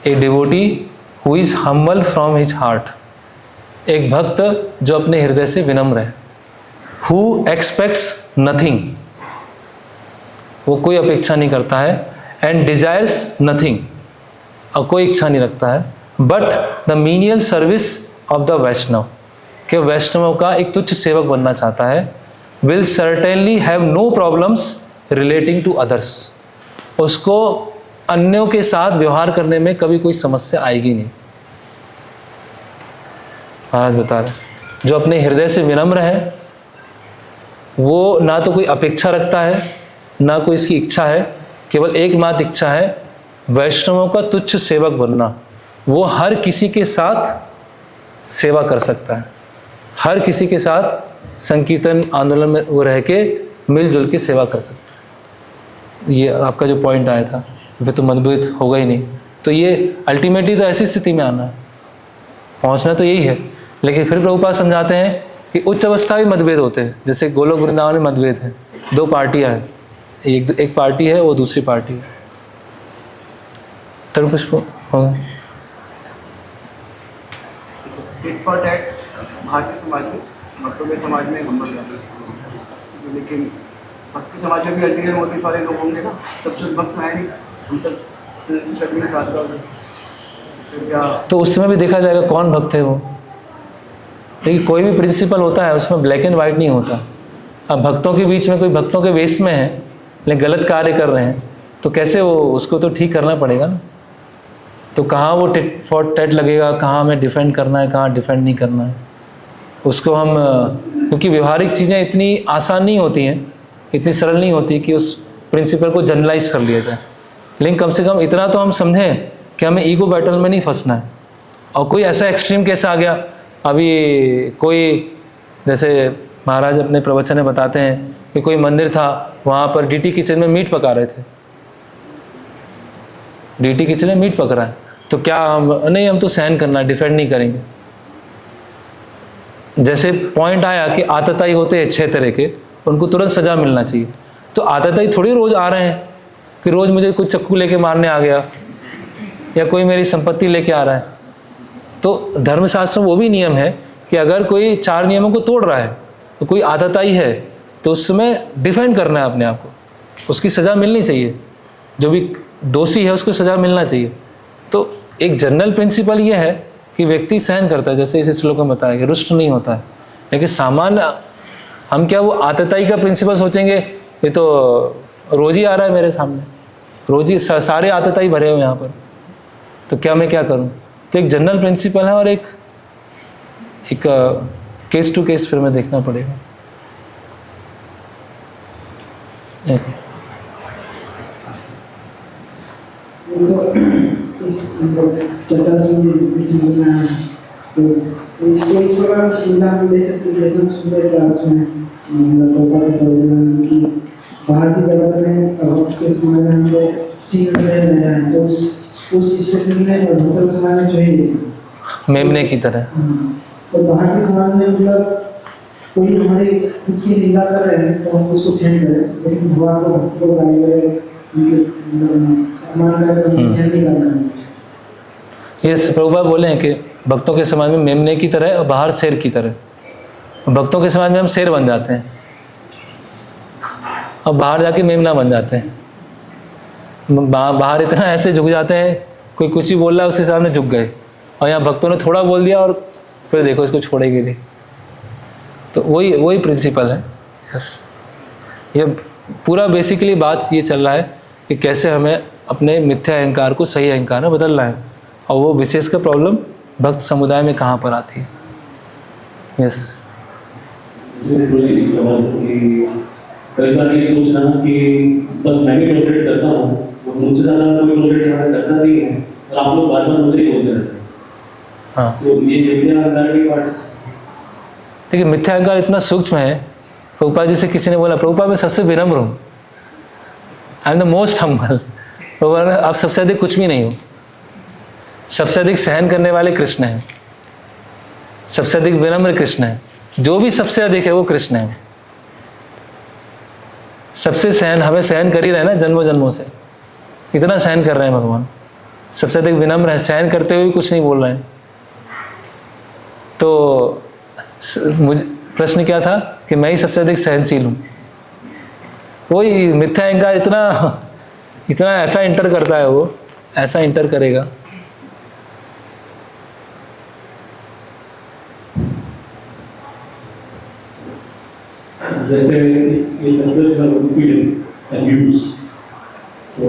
a devotee who is humble from his heart, एक भक्त जो अपने हृदय से विनम्र है। हु एक्सपेक्ट्स नथिंग, वो कोई अपेक्षा नहीं करता है, एंड डिजायर्स नथिंग, और कोई इच्छा नहीं रखता है, but the menial service of the Vaishnava, कि वैष्णवों का एक तुच्छ सेवक बनना चाहता है। Will certainly have no problems relating to others, उसको अन्यों के साथ व्यवहार करने में कभी कोई समस्या आएगी नहीं। महाराज बता रहे, जो अपने हृदय से विनम्र है, वो ना तो कोई अपेक्षा रखता है, ना कोई इसकी इच्छा है, केवल एकमात्र इच्छा है वैष्णवों का तुच्छ सेवक बनना। वो हर किसी के साथ सेवा कर सकता है, हर किसी के साथ संकीर्तन आंदोलन में वो रह के मिलजुल के सेवा कर सकता है। ये आपका जो पॉइंट आया था, फिर तो मतभेद होगा ही नहीं। तो ये अल्टीमेटली तो ऐसी स्थिति में आना है, पहुंचना तो यही है। लेकिन फिर प्रभुपाद समझाते हैं कि उच्च अवस्था भी मतभेद होते हैं। जैसे गोलोक वृंदावन में मतभेद है, दो पार्टियां हैं, एक पार्टी है, वो दूसरी पार्टी है। तर पुष्प होगा tit for tat Bharatiya Samaj में, भक्तों के समाज में हम बन जाते हैं, लेकिन भक्ति समाज में भी अल्टीमेट मोदी सारे लोग होंगे ना, सब शुद्ध भक्त है नहीं, हम सब के साथ का। तो उस समय भी देखा जाएगा कौन भक्त है वो। लेकिन कोई भी प्रिंसिपल होता है, उसमें ब्लैक एंड वाइट नहीं होता। अब भक्तों के बीच में कोई भक्तों के वेश में है लेकिन गलत कार्य कर रहे हैं, तो कैसे वो, उसको तो ठीक करना पड़ेगा ना। तो कहाँ वो टिट फॉर टैट लगेगा, कहाँ हमें डिफेंड करना है, कहाँ डिफेंड नहीं करना है, उसको हम, क्योंकि व्यवहारिक चीज़ें इतनी आसान नहीं होती हैं, इतनी सरल नहीं होती कि उस प्रिंसिपल को जनरलाइज कर लिया जाए। लेकिन कम से कम इतना तो हम समझें कि हमें ईगो बैटल में नहीं फंसना है। और कोई ऐसा एक्सट्रीम केस आ गया, अभी कोई, जैसे महाराज अपने प्रवचन में बताते हैं कि कोई मंदिर था, वहाँ पर डीटी किचन में मीट पका रहे थे, डीटी किचन में मीट पक रहा है, तो क्या हम नहीं, हम तो सहन करना, डिफेंड नहीं करेंगे। जैसे पॉइंट आया कि आतताई होते हैं 6 तरह के, उनको तुरंत सजा मिलना चाहिए। तो आतताई थोड़ी रोज़ आ रहे हैं कि रोज़ मुझे कुछ चक्कू लेके मारने आ गया या कोई मेरी संपत्ति लेके आ रहा है। तो धर्मशास्त्र में वो भी नियम है कि अगर कोई 4 नियमों को तोड़ रहा है तो कोई आतताई है तो उस समय डिफेंड करना है अपने आप को, उसकी सज़ा मिलनी चाहिए, जो भी दोषी है उसको सज़ा मिलना चाहिए। तो एक जनरल प्रिंसिपल ये है कि व्यक्ति सहन करता है, जैसे इस श्लोक में बताया कि रुष्ट नहीं होता है। लेकिन सामान्य हम क्या वो आतताई का प्रिंसिपल सोचेंगे, ये तो रोज़ ही आ रहा है मेरे सामने, रोज़ ही सारे आतताई भरे हुए यहाँ पर, तो क्या मैं क्या करूँ। तो एक जनरल प्रिंसिपल है और एक केस टू केस फिर में देखना पड़ेगा। चर्चा से इस में तो इस प्रकार शिमला में ले सकते हैं, जैसे हम सुंदर क्लास में कि बाहर की जगत में भक्त के समाज में हम लोग सीख रहे हैं, तो उस स्थिति में भक्त समाज में जो है जैसे मेमने की तरह, तो बाहर के समाज में मतलब कोई हमारे खुद की निंदा कर रहे हैं तो हम उसको सहन करें, लेकिन भगवान को भक्त को गाली करें, अपमान करें तो सहन नहीं करना चाहिए। ये प्रभुपाद बोले हैं कि भक्तों के समाज में मेमने की तरह और बाहर शेर की तरह। भक्तों के समाज में हम शेर बन जाते हैं और बाहर जाके मेमना बन जाते हैं। बाहर इतना ऐसे झुक जाते हैं, कोई कुछ ही बोल रहा है उसके सामने झुक गए, और यहाँ भक्तों ने थोड़ा बोल दिया और फिर देखो इसको छोड़ेगी नहीं। तो वही प्रिंसिपल है। यस, ये पूरा बेसिकली बात ये चल रहा है कि कैसे हमें अपने मिथ्या अहंकार को सही अहंकार में बदलना है, और वो विशेषकर प्रॉब्लम भक्त समुदाय में कहाँ पर आती है। यस, इसमें सवाल कि कई बार ये सोचना कि बस मैं भी टॉलरेट करता हूँ, मुझसे ज़्यादा कोई टॉलरेट यहाँ करता नहीं है, और आप लोग बार बार मुझे ही बोलते रहते हैं। हाँ, तो ये मिथ्या अहंकार की बात। देखिए मिथ्या अहंकार इतना सूक्ष्म है। प्रभुपाद जी से किसी ने बोला, प्रभुपाद मैं सबसे विनम्र हूँ, I am the most humble. Prabhupada आप सबसे अधिक कुछ भी नहीं हो, सबसे अधिक सहन करने वाले कृष्ण हैं, सबसे अधिक विनम्र कृष्ण है, जो भी सबसे अधिक है वो कृष्ण है। सबसे सहन, हमें सहन कर ही रहे ना जन्मों जन्मों से, इतना सहन कर रहे हैं भगवान। सबसे अधिक विनम्र है, सहन करते हुए भी कुछ नहीं बोल रहे हैं। तो मुझे प्रश्न क्या था कि मैं ही सबसे अधिक सहनशील हूँ। वही मिथ्या अहंकार इतना ऐसा इंटर करता है, वो ऐसा इंटर करेगा। जैसे ये शब्द का उत्पीड़न अब्यूज, तो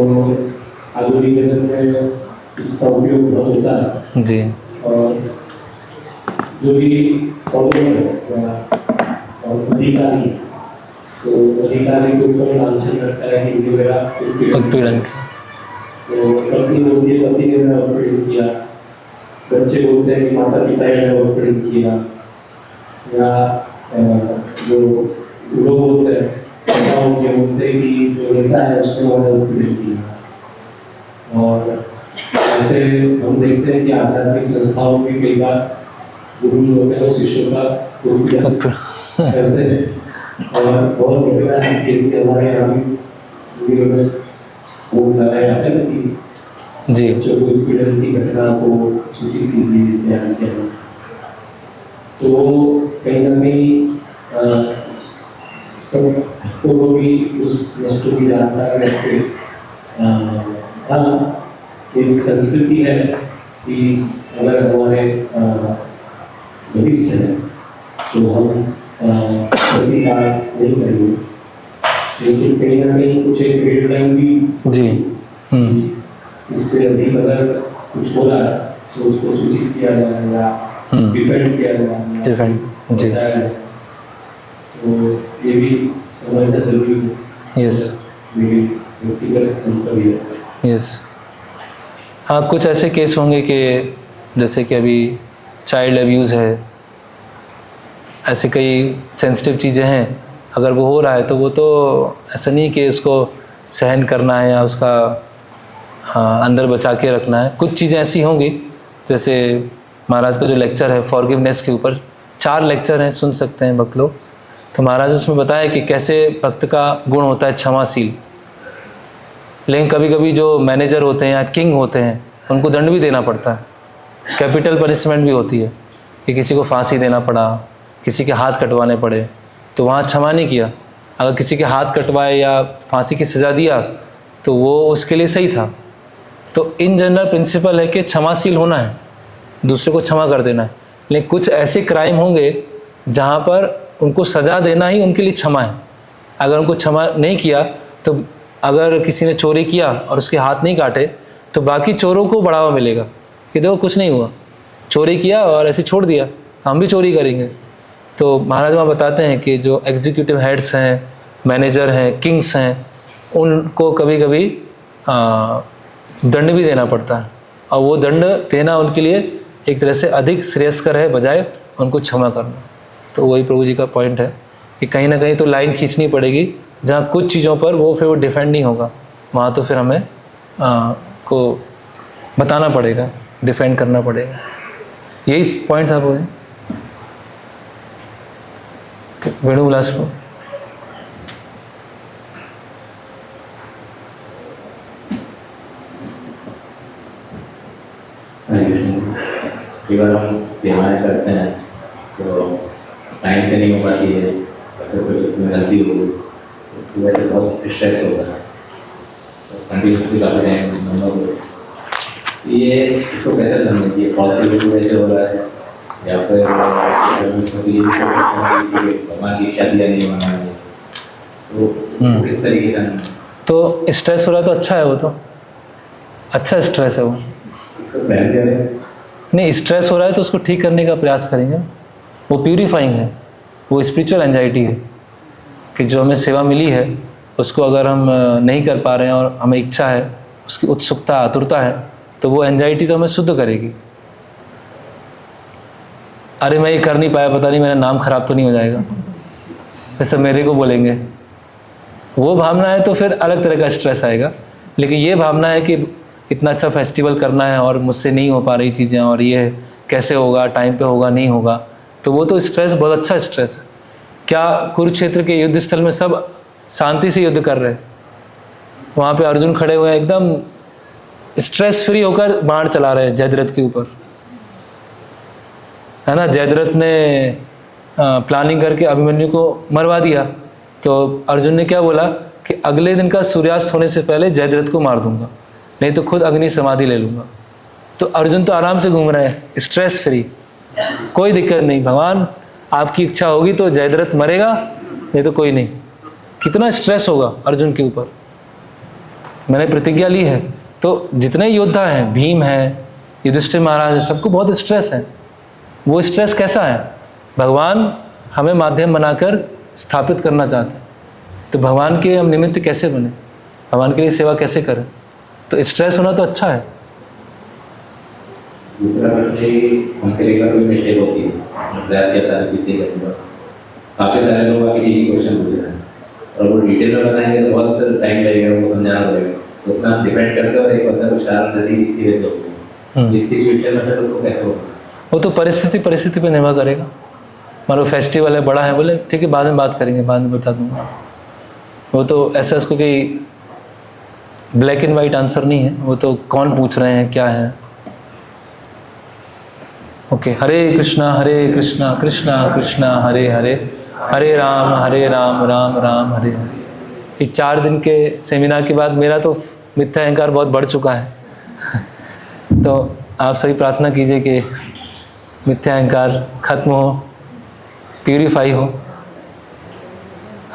आधुनिक जगत में इसका उपयोग बहुत होता है। जी, और जो भी फॉलोअर है और अधिकारी, तो अधिकारी के ऊपर लांछन करता है कि ये मेरा उत्पीड़न। तो पत्नी बोलती है पति ने मेरा उत्पीड़न किया, बच्चे बोलते हैं कि माता पिता ने मेरा उत्पीड़न किया, या जो लोग बोलते हैं के बोलते हैं कि जो नेता है उसने मेरा उत्पीड़न किया। और ऐसे हम देखते हैं कि आध्यात्मिक संस्थाओं में कई बार गुरु जो होते हैं वो शिष्यों का उत्पीड़न करते हैं। और बहुत बड़ा केस हमारे यहाँ भी वो बताया जाता है कि जी, जो उत्पीड़न की घटना को सूचित की गई बयान किया, तो कहीं ना कहीं सबको भी उस वस्तु की जानकारी रखते। हाँ, एक संस्कृति है कि अगर हमारे भविष्य है तो हम प्रतिकार नहीं करेंगे, लेकिन कहीं ना कहीं कुछ एक गाइडलाइन भी जी, इससे अधिक अगर कुछ हो रहा है तो उसको सूचित किया जाए या डिफेंड किया जाए, डिफेंड। जी, तो ये भी समझना जरूरी है। यस, मेरी व्यक्तिगत मंतव्य है। यस। हाँ, कुछ ऐसे केस होंगे कि जैसे कि अभी चाइल्ड अब्यूज़ है, ऐसे कई सेंसिटिव चीज़ें हैं। अगर वो हो रहा है तो वो तो ऐसा नहीं कि उसको सहन करना है या उसका अंदर बचा के रखना है। कुछ चीज़ें ऐसी होंगी, जैसे महाराज का जो लेक्चर है फॉरगिवनेस के ऊपर, 4 लेक्चर हैं, सुन सकते हैं भक्त लोग। तो महाराज उसमें बताया कि कैसे भक्त का गुण होता है क्षमाशील। लेकिन कभी कभी जो मैनेजर होते हैं या किंग होते हैं उनको दंड भी देना पड़ता है, कैपिटल पनिशमेंट भी होती है कि किसी को फांसी देना पड़ा, किसी के हाथ कटवाने पड़े, तो वहाँ क्षमा नहीं किया। अगर किसी के हाथ कटवाए या फांसी की सज़ा दिया तो वो उसके लिए सही था। तो इन जनरल प्रिंसिपल है कि क्षमाशील होना है, दूसरे को क्षमा कर देना है। लेकिन कुछ ऐसे क्राइम होंगे जहाँ पर उनको सज़ा देना ही उनके लिए क्षमा है। अगर उनको क्षमा नहीं किया तो अगर किसी ने चोरी किया और उसके हाथ नहीं काटे तो बाकी चोरों को बढ़ावा मिलेगा कि देखो कुछ नहीं हुआ, चोरी किया और ऐसे छोड़ दिया, हम भी चोरी करेंगे। तो महाराज वहाँ बताते हैं कि जो एग्जीक्यूटिव हेड्स हैं, मैनेजर हैं, किंग्स हैं, उनको कभी कभी दंड भी देना पड़ता है, और वो दंड देना उनके लिए एक तरह से अधिक श्रेयस्कर है बजाय उनको क्षमा करना। तो वही प्रभु जी का पॉइंट है कि कहीं ना कहीं तो लाइन खींचनी पड़ेगी, जहाँ कुछ चीज़ों पर वो फिर वो डिफेंड नहीं होगा, वहाँ तो फिर हमें को बताना पड़ेगा, डिफेंड करना पड़ेगा। यही पॉइंट था वो। वेणु बिलासपुर। कई बार हम सेवाएं करते हैं तो टाइम से नहीं हो पाती है, तो कुछ उसमें गलती हो गई, उसकी वजह से बहुत स्ट्रेस होता है, कंटिन्यूसली करते हैं। ये इसको कैसे समझिए, पॉसिबिलिटी वजह हो रहा है या फिर भगवान की इच्छा दिया नहीं होना है, तो किस तरीके का? तो स्ट्रेस हो रहा है तो अच्छा है, वो तो अच्छा स्ट्रेस है वो। नहीं, स्ट्रेस हो रहा है तो उसको ठीक करने का प्रयास करेंगे, वो प्यूरीफाइंग है, वो स्पिरिचुअल एंजाइटी है कि जो हमें सेवा मिली है उसको अगर हम नहीं कर पा रहे हैं और हमें इच्छा है, उसकी उत्सुकता आतुरता है, तो वो एंजाइटी तो हमें शुद्ध करेगी। अरे मैं ये कर नहीं पाया, पता नहीं मेरा नाम खराब तो नहीं हो जाएगा, वैसे मेरे को बोलेंगे, वो भावना है तो फिर अलग तरह का स्ट्रेस आएगा। लेकिन ये भावना है कि इतना अच्छा फेस्टिवल करना है और मुझसे नहीं हो पा रही चीज़ें, और ये कैसे होगा, टाइम पे होगा नहीं होगा, तो वो तो स्ट्रेस बहुत अच्छा स्ट्रेस है। क्या कुरुक्षेत्र के युद्ध स्थल में सब शांति से युद्ध कर रहे हैं, वहाँ पे अर्जुन खड़े हुए हैं एकदम स्ट्रेस फ्री होकर बाण चला रहे हैं जयद्रथ के ऊपर, है ना। जयद्रथ ने प्लानिंग करके अभिमन्यु को मरवा दिया, तो अर्जुन ने क्या बोला कि अगले दिन का सूर्यास्त होने से पहले जयद्रथ को मार दूंगा, नहीं तो खुद अग्नि समाधि ले लूँगा। तो अर्जुन तो आराम से घूम रहे हैं, स्ट्रेस फ्री, कोई दिक्कत नहीं, भगवान आपकी इच्छा होगी तो जयद्रथ मरेगा, नहीं तो कोई नहीं। कितना स्ट्रेस होगा अर्जुन के ऊपर, मैंने प्रतिज्ञा ली है। तो जितने योद्धा हैं, भीम है, युधिष्ठिर महाराज है, सबको बहुत स्ट्रेस है। वो स्ट्रेस कैसा है? भगवान हमें माध्यम बनाकर स्थापित करना चाहते हैं, तो भगवान के हम निमित्त कैसे बने, भगवान के लिए सेवा कैसे करें, तो स्ट्रेस होना तो अच्छा है। दूसरा हमसे लेकर कोई मिस्टेक होती है, प्रयास किया था जीतने का, काफ़ी सारे लोग आके यही क्वेश्चन पूछ रहे हैं और वो डिटेल में बताएंगे तो बहुत टाइम लगेगा, वो समझाना पड़ेगा, तो उतना डिपेंड करते हो एक बंदा कुछ कारण नहीं दिखती है तो जितनी सिचुएशन में चलो तो कैसे होगा, वो तो परिस्थिति पे निर्भर करेगा। मान लो फेस्टिवल है, बड़ा है, बोले ठीक है बाद में बात करेंगे, बाद में बता दूंगा। वो तो ऐसा उसको कोई ब्लैक एंड वाइट आंसर नहीं है, वो तो कौन पूछ रहे हैं क्या है। ओके, हरे कृष्णा कृष्णा कृष्णा हरे हरे, हरे राम राम राम हरे हरे। ये 4 दिन के सेमिनार के बाद मेरा तो मिथ्या अहंकार बहुत बढ़ चुका है तो आप सभी प्रार्थना कीजिए कि मिथ्या अहंकार खत्म हो, प्यूरिफाई हो।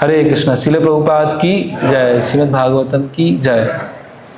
हरे कृष्णा। श्रील प्रभुपाद की जय, श्रीमद् भागवतम की जय।